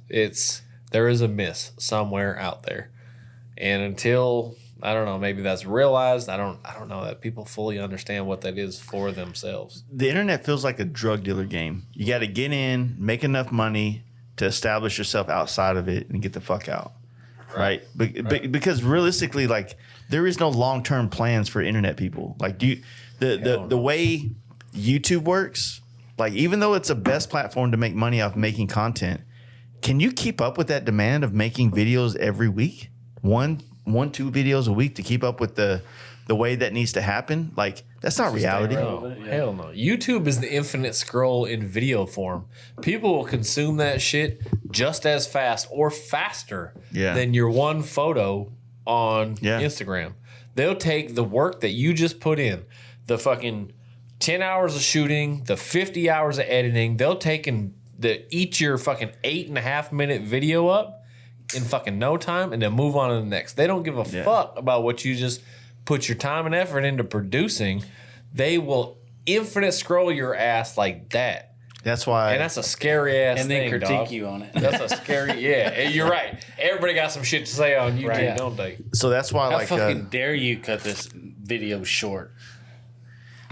There is a miss somewhere out there. And until, I don't know, maybe that's realized, I don't know that people fully understand what that is for themselves. The internet feels like a drug dealer game. You got to get in, make enough money to establish yourself outside of it and get the fuck out. Right? Because realistically, like, there is no long-term plans for internet people. Like, the way YouTube works, like, even though it's the best platform to make money off making content, can you keep up with that demand of making videos every week? 2 videos a week to keep up with the way that needs to happen? Like, That's not reality. No, hell no. YouTube is the infinite scroll in video form. People will consume that shit just as fast or faster than your one photo on Instagram. They'll take the work that you just put in, the fucking 10 hours of shooting, the 50 hours of editing. They'll take and eat your fucking 8.5 minute video up in fucking no time and then move on to the next. They don't give a fuck about what you just put your time and effort into producing. They will infinite scroll your ass like that. That's why. And that's a scary ass thing, and then critique dog. you on it. That's a scary, you're right. Everybody got some shit to say on YouTube, don't they? So that's why, How fucking dare you cut this video short?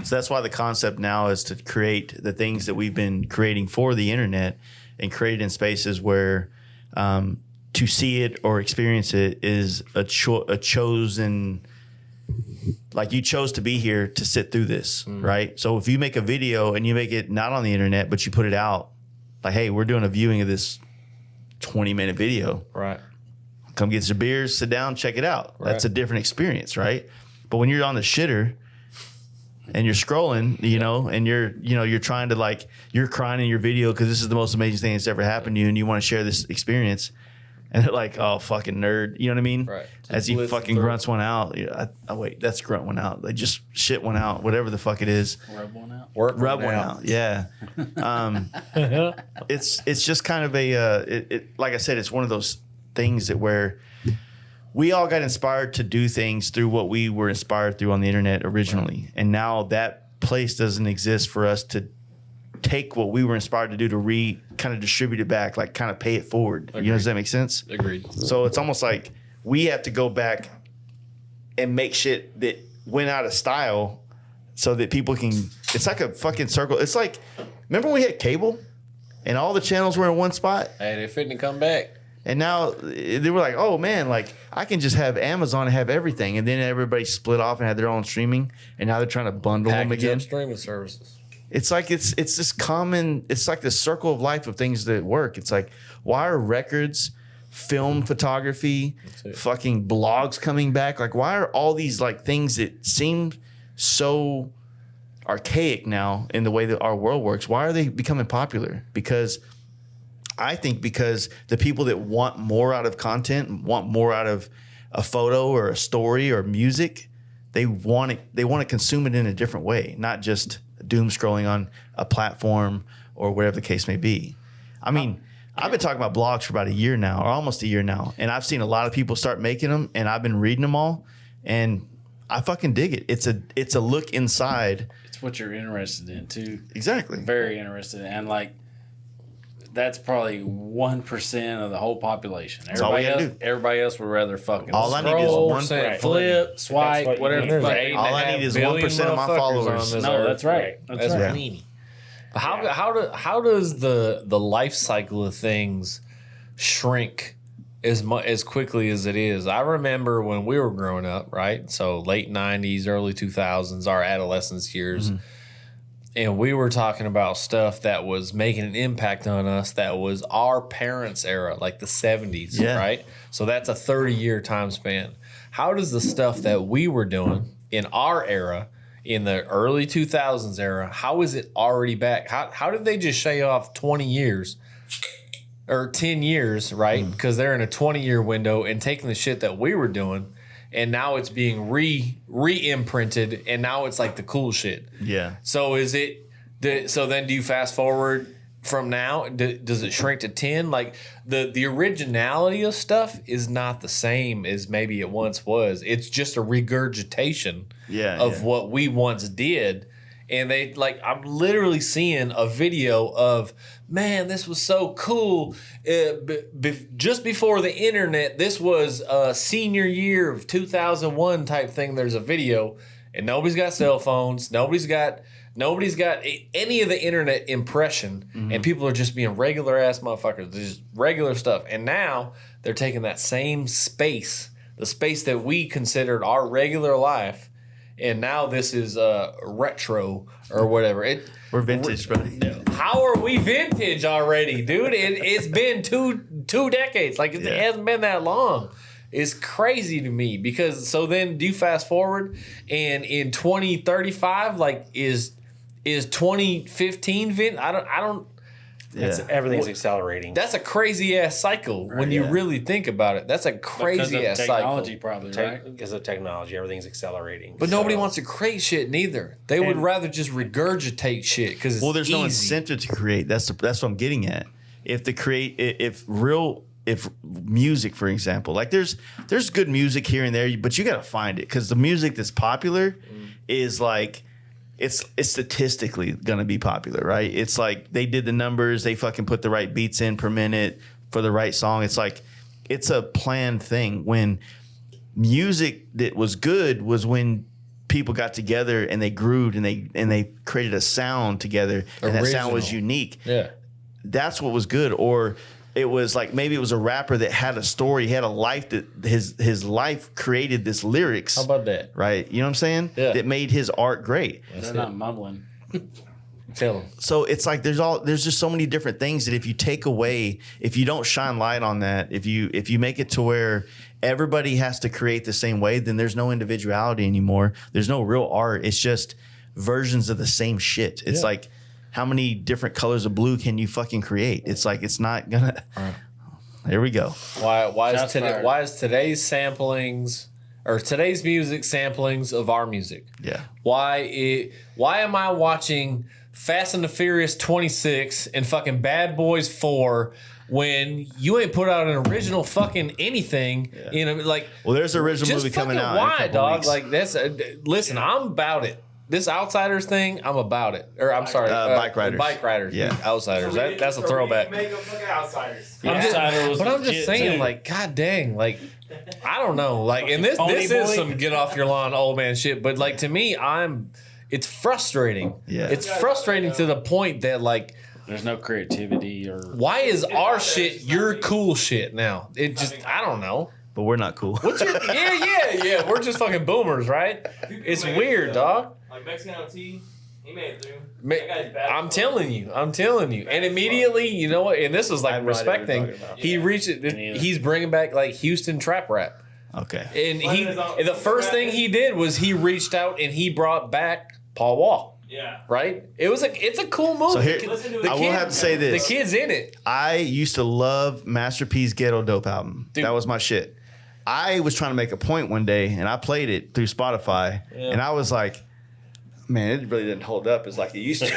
So that's why the concept now is to create the things that we've been creating for the internet and create it in spaces where to see it or experience it is a chosen, like you chose to be here to sit through this, right? So if you make a video and you make it not on the internet, but you put it out, like, hey, we're doing a viewing of this 20-minute video. Right. Come get your beers, sit down, check it out. Right. That's a different experience, right? But when you're on the shitter and you're scrolling, and you're trying to, like, you're crying in your video because this is the most amazing thing that's ever happened to you and you want to share this experience. And they're like, oh, fucking nerd. You know what I mean? Right. As he fucking grunts one out. Wait, that's grunt one out. They just shit one out, whatever the fuck it is. Rub one out. Rub one out. Yeah. It's just kind of a, like I said, it's one of those things that where we all got inspired to do things through what we were inspired through on the internet originally. Right. And now that place doesn't exist for us to take what we were inspired to do to kind of distribute it back, like kind of pay it forward. Agreed. Does that make sense? Agreed. So it's almost like we have to go back and make shit that went out of style so that people can, it's like a fucking circle. It's like, remember when we had cable and all the channels were in one spot? Hey, they're fitting to come back. And now they were like, oh man, like I can just have Amazon and have everything. And then everybody split off and had their own streaming. And now they're trying to bundle them again. Streaming services. It's like it's this common, it's like the circle of life of things that work. It's like, why are records, film photography, fucking blogs coming back? Like, why are all these like things that seem so archaic now in the way that our world works? Why are they becoming popular? Because I think because the people that want more out of content, want more out of a photo or a story or music, they want to consume it in a different way, not just doom scrolling on a platform or whatever the case may be. I mean, I've been talking about blogs for about a year now, or almost a year now, and I've seen a lot of people start making them, and I've been reading them all, and I fucking dig it. It's a look inside. It's what you're interested in too. Exactly. Very interested in, and like that's probably 1% of the whole population. Everybody else would rather fucking all scroll, I need is 1%. Flip, swipe, whatever. All I need is 1% of my followers. No, that's right. That's right. How does the life cycle of things shrink as quickly as it is? I remember when we were growing up, right? So late 90s, early 2000s, our adolescence years. Mm-hmm. And we were talking about stuff that was making an impact on us that was our parents' era, like the 70s, right? So that's a 30-year time span. How does the stuff that we were doing in our era, in the early 2000s era, how is it already back? How did they just shave off 20 years or 10 years, right? Because they're in a 20-year window and taking the shit that we were doing, and now it's being re-imprinted, and now it's like the cool shit. Yeah. So is it? So then, do you fast forward from now? Does it shrink to 10? Like the originality of stuff is not the same as maybe it once was. It's just a regurgitation of what we once did. And they I'm literally seeing a video of, man, this was so cool. Just before the internet, this was a senior year of 2001 type thing. There's a video, and nobody's got cell phones. Nobody's got any of the internet impression, and people are just being regular ass motherfuckers. Just regular stuff. And now they're taking that same space, the space that we considered our regular life. And now this is retro or whatever. We're vintage, buddy. How are we vintage already, dude? It's been two decades. Like it hasn't been that long. is crazy to me because so then do you fast forward and in 2035 like is 2015 I don't everything's accelerating. that's a crazy ass cycle when you really think about it. That's a crazy ass technology cycle. probably, right? Because of technology, everything's accelerating. But nobody wants to create shit neither. They would rather just regurgitate shit because there's no incentive to create. That's what I'm getting at. If music, for example, like there's good music here and there, but you got to find it because the music that's popular is like it's statistically gonna be popular, right? It's like they did the numbers, they fucking put the right beats in per minute for the right song. It's like it's a planned thing. When music that was good was when people got together and they grooved and they created a sound together, and that sound was unique. Yeah. That's what was good. Or it was like maybe it was a rapper that had a story, had a life that his life created this lyrics. How about that? Right? You know what I'm saying? Yeah. That made his art great. They're not mumbling. Tell them. So it's like there's just so many different things that if you take away, if you don't shine light on that, if you make it to where everybody has to create the same way, then there's no individuality anymore. There's no real art. It's just versions of the same shit. It's like, how many different colors of blue can you fucking create? It's like it's not gonna. There we go. Why is today's samplings or today's music samplings of our music? Yeah. Why am I watching Fast and the Furious 26 and fucking Bad Boys 4 when you ain't put out an original fucking anything? You know, like, well, there's an original movie coming out. Why, dog? Weeks. Like that's listen, I'm about it. This Outsiders thing, I'm about it. Or I'm sorry, Bike Riders. Bike Riders. Yeah. Outsiders. That's a throwback. Make them fucking Outsiders. I'm just saying, like, god dang, like, I don't know, like, and this is some get off your lawn old man shit. But like to me, it's frustrating. Yeah. It's frustrating to the point that like, There's no creativity or why is our shit your cool shit now? It just I don't know. But we're not cool. Yeah. We're just fucking boomers, right? It's weird, dog. Like Mexican OT, he made it through. That guy's bad. I'm telling you. And immediately, you know what? And this was like respect thing. He reached it. He's bringing back like Houston trap rap. Okay. And the first thing he did was he reached out and he brought back Paul Wall. Yeah. Right? It's a cool movie. So here, I will have to say this. The kid's in it. I used to love Master P's Ghetto Dope album. Dude. That was my shit. I was trying to make a point one day and I played it through Spotify and I was like, man, it really didn't hold up as like it used to.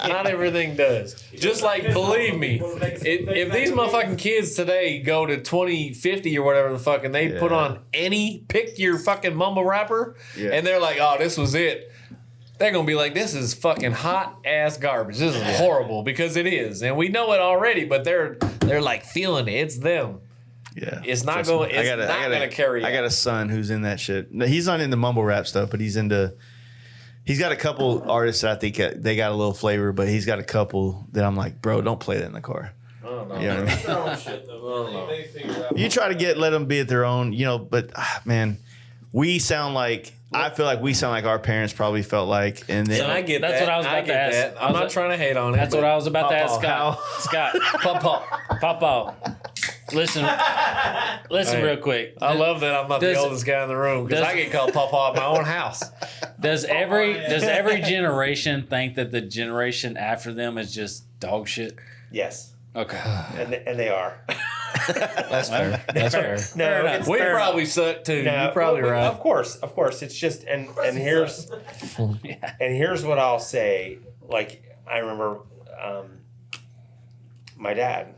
Not everything does. Just like, believe me, if these motherfucking kids today go to 2050 or whatever the fuck and they put on pick your fucking mumble rapper and they're like, oh, this was it. They're going to be like, this is fucking hot ass garbage. This is horrible because it is. And we know it already, but they're like feeling it. It's them. Yeah, it's not going. It's not going to carry. I got a son who's in that shit. No, he's not into mumble rap stuff, but he's got a couple artists that I think they got a little flavor, but he's got a couple that I'm like, bro, don't play that in the car. I don't know. You know what I mean? That's their own shit though. You try to let them be at their own, but man, we sound like. I feel like we sound like our parents probably felt like, and then I get that's that. what I was about to ask. I'm not trying to hate on it. That's what I was about to ask Scott. Scott, Papa. Listen real quick. I love that I'm not the oldest guy in the room because I get called Papa at my own house. Does every generation think that the generation after them is just dog shit? Yes. Okay. And they are. That's fair. That's fair. Fair enough. We probably suck too. No, You're probably right. Of course. It's just and here's what I'll say. Like I remember my dad.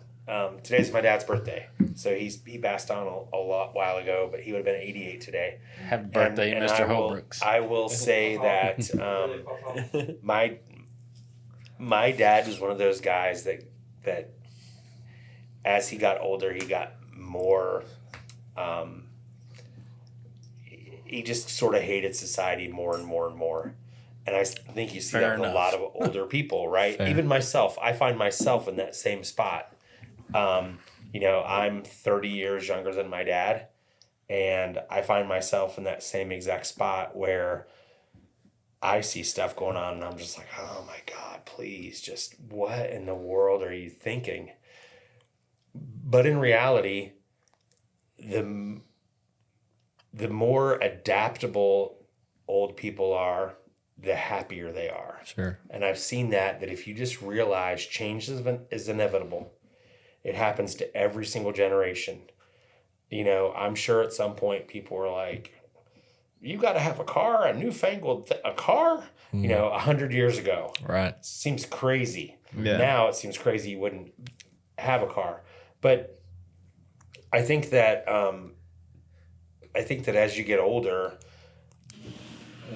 Today's my dad's birthday, so he passed on a while ago, but he would have been 88 today. Happy birthday, and Mr. Holbrooks. I will say that my dad was one of those guys that as he got older, he got more. He just sort of hated society more and more and more. And I think you see that with a lot of older people, right? Even myself, I find myself in that same spot. I'm 30 years younger than my dad, and I find myself in that same exact spot where I see stuff going on and I'm just like, oh my God, please, just what in the world are you thinking? But in reality, the more adaptable old people are, the happier they are. Sure. And I've seen that if you just realize change is inevitable, it happens to every single generation. You know, I'm sure at some point people were like, you got to have a car, a newfangled a car, you know, 100 years ago. Right. Seems crazy. Yeah. Now it seems crazy you wouldn't have a car. But I think that as you get older,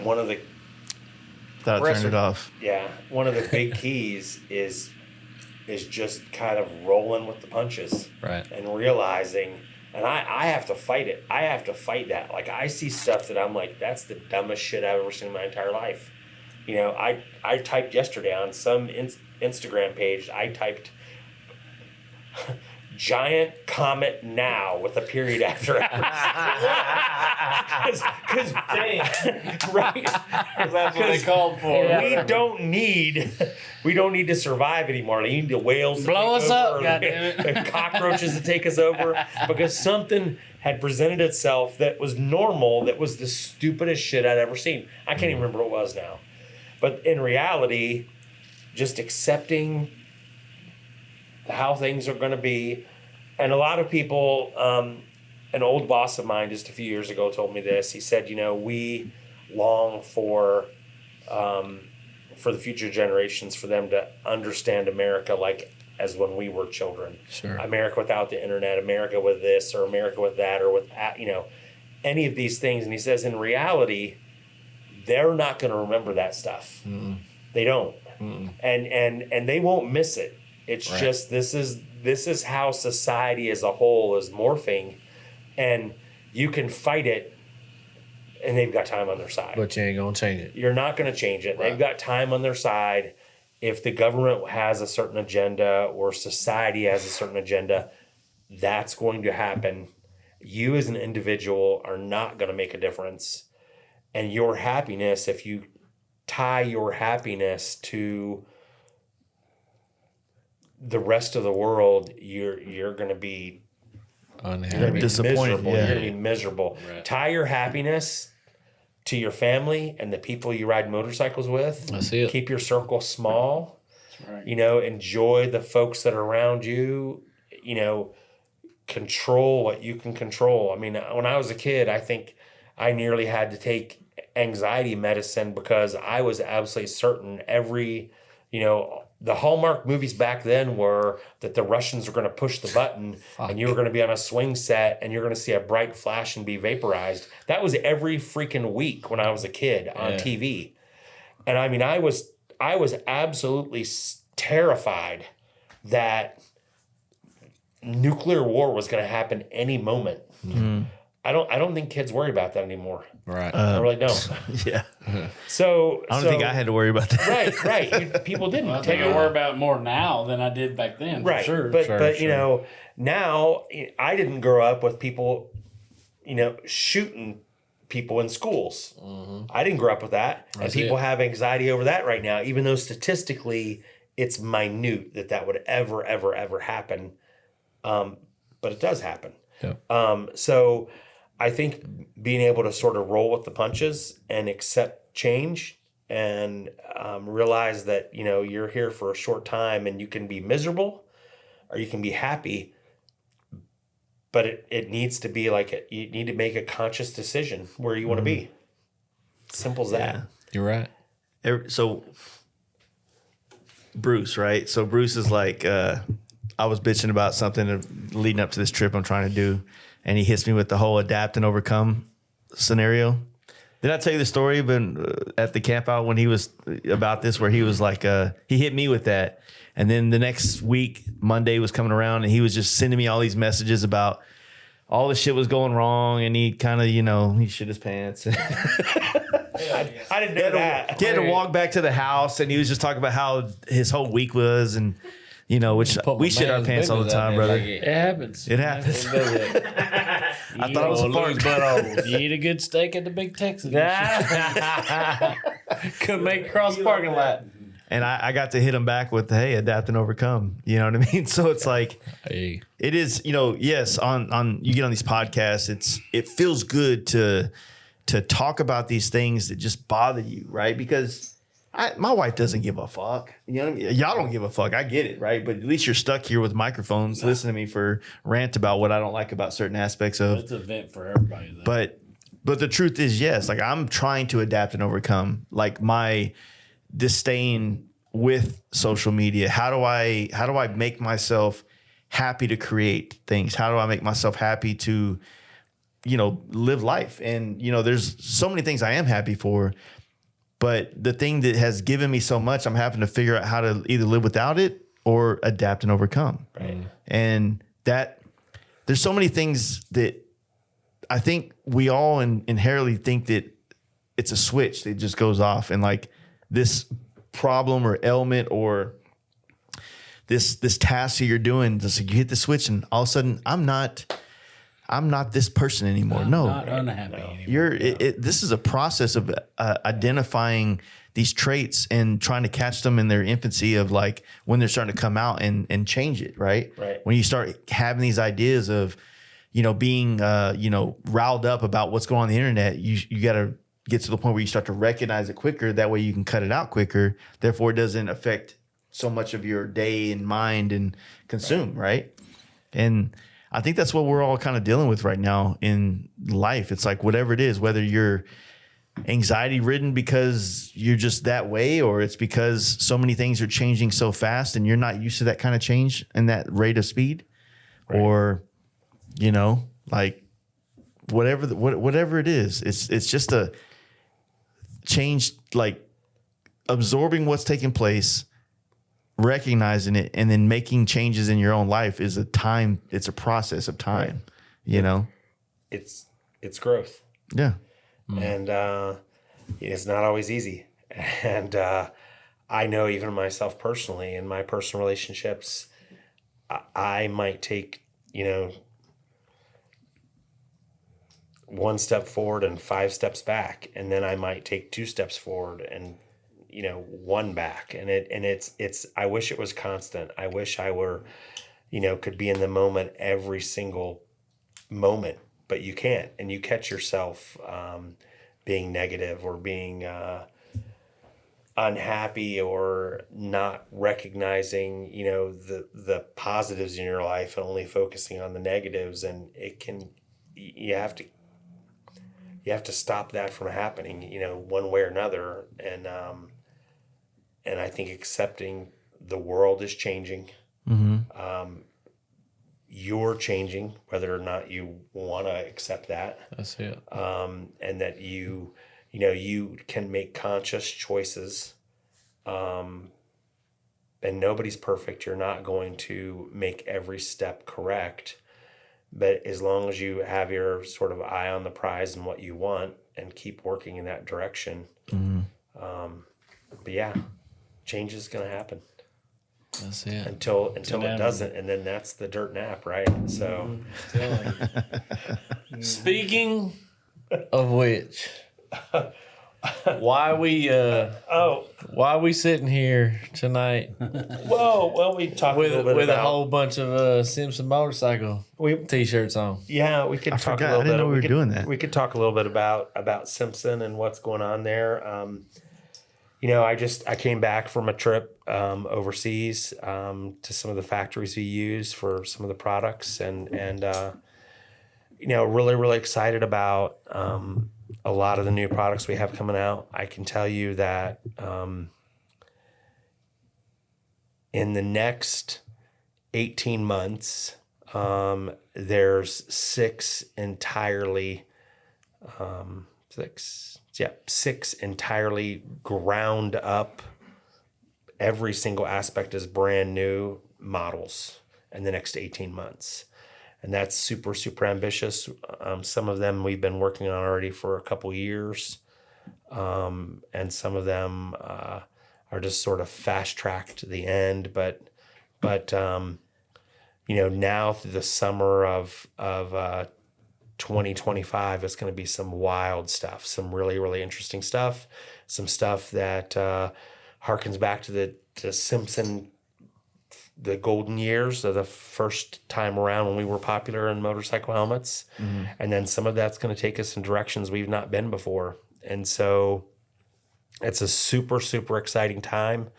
one of the Thought I turned it off. Yeah, one of the big keys is just kind of rolling with the punches, Right. and realizing. And I have to fight it. I have to fight that. Like, I see stuff that I'm like, that's the dumbest shit I've ever seen in my entire life. You know, I typed yesterday on some Instagram page, I typed giant comet now with a period after it. Because right, That's what they called for. we don't need to survive anymore. We need the whales to Blow take us up, over, goddammit. the cockroaches to take us over, because something had presented itself that was normal, that was the stupidest shit I'd ever seen. I can't even remember what it was now. But in reality, just accepting how things are going to be. And a lot of people, an old boss of mine just a few years ago told me this. He said, you know, we long for the future generations, for them to understand America like as when we were children. Sure. America without the internet, America with this, or America with that, or with, you know, any of these things. And he says, in reality, they're not going to remember that stuff. Mm-mm. They don't. Mm-mm. And they won't miss it. It's Right. just, this is how society as a whole is morphing, and you can fight it, and they've got time on their side. But you ain't gonna change it. You're not going to change it. Right. They've got time on their side. If the government has a certain agenda, or society has a certain agenda, that's going to happen. You as an individual are not going to make a difference. And your happiness, if you tie your happiness to the rest of the world, you're going to be Unhappy. Disappointed, miserable. yeah. You're going to be miserable. Right. Tie your happiness to your family and the people you ride motorcycles with. I see it. Keep your circle small. That's right. You know, enjoy the folks that are around you. You know, control what you can control. I mean, when I was a kid, I think I nearly had to take anxiety medicine because I was absolutely certain the Hallmark movies back then were that the Russians were going to push the button and you were going to be on a swing set and you're going to see a bright flash and be vaporized. That was every freaking week when I was a kid on TV. And I mean, I was absolutely terrified that nuclear war was going to happen any moment. Mm-hmm. I don't think kids worry about that anymore. Right. I really don't. Yeah. So I don't think I had to worry about that. Right. People didn't. I think I worry about it more now than I did back then. Right. For sure. But you know, now I didn't grow up with people, you know, shooting people in schools. Mm-hmm. I didn't grow up with that. I And see people it. have anxiety over that right now, even though statistically it's minute that would ever happen. But it does happen. Yep. So I think being able to sort of roll with the punches and accept change and realize that, you know, you're here for a short time and you can be miserable or you can be happy, but it needs to be like you need to make a conscious decision where you want to be. Simple as that. You're right. So Bruce, right? So Bruce is like, I was bitching about something leading up to this trip I'm trying to do, and he hits me with the whole adapt and overcome scenario. Did I tell you the story at the camp out when he was about this, where he was like, he hit me with that. And then the next week, Monday was coming around and he was just sending me all these messages about all the shit was going wrong. And he kind of, you know, he shit his pants. I didn't know that. He had to walk back to the house and he was just talking about how his whole week was, and you know, which we shit our pants all the time, brother. It happens. It happens. I thought it was a fart. You eat a good steak at the Big Texas. Could make it across the parking lot. And I got to hit him back with, hey, adapt and overcome. You know what I mean? So it's like, Hey. it is, yes, on you get on these podcasts, it feels good to talk about these things that just bother you, right? Because my wife doesn't give a fuck. You know what I mean? Y'all don't give a fuck. I get it, right? But at least you're stuck here with microphones, listening to me for rant about what I don't like about certain aspects of. It's an event for everybody, though. But the truth is, yes, like I'm trying to adapt and overcome like my disdain with social media. How do I make myself happy to create things? How do I make myself happy to, live life? And, there's so many things I am happy for, but the thing that has given me so much, I'm having to figure out how to either live without it or adapt and overcome. Right. And that there's so many things that I think we all inherently think that it's a switch that just goes off, and like this problem or ailment or this task that you're doing, just like you hit the switch and all of a sudden I'm not this person anymore. I'm no, not unhappy anymore. This is a process of identifying these traits and trying to catch them in their infancy of like when they're starting to come out and change it. Right. When you start having these ideas of, being, riled up about what's going on the internet, you got to get to the point where you start to recognize it quicker. That way you can cut it out quicker. Therefore, it doesn't affect so much of your day and mind and consume. Right. And I think that's what we're all kind of dealing with right now in life. It's like whatever it is, whether you're anxiety ridden because you're just that way, or it's because so many things are changing so fast and you're not used to that kind of change and that rate of speed, or, like whatever it is, it's just a change, like absorbing what's taking place, recognizing it, and then making changes in your own life is it's a process of time, It's growth. Yeah. And it's not always easy. And I know even myself personally, in my personal relationships, I might take, one step forward and 5 steps back, and then I might take 2 steps forward and one back, and it's I wish it was constant. I wish I were could be in the moment every single moment, but you can't, and you catch yourself being negative or being unhappy or not recognizing the positives in your life and only focusing on the negatives, and you have to stop that from happening, one way or another. And I think accepting the world is changing. Mm-hmm. You're changing, whether or not you want to accept that. That's it. And that you can make conscious choices. And nobody's perfect. You're not going to make every step correct. But as long as you have your sort of eye on the prize and what you want and keep working in that direction. Mm-hmm. But yeah, change is going to happen. That's it. Until it doesn't. And then that's the dirt nap, right? So. Speaking of which, why we sitting here tonight Well, we talked with a little bit with about, a whole bunch of Simpson motorcycle t-shirts on. Yeah, we could I talk forgot. a little I didn't bit. know we were doing that. We could talk a little bit about Simpson and what's going on there. I came back from a trip overseas to some of the factories we use for some of the products, and really, really excited about a lot of the new products we have coming out. I can tell you that in the next 18 months, there's 6 entirely ground up. Every single aspect is brand new models in the next 18 months. And that's super, super ambitious. Some of them we've been working on already for a couple years. And some of them are just sort of fast-tracked to the end. But now through the summer of 2025, it's going to be some wild stuff, some really, really interesting stuff, some stuff that harkens back to the Simpson, the golden years of the first time around when we were popular in motorcycle helmets. And then some of that's going to take us in directions we've not been before. And so it's a super, super exciting time.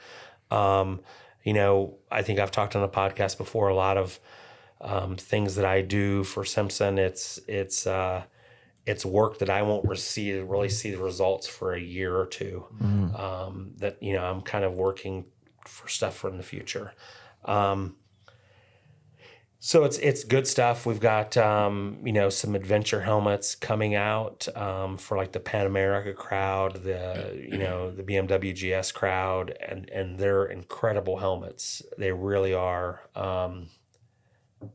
You know, I think I've talked on the podcast before, a lot of things that I do for Simpson. It's work that I won't really see the results for a year or two. That, you know, I'm kind of working for stuff for in the future. So it's good stuff. We've got, you know, some adventure helmets coming out, for like the Pan America crowd, you know, the BMW GS crowd, and they're incredible helmets. They really are.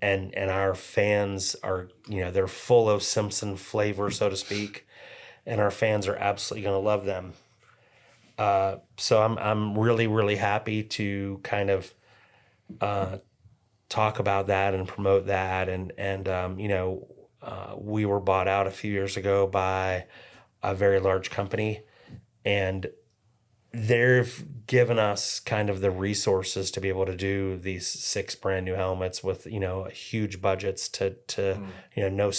And our fans are, you know, they're full of Simpson flavor, so to speak, and our fans are absolutely going to love them. So I'm really, really happy to kind of, talk about that and promote that. And you know, we were bought out a few years ago by a very large company, and they've given us kind of the resources to be able to do these 6 brand new helmets with, you know, huge budgets to you know,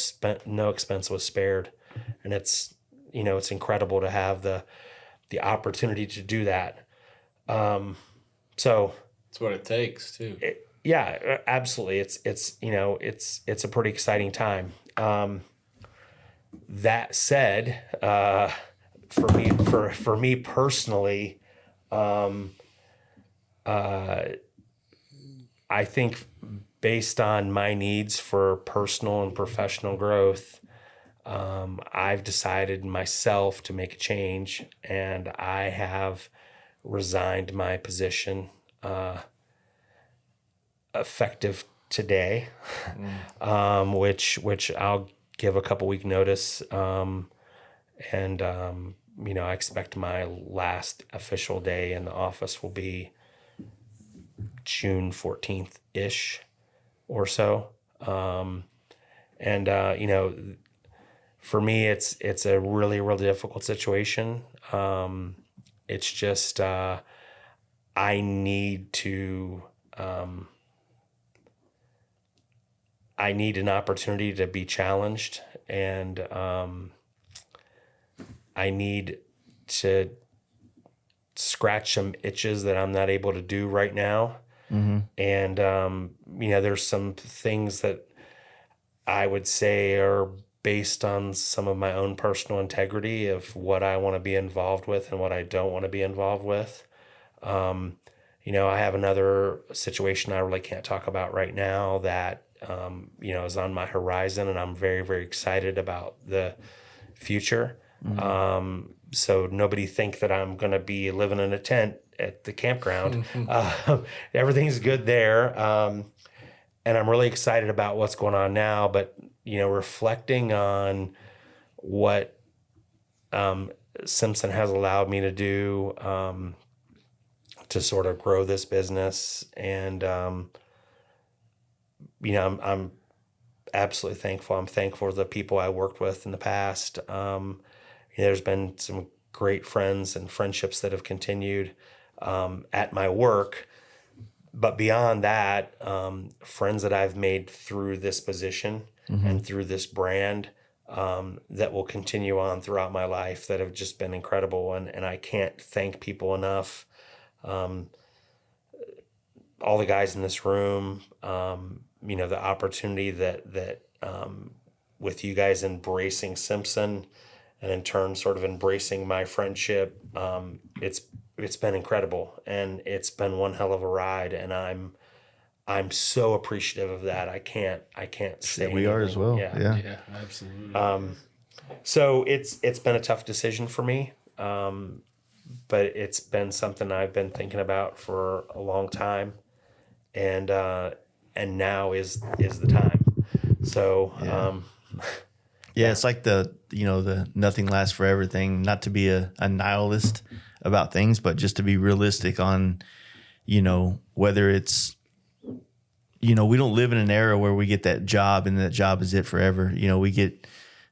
no expense was spared. And it's, you know, it's incredible to have the opportunity to do that. So That's what it takes too. Yeah, absolutely. It's you know, it's a pretty exciting time. That said, for me personally, I think based on my needs for personal and professional growth, I've decided myself to make a change, and I have resigned my position, effective today, which I'll give a couple week notice. And you know, I expect my last official day in the office will be June 14th ish or so. And you know, for me, it's a really, really difficult situation. It's just, I need an opportunity to be challenged, and I need to scratch some itches that I'm not able to do right now. And, you know, there's some things that I would say are based on some of my own personal integrity of what I want to be involved with and what I don't want to be involved with. You know, I have another situation I really can't talk about right now that, you know, is on my horizon, and I'm very, very excited about the future. So nobody think that I'm going to be living in a tent at the campground. Everything's good there. And I'm really excited about what's going on now, but, you know, reflecting on what, Simpson has allowed me to do, to sort of grow this business. And, you know, I'm absolutely thankful. I'm thankful for the people I worked with in the past. You know, there's been some great friends and friendships that have continued, at my work. But beyond that, friends that I've made through this position and through this brand, that will continue on throughout my life, that have just been incredible. And I can't thank people enough. All the guys in this room, you know, the opportunity that with you guys embracing Simpson, and in turn sort of embracing my friendship, it's been incredible, and it's been one hell of a ride, and I'm so appreciative of that. I can't say we are as well. Yeah, absolutely. So it's been a tough decision for me, but it's been something I've been thinking about for a long time, and now is the time. So yeah, it's like the nothing lasts forever thing. Not to be a nihilist about things, but just to be realistic on, you know, whether it's, you know, we don't live in an era where we get that job and that job is it forever. You know, we get,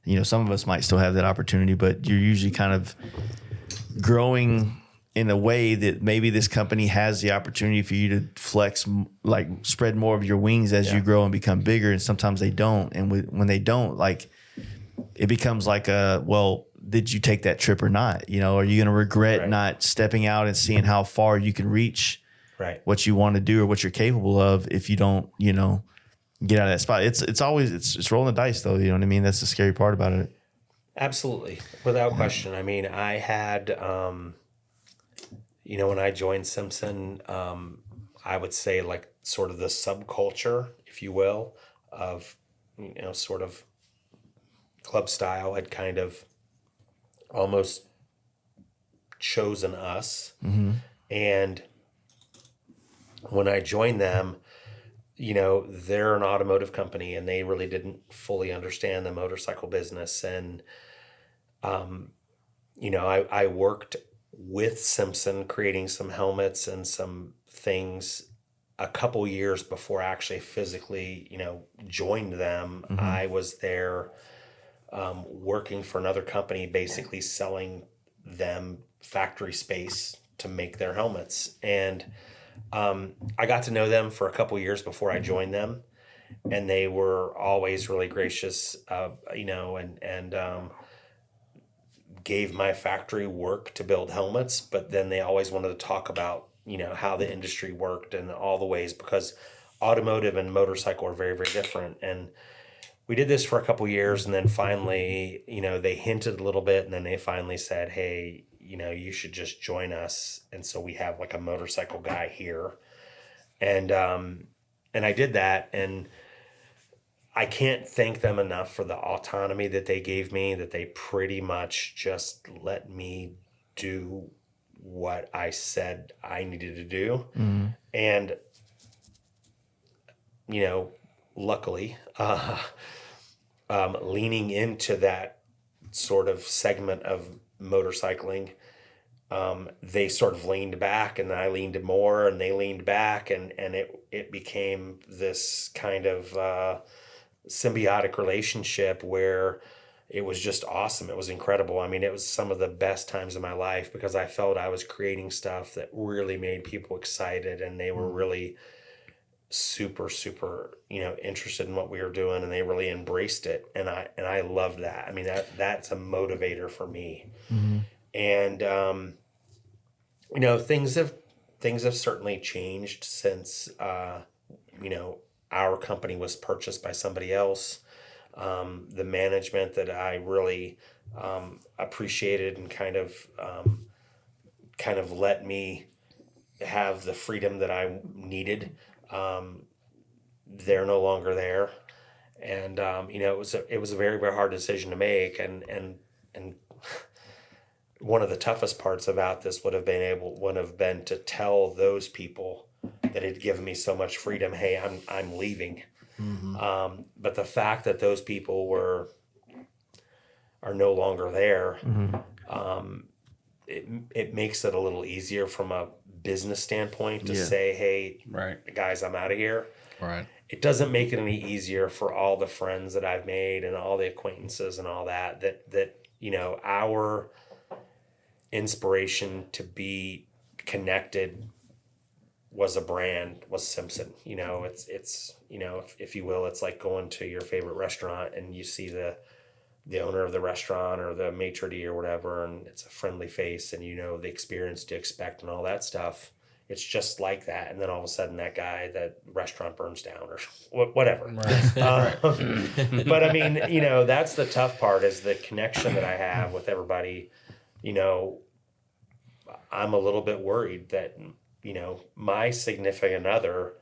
you know, some of us might still have that opportunity, but you're usually kind of growing in a way that maybe this company has the opportunity for you to flex, like spread more of your wings as you grow and become bigger. And sometimes they don't. And when they don't, like, it becomes like did you take that trip or not? You know, are you going to regret not stepping out and seeing how far you can reach what you want to do or what you're capable of if you don't, you know, get out of that spot? It's always rolling the dice, though. You know what I mean? That's the scary part about it. Absolutely. Without question. I mean, I had, you know, when I joined Simpson, I would say like sort of the subculture, if you will, of, you know, sort of club style had kind of almost chosen us. Mm-hmm. And when I joined them, you know, they're an automotive company and they really didn't fully understand the motorcycle business. And, you know, I worked with Simpson creating some helmets and some things a couple years before I actually physically, you know, joined them. Mm-hmm. I was there working for another company, basically selling them factory space to make their helmets. And I got to know them for a couple years before I joined them, and they were always really gracious, you know, and gave my factory work to build helmets. But then they always wanted to talk about, you know, how the industry worked and all the ways, because automotive and motorcycle are very, very different. And we did this for a couple years, and then finally, you know, they hinted a little bit, and then they finally said, hey, you know, you should just join us. And so we have like a motorcycle guy here. And I did that, and I can't thank them enough for the autonomy that they gave me, that they pretty much just let me do what I said I needed to do. Mm-hmm. And, you know, luckily, leaning into that sort of segment of motorcycling, they sort of leaned back, and I leaned more, and they leaned back, and it became this kind of symbiotic relationship where it was just awesome. It was incredible. I mean, it was some of the best times of my life, because I felt I was creating stuff that really made people excited, and they were really super, super, you know, interested in what we were doing, and they really embraced it. And I loved that. I mean, that's a motivator for me. Mm-hmm. And, you know, things have certainly changed since, you know, our company was purchased by somebody else. The management that I really appreciated and kind of let me have the freedom that I needed. They're no longer there, and you know, it was a very, very hard decision to make, and one of the toughest parts about this would have been to tell those people that had given me so much freedom, hey, I'm leaving. Mm-hmm. But the fact that those people are no longer there, mm-hmm. It makes it a little easier from a business standpoint to say, hey, guys, I'm out of here. Right. It doesn't make it any easier for all the friends that I've made and all the acquaintances and all that, you know, our inspiration to be connected was Simpson. You know, it's you know, if you will, it's like going to your favorite restaurant and you see the owner of the restaurant or the maitre d' or whatever, and it's a friendly face, and you know the experience to expect and all that stuff. It's just like that, and then all of a sudden that restaurant burns down or whatever. Right. But I mean, you know, that's the tough part, is the connection that I have with everybody. You know, I'm a little bit worried that, you know, my significant other,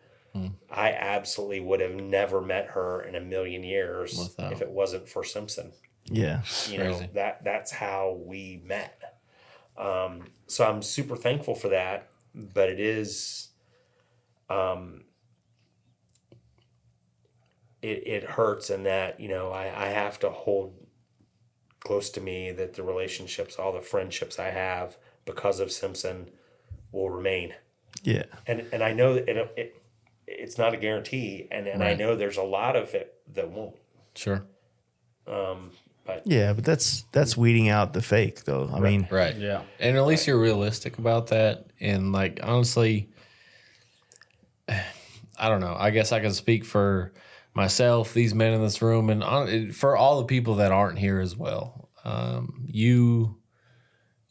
I absolutely would have never met her in a million years if it wasn't for Simpson. Yeah. You know, that's how we met. So I'm super thankful for that, but it is, it hurts in that, you know, I have to hold close to me that the relationships, all the friendships I have because of Simpson will remain. Yeah. And I know it's not a guarantee, and I know there's a lot of it that won't. Sure. But that's weeding out the fake, though. I mean, right. Yeah. And at least you're realistic about that. And like, honestly, I don't know. I guess I can speak for myself, these men in this room, and for all the people that aren't here as well.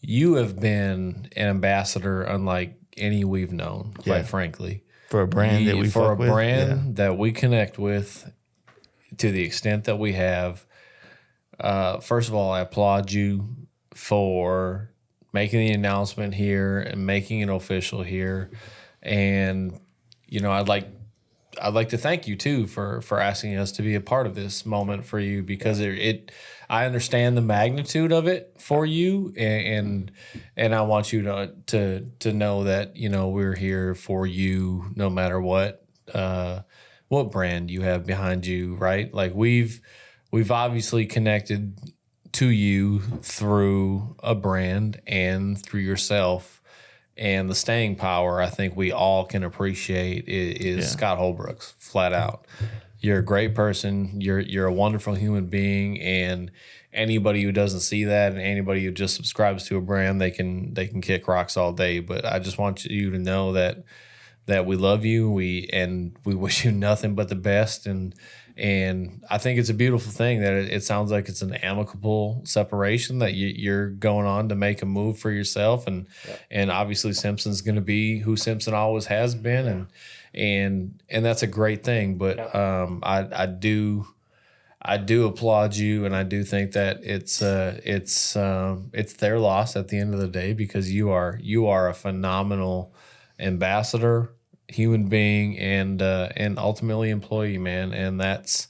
You have been an ambassador unlike any we've known, quite frankly. For a brand that we fuck with. That we connect with to the extent that we have. First of all, I applaud you for making the announcement here and making it official here. And, you know, I'd like to thank you too for asking us to be a part of this moment for you, because I understand the magnitude of it for you, and I want you to know that, you know, we're here for you no matter what brand you have behind you, right? Like we've obviously connected to you through a brand and through yourself. And the staying power, I think we all can appreciate is Scott Holbrooks, flat out. You're a great person. You're a wonderful human being, and anybody who doesn't see that, and anybody who just subscribes to a brand, they can kick rocks all day. But I just want you to know that we love you. We wish you nothing but the best. And I think it's a beautiful thing that it sounds like it's an amicable separation, that you're going on to make a move for yourself. And obviously Simpson's going to be who Simpson always has been. And that's a great thing. But I do applaud you. And I do think that it's their loss at the end of the day, because you are a phenomenal ambassador, human being, and ultimately employee, man. And that's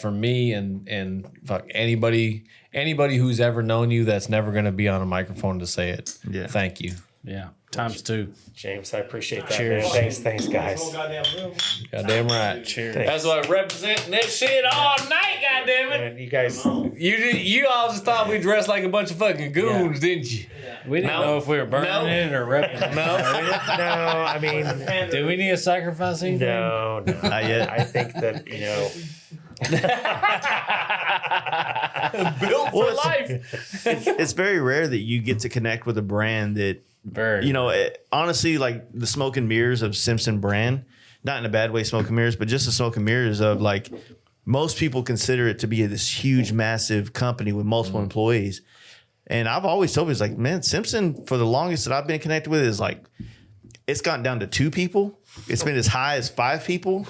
for me and fuck anybody who's ever known you that's never going to be on a microphone to say it. Yeah. Thank you. Yeah. Times two. James, I appreciate that. Cheers. Man. Thanks, guys. Goddamn right. Cheers. That's what representing this shit all night. Goddamn it. And you guys, you all just thought we dressed like a bunch of fucking goons, didn't you? We didn't know if we were burning it or repping it. no, I mean, do we need to sacrifice anything? No, not yet. I think that, you know, built for life. It's very rare that you get to connect with a brand that, you know, honestly, like the smoke and mirrors of Simpson brand, not in a bad way, smoke and mirrors, but just the smoke and mirrors of, like, most people consider it to be this huge, massive company with multiple employees. And I've always told people, like, man, Simpson, for the longest that I've been connected with, is like, it's gone down to 2 people. It's been as high as 5 people.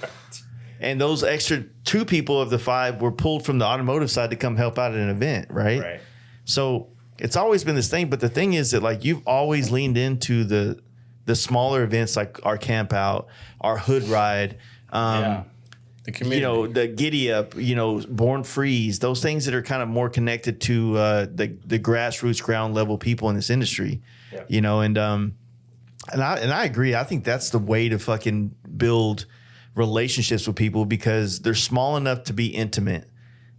And those extra 2 people of the 5 were pulled from the automotive side to come help out at an event, right? So it's always been this thing. But the thing is that, like, you've always leaned into the smaller events, like our camp out, our hood ride, the community, you know, the giddy up, you know, Born Freeze, those things that are kind of more connected to the grassroots, ground level people in this industry, you know, and I agree. I think that's the way to fucking build relationships with people, because they're small enough to be intimate,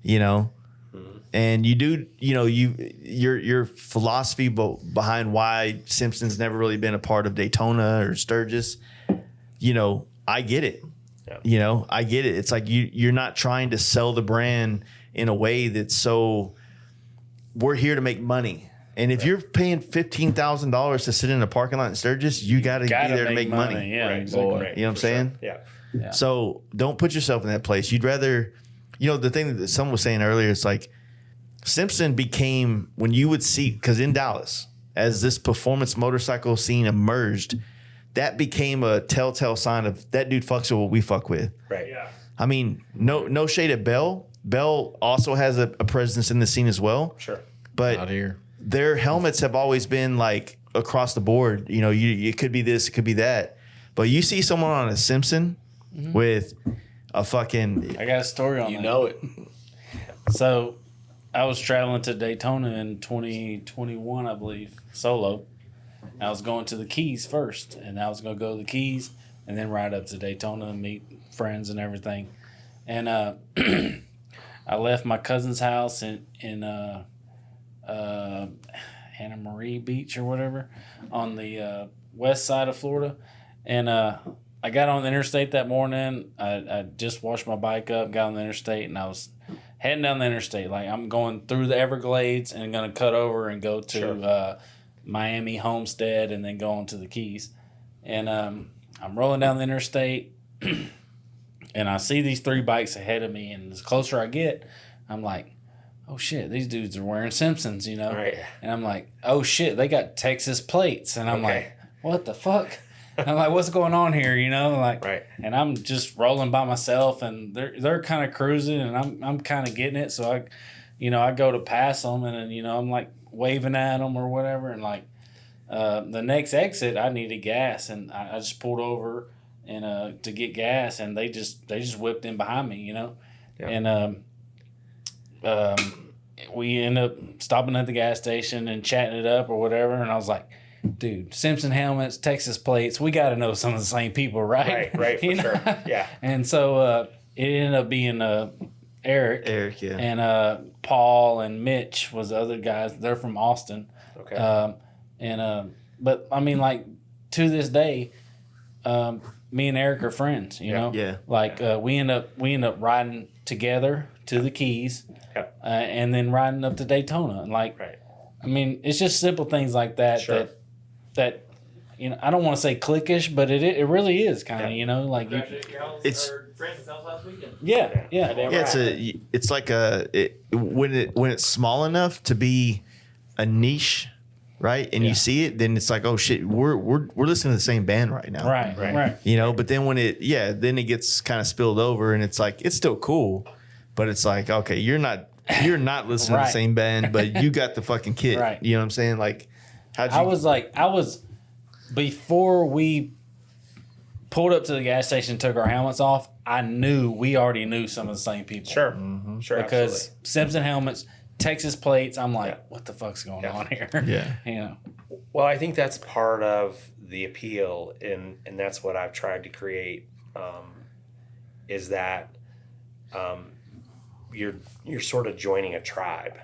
you know. And you do, you know, your philosophy behind why Simpson's never really been a part of Daytona or Sturgis, you know, I get it. You know, I get it. It's like you're not trying to sell the brand in a way that's so, we're here to make money. And if you're paying $15,000 to sit in a parking lot in Sturgis, you got to be there to make money. Yeah, exactly. You know what I'm saying? Yeah. So don't put yourself in that place. You'd rather, you know, the thing that someone was saying earlier, it's like Simpson became, when you would see, because in Dallas, as this performance motorcycle scene emerged, that became a telltale sign of that dude fucks with what we fuck with. Right. Yeah. I mean, no shade at Bell. Bell also has a presence in the scene as well. Sure. But out here, their helmets have always been like across the board. You know, it could be this, it could be that. But you see someone on a Simpson with a fucking... I got a story on that. you know it. So I was traveling to Daytona in 2021, I believe, solo. I was going to the Keys first, and I was going to go to the Keys and then ride up to Daytona and meet friends and everything. And I left my cousin's house in Anna Marie Beach or whatever on the west side of Florida. And I got on the interstate that morning. I just washed my bike up, got on the interstate, and I was heading down the interstate. Like I'm going through the Everglades and going to cut over and go to Miami Homestead and then go on to the Keys. And I'm rolling down the interstate and I see these 3 bikes ahead of me. And the closer I get, I'm like, oh shit, these dudes are wearing Simpsons, you know? Right. And I'm like, oh shit, they got Texas plates. And I'm like, what the fuck? I'm like, what's going on here, you know? Like, and I'm just rolling by myself, and they're kind of cruising, and I'm kind of getting it. So I go to pass them, and then I'm like waving at them or whatever, and like the next exit, I needed gas, and I just pulled over and to get gas, and they just whipped in behind me, you know, and we end up stopping at the gas station and chatting it up or whatever, and I was like, dude, Simpson helmets, Texas plates, we got to know some of the same people, right? Right, for sure. Yeah. And so it ended up being Eric, yeah. And Paul and Mitch was the other guys. They're from Austin. Okay. But I mean, like, to this day, me and Eric are friends, you know? Yeah. Like, we end up riding together to the Keys, and then riding up to Daytona. And like, I mean, it's just simple things like that that I don't want to say cliquish, but it really is kind of, you know, like it's Francis' house last weekend. Yeah. It's like when it's small enough to be a niche, right? And you see it, then it's like, oh shit, we're listening to the same band right now, right. You know, but then when it gets kind of spilled over, and it's like it's still cool, but it's like, okay, you're not listening to the same band, but you got the fucking kit. Right. You know what I'm saying? Like, I was before we pulled up to the gas station, took our helmets off, we already knew some of the same people. Sure. Sure. Because absolutely. Simpson helmets, Texas plates, I'm like, what the fuck's going on here? Yeah. You know. Well, I think that's part of the appeal, and that's what I've tried to create, is that you're sort of joining a tribe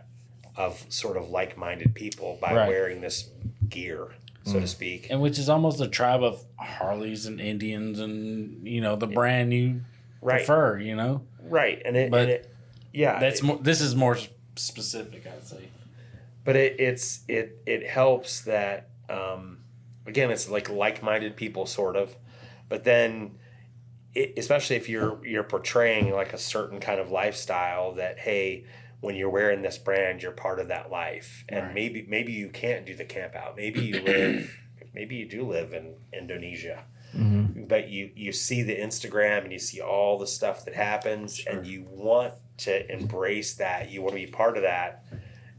of sort of like-minded people by wearing this gear, so to speak. And which is almost a tribe of Harleys and Indians and, the brand you prefer, you know? Right. This is more specific, I'd say. But it helps that, again, it's like-minded people, sort of. But then, especially if you're portraying like a certain kind of lifestyle that, hey, when you're wearing this brand, you're part of that life. And maybe you can't do the camp out. Maybe you do live in Indonesia. Mm-hmm. But you see the Instagram and you see all the stuff that happens, and you want to embrace that. You want to be part of that.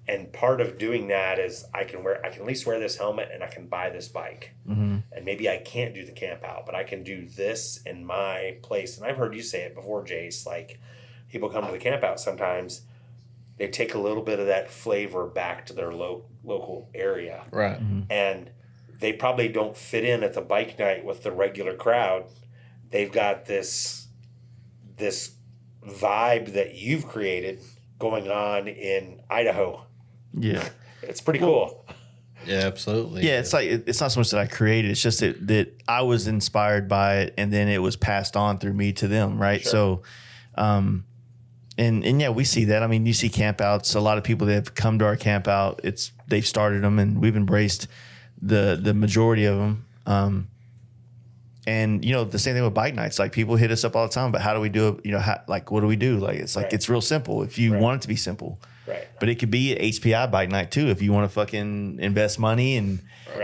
And part of doing that is I can at least wear this helmet, and I can buy this bike. Mm-hmm. And maybe I can't do the camp out, but I can do this in my place. And I've heard you say it before, Jace, like people come to the camp out sometimes, they take a little bit of that flavor back to their local area. Right. Mm-hmm. And they probably don't fit in at the bike night with the regular crowd. They've got this vibe that you've created going on in Idaho. Yeah. It's pretty cool. Yeah, absolutely. Yeah, it's like it's not so much that I created. It's just that I was inspired by it, and then it was passed on through me to them, right? Sure. So, and yeah, we see that. I mean, you see campouts. A lot of people that have come to our campout, they've started them, and we've embraced the majority of them. And the same thing with bike nights. Like people hit us up all the time, but how do we do it? What do we do? Like it's like it's real simple if you want it to be simple. Right. But it could be an HPI bike night too if you want to fucking invest money and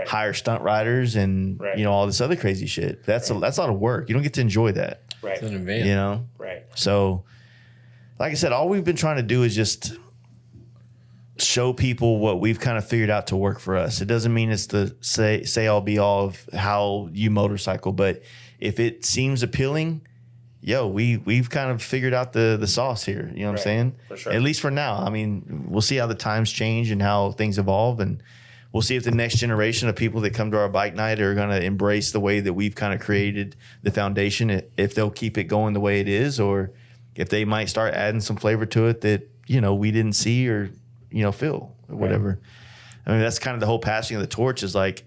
hire stunt riders and all this other crazy shit. That's a lot of work. You don't get to enjoy that. Right. It's an event. Right. So, like I said, all we've been trying to do is just show people what we've kind of figured out to work for us. It doesn't mean it's the say all be all of how you motorcycle, but if it seems appealing, we've kind of figured out the sauce here. You know what I'm saying? For sure. At least for now. I mean, we'll see how the times change and how things evolve, and we'll see if the next generation of people that come to our bike night are going to embrace the way that we've kind of created the foundation, if they'll keep it going the way it is, or if they might start adding some flavor to it that, we didn't see or, feel or whatever. Right. I mean, that's kind of the whole passing of the torch is like,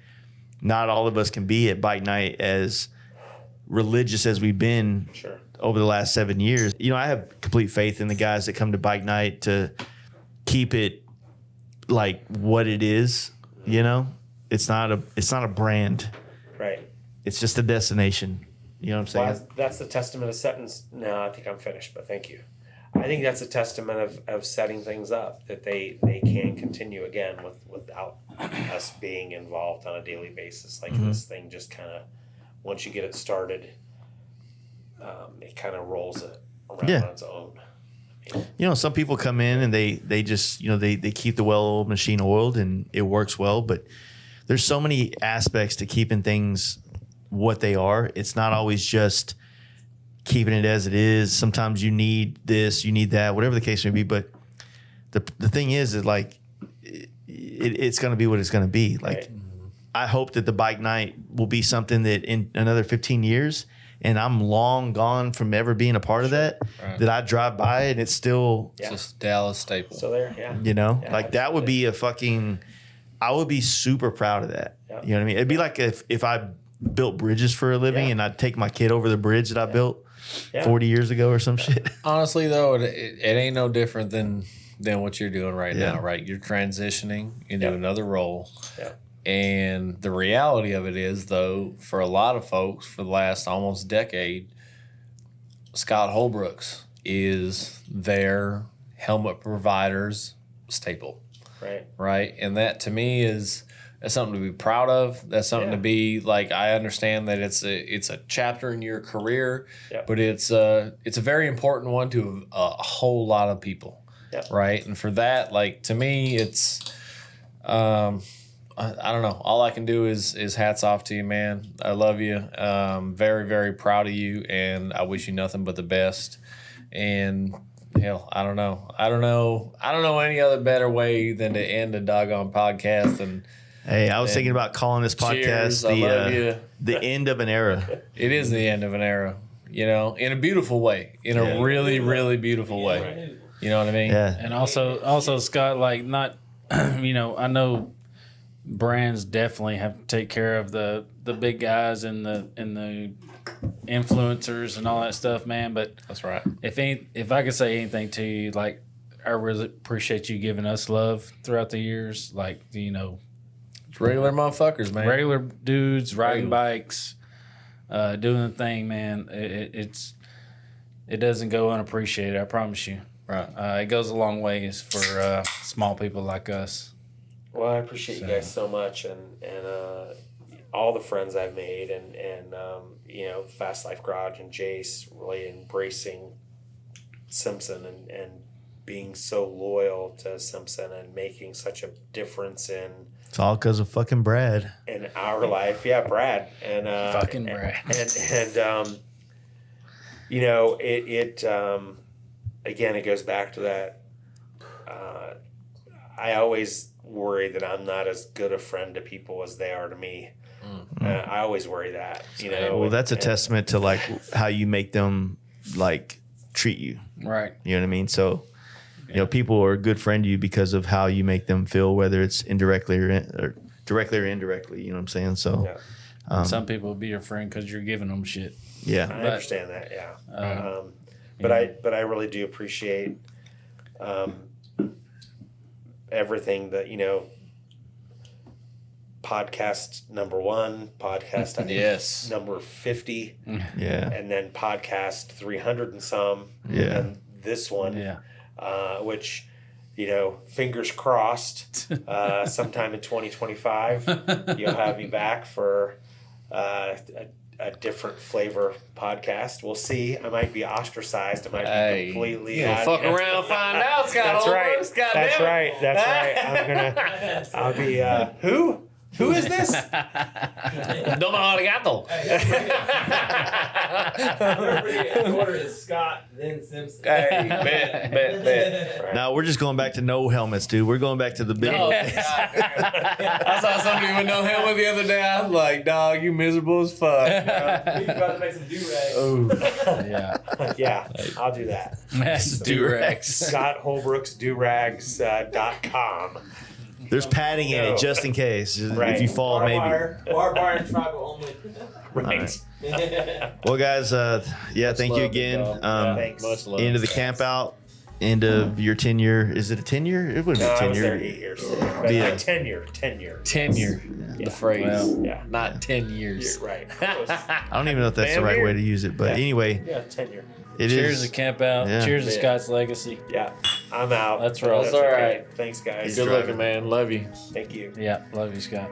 not all of us can be at bike night as religious as we've been over the last 7 years. You know, I have complete faith in the guys that come to bike night to keep it like what it is. You know, it's not a brand. Right. It's just a destination. You know what I'm saying? Well, that's the testament of setting. No, I think I'm finished, but thank you. I think that's a testament of setting things up that they can continue again without us being involved on a daily basis. Like this thing just kind of, once you get it started, it kind of rolls it around on its own. You know, some people come in and they just, you know, they keep the well-oiled machine oiled and it works well, but there's so many aspects to keeping things what they are. It's not always just keeping it as it is. Sometimes you need this, you need that, whatever the case may be. But the thing is like it's going to be what it's going to be. Like, right. I hope that the bike night will be something that in another 15 years, and I'm long gone from ever being a part of that, that I drive by and it's still just Dallas staple. So there, yeah. You know, Yeah, like that would be a fucking, I would be super proud of that. Yeah. You know what I mean? It'd be like if I built bridges for a living and I'd take my kid over the bridge that I built 40 years ago or some shit. Honestly, though, it ain't no different than what you're doing right now, right? You're transitioning into another role. Yeah. And the reality of it is, though, for a lot of folks for the last almost decade, Scott Holbrooks is their helmet provider's staple. Right. Right. And that to me is that's something to be proud of. That's something to be like, I understand that it's a chapter in your career, but it's a very important one to a whole lot of people. Right. And for that, like, to me, it's, I don't know. All I can do is hats off to you, man. I love you. Very, very proud of you. And I wish you nothing but the best. And hell, I don't know any other better way than to end a doggone podcast. And hey, I was thinking about calling this podcast the end of an era. It is the end of an era, you know, in a beautiful way, in a really, really beautiful way. Right. You know what I mean? Yeah. And also Scott, like, not, you know, I know brands definitely have to take care of the big guys and the influencers and all that stuff, man. But That's right. if I could say anything to you, like, I really appreciate you giving us love throughout the years. Like, you know, It's regular motherfuckers, man. regular dudes riding bikes, doing the thing, man. It doesn't go unappreciated. I promise you. Right. It goes a long ways for small people like us. Well, I appreciate you guys so much, and all the friends I've made, and you know, Fast Life Garage and Jace really embracing Simpson and being so loyal to Simpson and making such a difference in. It's all because of fucking Brad. In our life, Brad, and Fucking Brad, and you know, it again, it goes back to that. I always worry that I'm not as good a friend to people as they are to me. I always worry that, you know. Well, that's a testament to like how you make them like treat you. right? You know what I mean? So, you know, people are a good friend to you because of how you make them feel, whether it's indirectly or directly or indirectly. You know what I'm saying? So, Some people will be your friend because you're giving them shit. yeah. I understand that, but I really do appreciate everything that, you know, podcast number 1, podcast I think number 50, Yeah. and then podcast 300 and some, Yeah. and this one, which, you know, fingers crossed, sometime in 2025, you'll have me back for a different flavor podcast. We'll see. I might be ostracized. I might be completely. Fuck around, find out, Scott. That's right. God That's damn it. right. That's right. I'll be. Who? Who is this? Don't know how to get though. Order is Scott, then Simpson. Hey, bet. Right. Now we're just going back to no helmets, dude. We're going back to the big. Oh, I saw somebody with no helmet the other day. I was like, dog, you miserable as fuck. We about to make some do-rags. Yeah, I'll do that. Do-rags. Scott Holbrooks durags.com. There's padding in it just in case. Right. If you fall, maybe. Bar and tribal only. Right. All right. Well, guys, thank you love, again. big dog. Thanks. Much love. End of the camp out. End of your tenure. Is it a tenure? It wouldn't No, be I was there tenure. 8 years. But Yeah. tenure. Tenure, the phrase, Well, Yeah. not 10 years. You're right. I don't even know if that's the right Tenure. way to use it, but anyway, Yeah, tenure. it Cheers is. to Camp Out. Yeah. Cheers to Yeah. Scott's legacy. Yeah, I'm out. That's right. That's all right. Thanks, guys. Good driving. looking, man. Love you. Thank you. Yeah, love you, Scott.